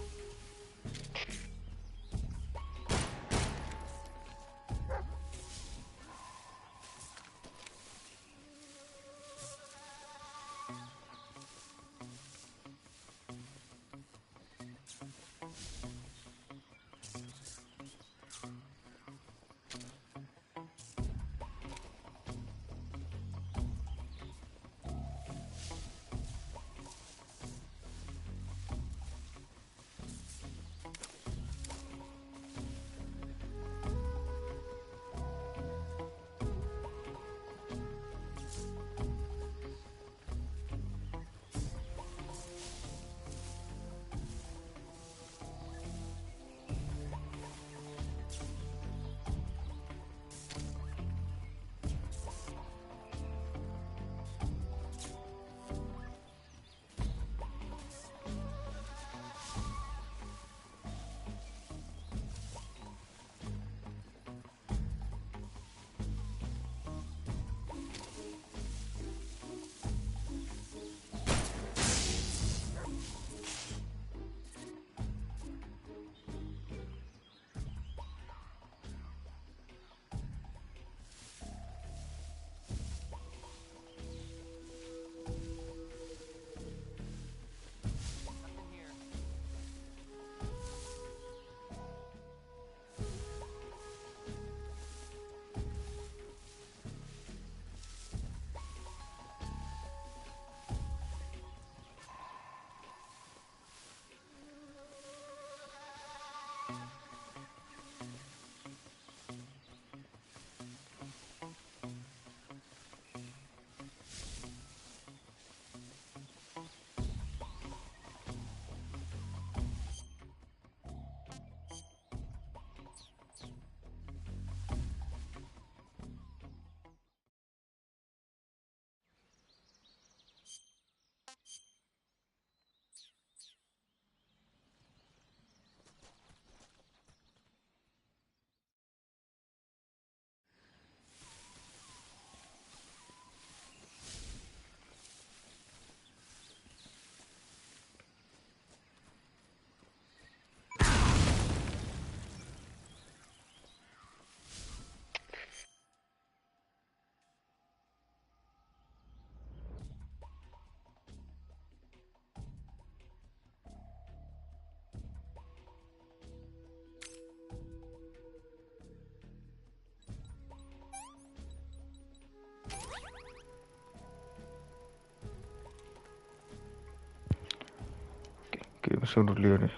Game sound clear.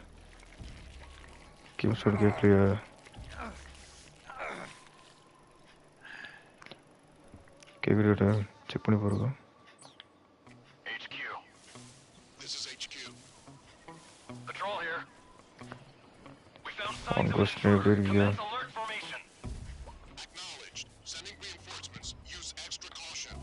Game sound clear. Video time check பண்ணி பாருங்க. HQ. This is HQ. Patrol here. We found signs of an intruder. Commence alert formation. Acknowledged. Sending reinforcements. Use extra caution.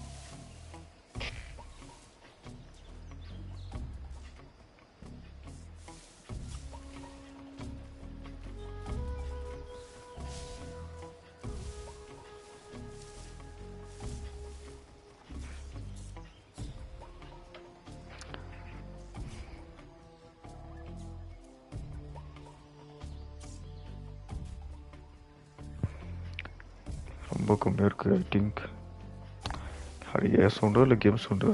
ரொம்ப கம்மியாக இருக்குது I think. அது ஏன் சவுண்டோ இல்லை game சவுண்டோ?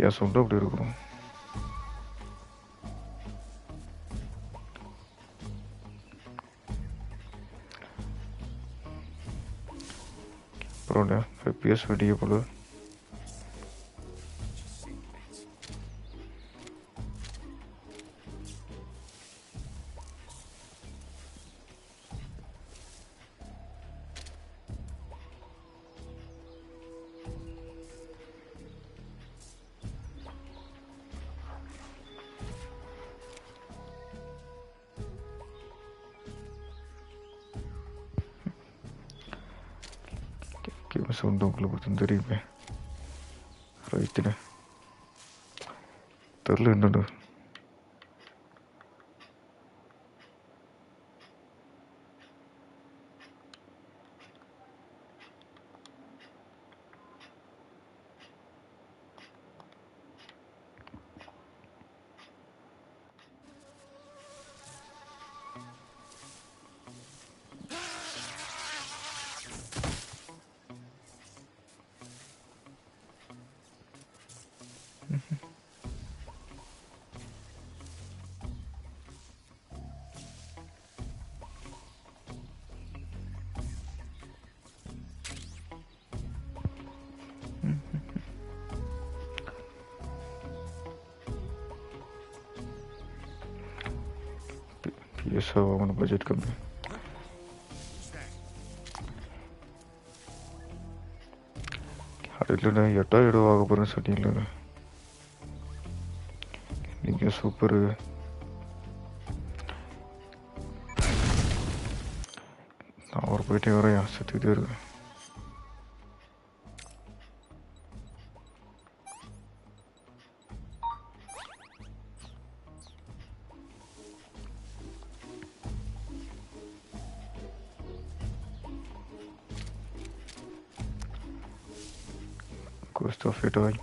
ஏன் சவுண்டோ அப்படி இருக்கும். அப்புறம் FPS வெடிக்க போல. Sound உங்களுக்கு தெரியுமே. ரைட்டுண்ணே தெரில என்னண்ணு PS5 வாங்கின பட்ஜெட் கம்மி அது இல்லைண்ணே 8000 ஆக போகிறேன்னு சொன்னீங்களே நீங்கள் சூப்பரு நான் ஒரு போயிட்டே வரேன் சுற்றிக்கிட்டே இருக்கேன் Questo fedai.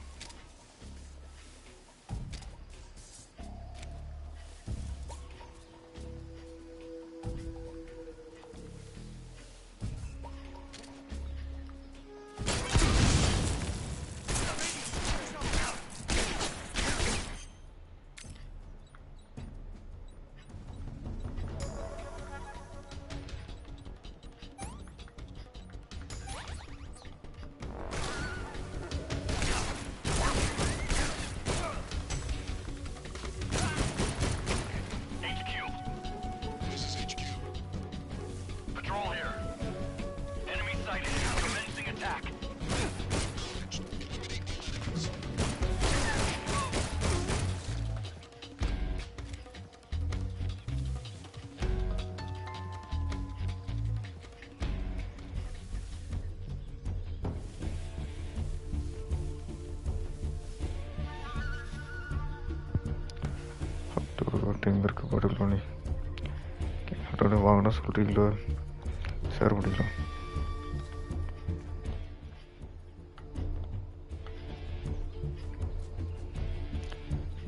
டைம் இருக்கு பாட்டுக்கலானே அதோட வாங்கினா சொல்கிறீங்களா ஷேர் பண்ணிக்கலாம்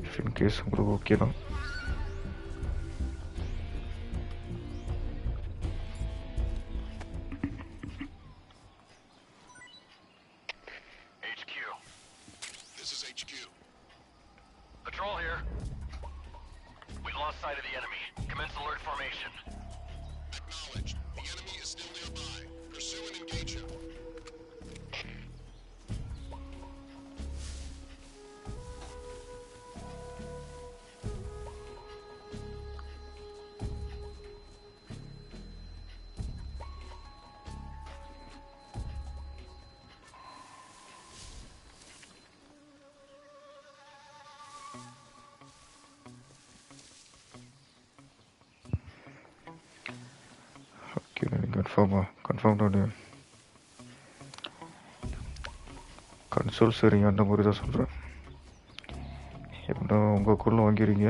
இஃப் இன் கேஸ் உங்களுக்கு ஓகே தான் கன்ஃபார்ம் தான் கன்சோல் சரிங்க அந்த மாதிரி தான் சொல்கிறேன் எப்படின்னா உங்கள் அக்கௌண்ட்டில் வாங்கிறீங்க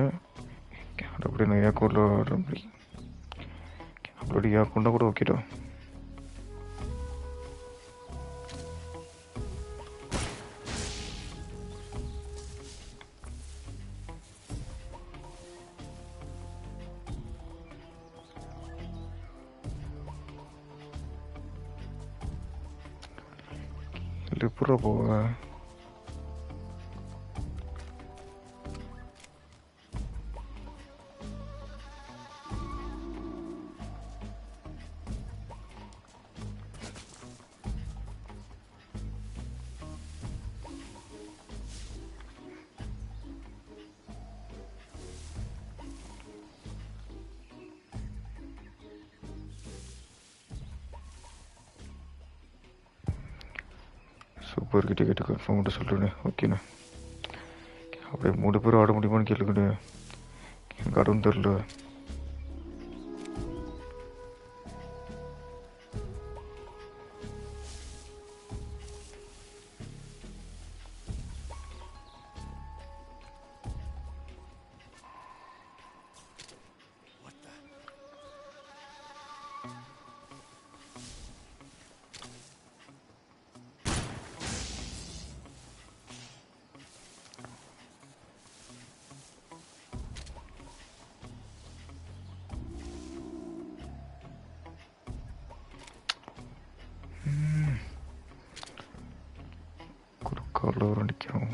அது அப்படி நான் என் அக்கௌண்ட்டில் ஆர்டர் பண்ணி அப்படி என் அக்கௌண்ட்டாக கூட ஓகேடா எப்படா போவேன் சூப்பர் டிக்கெட்டு கன்ஃபார்ம் மட்டும் சொல்கிறேண்ணே ஓகேண்ணே அப்படியே 3 பேரும் ஆட முடியுமான்னு கேளுங்கண்ணே எனக்கு ஆடவும் தெரில காரில் ஒரு நிற்கும்.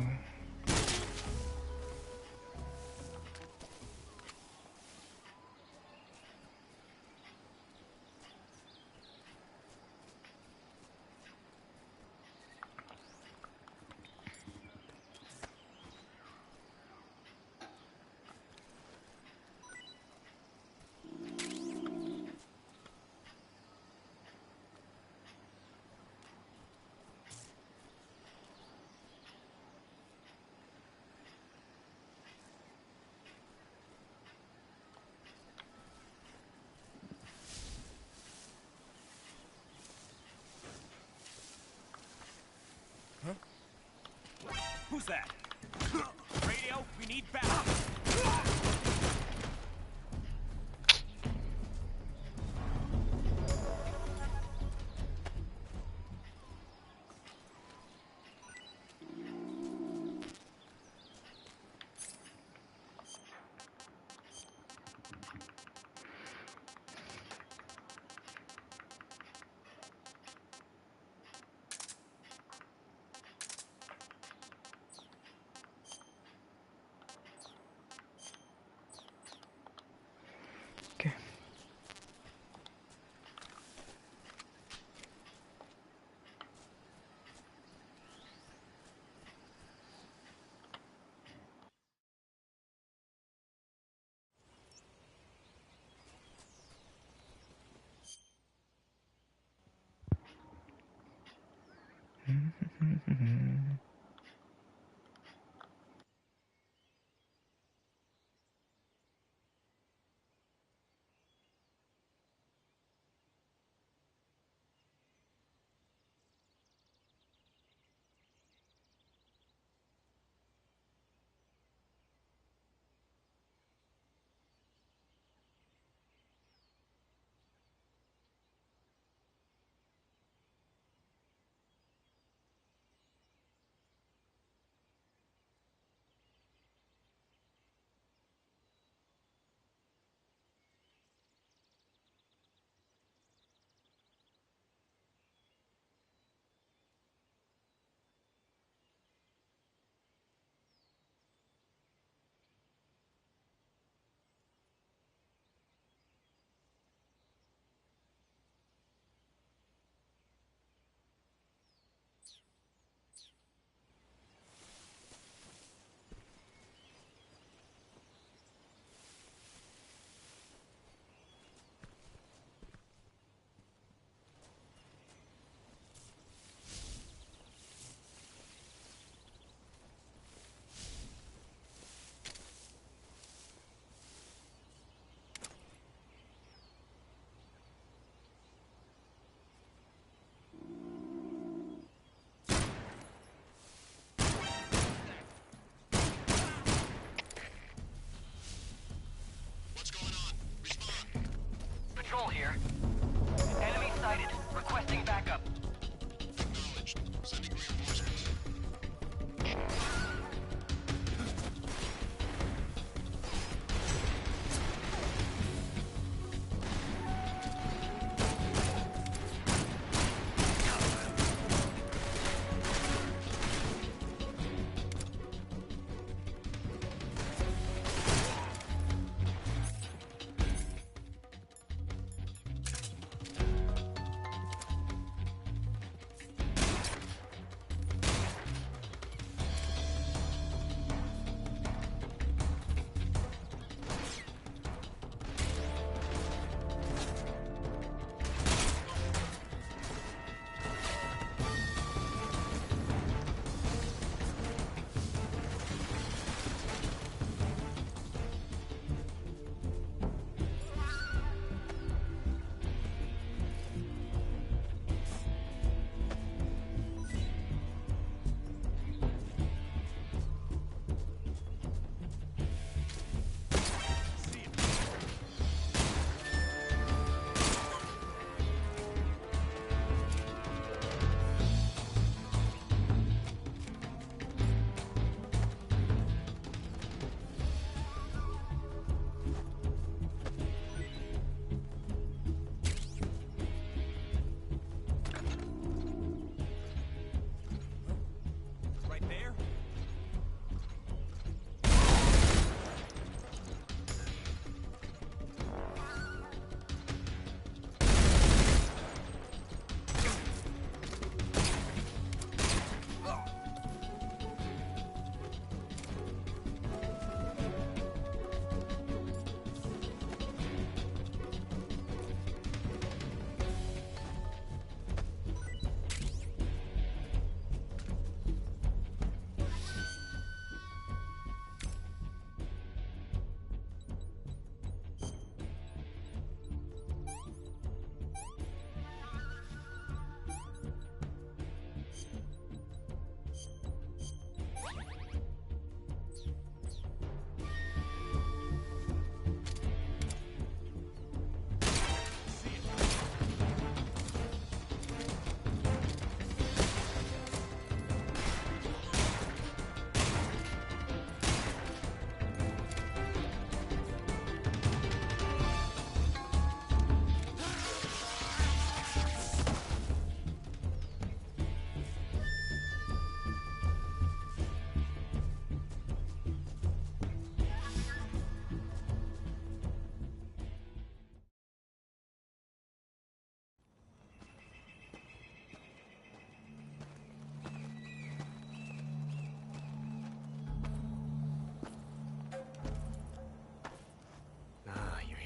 Who's that? Radio, we need backup.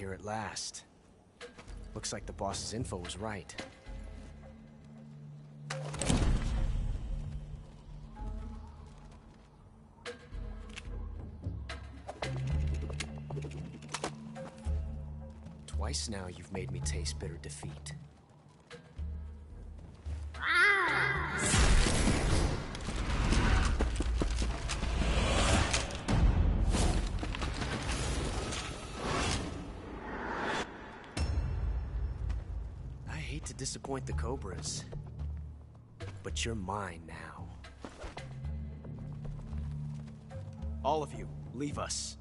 here at last. Looks like the boss's info was right. Twice now you've made me taste bitter defeat. I hate to disappoint the Cobras, but you're mine now. All of you, leave us.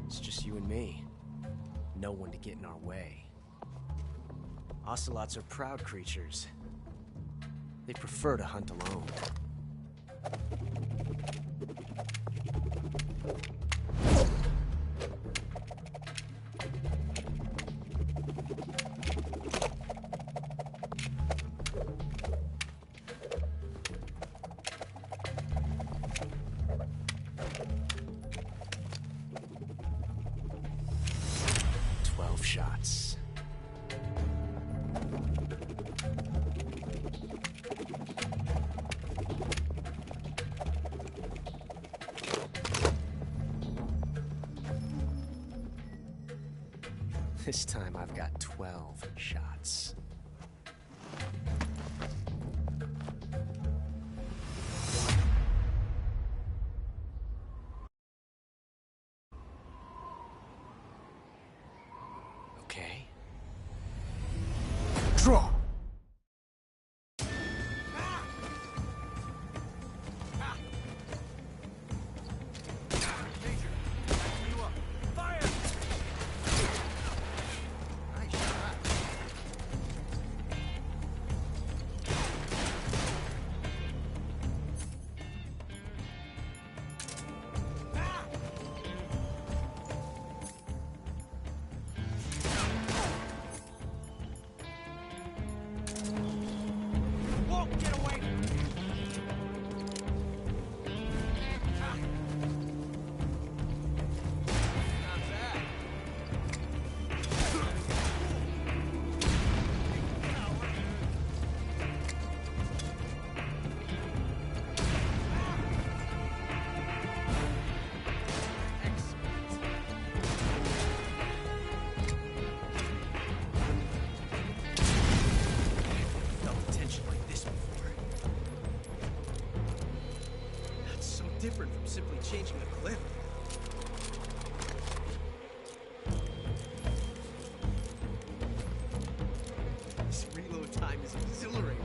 It's just you and me. No one to get in our way. Ocelots are proud creatures. They prefer to hunt alone. Shots. This time I've got 12 shots. Okay. Draw! Different from simply changing a clip. This reload time is exhilarating.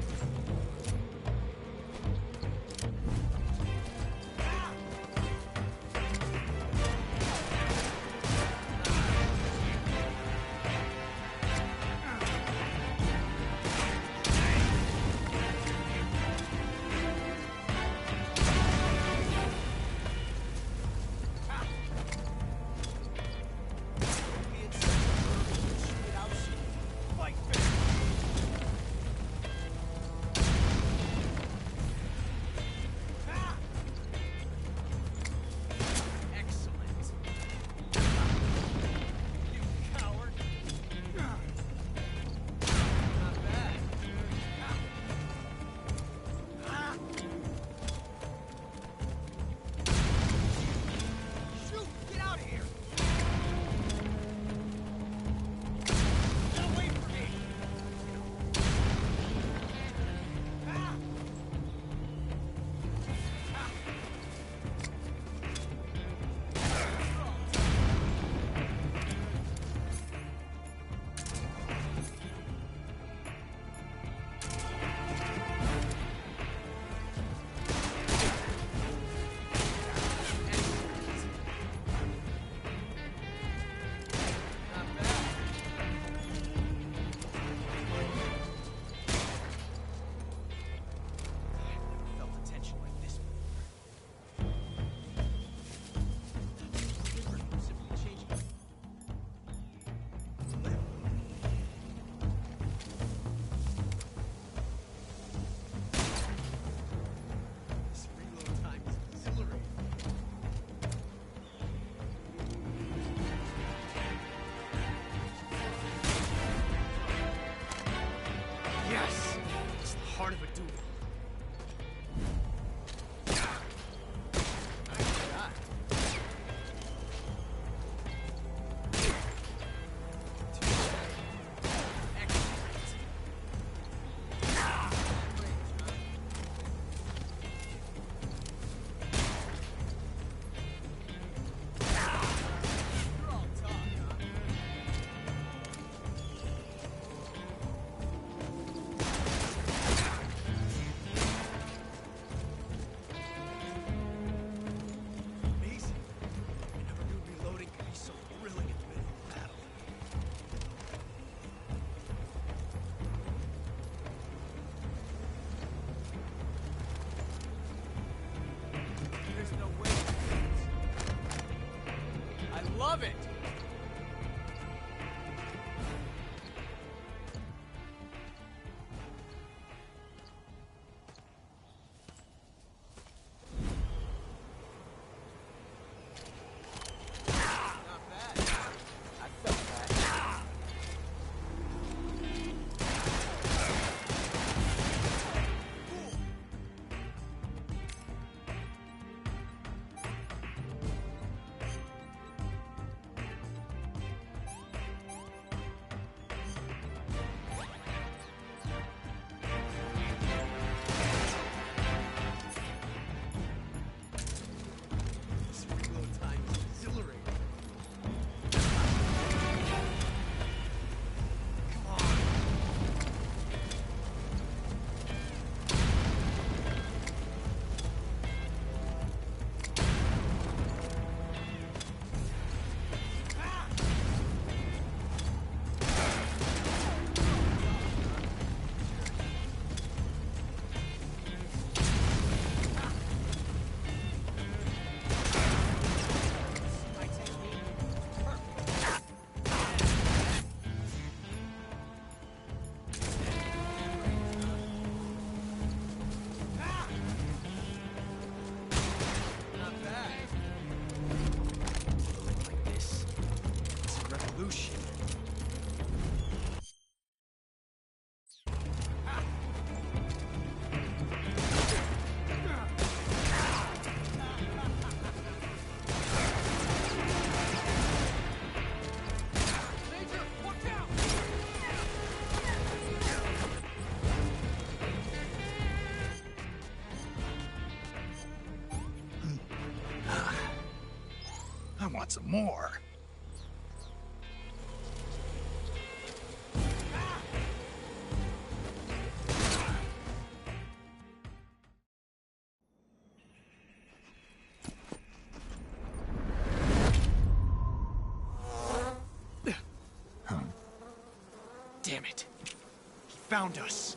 part of a duel. Love it! I want some more. Damn it. He found us.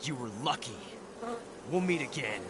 You were lucky. We'll meet again.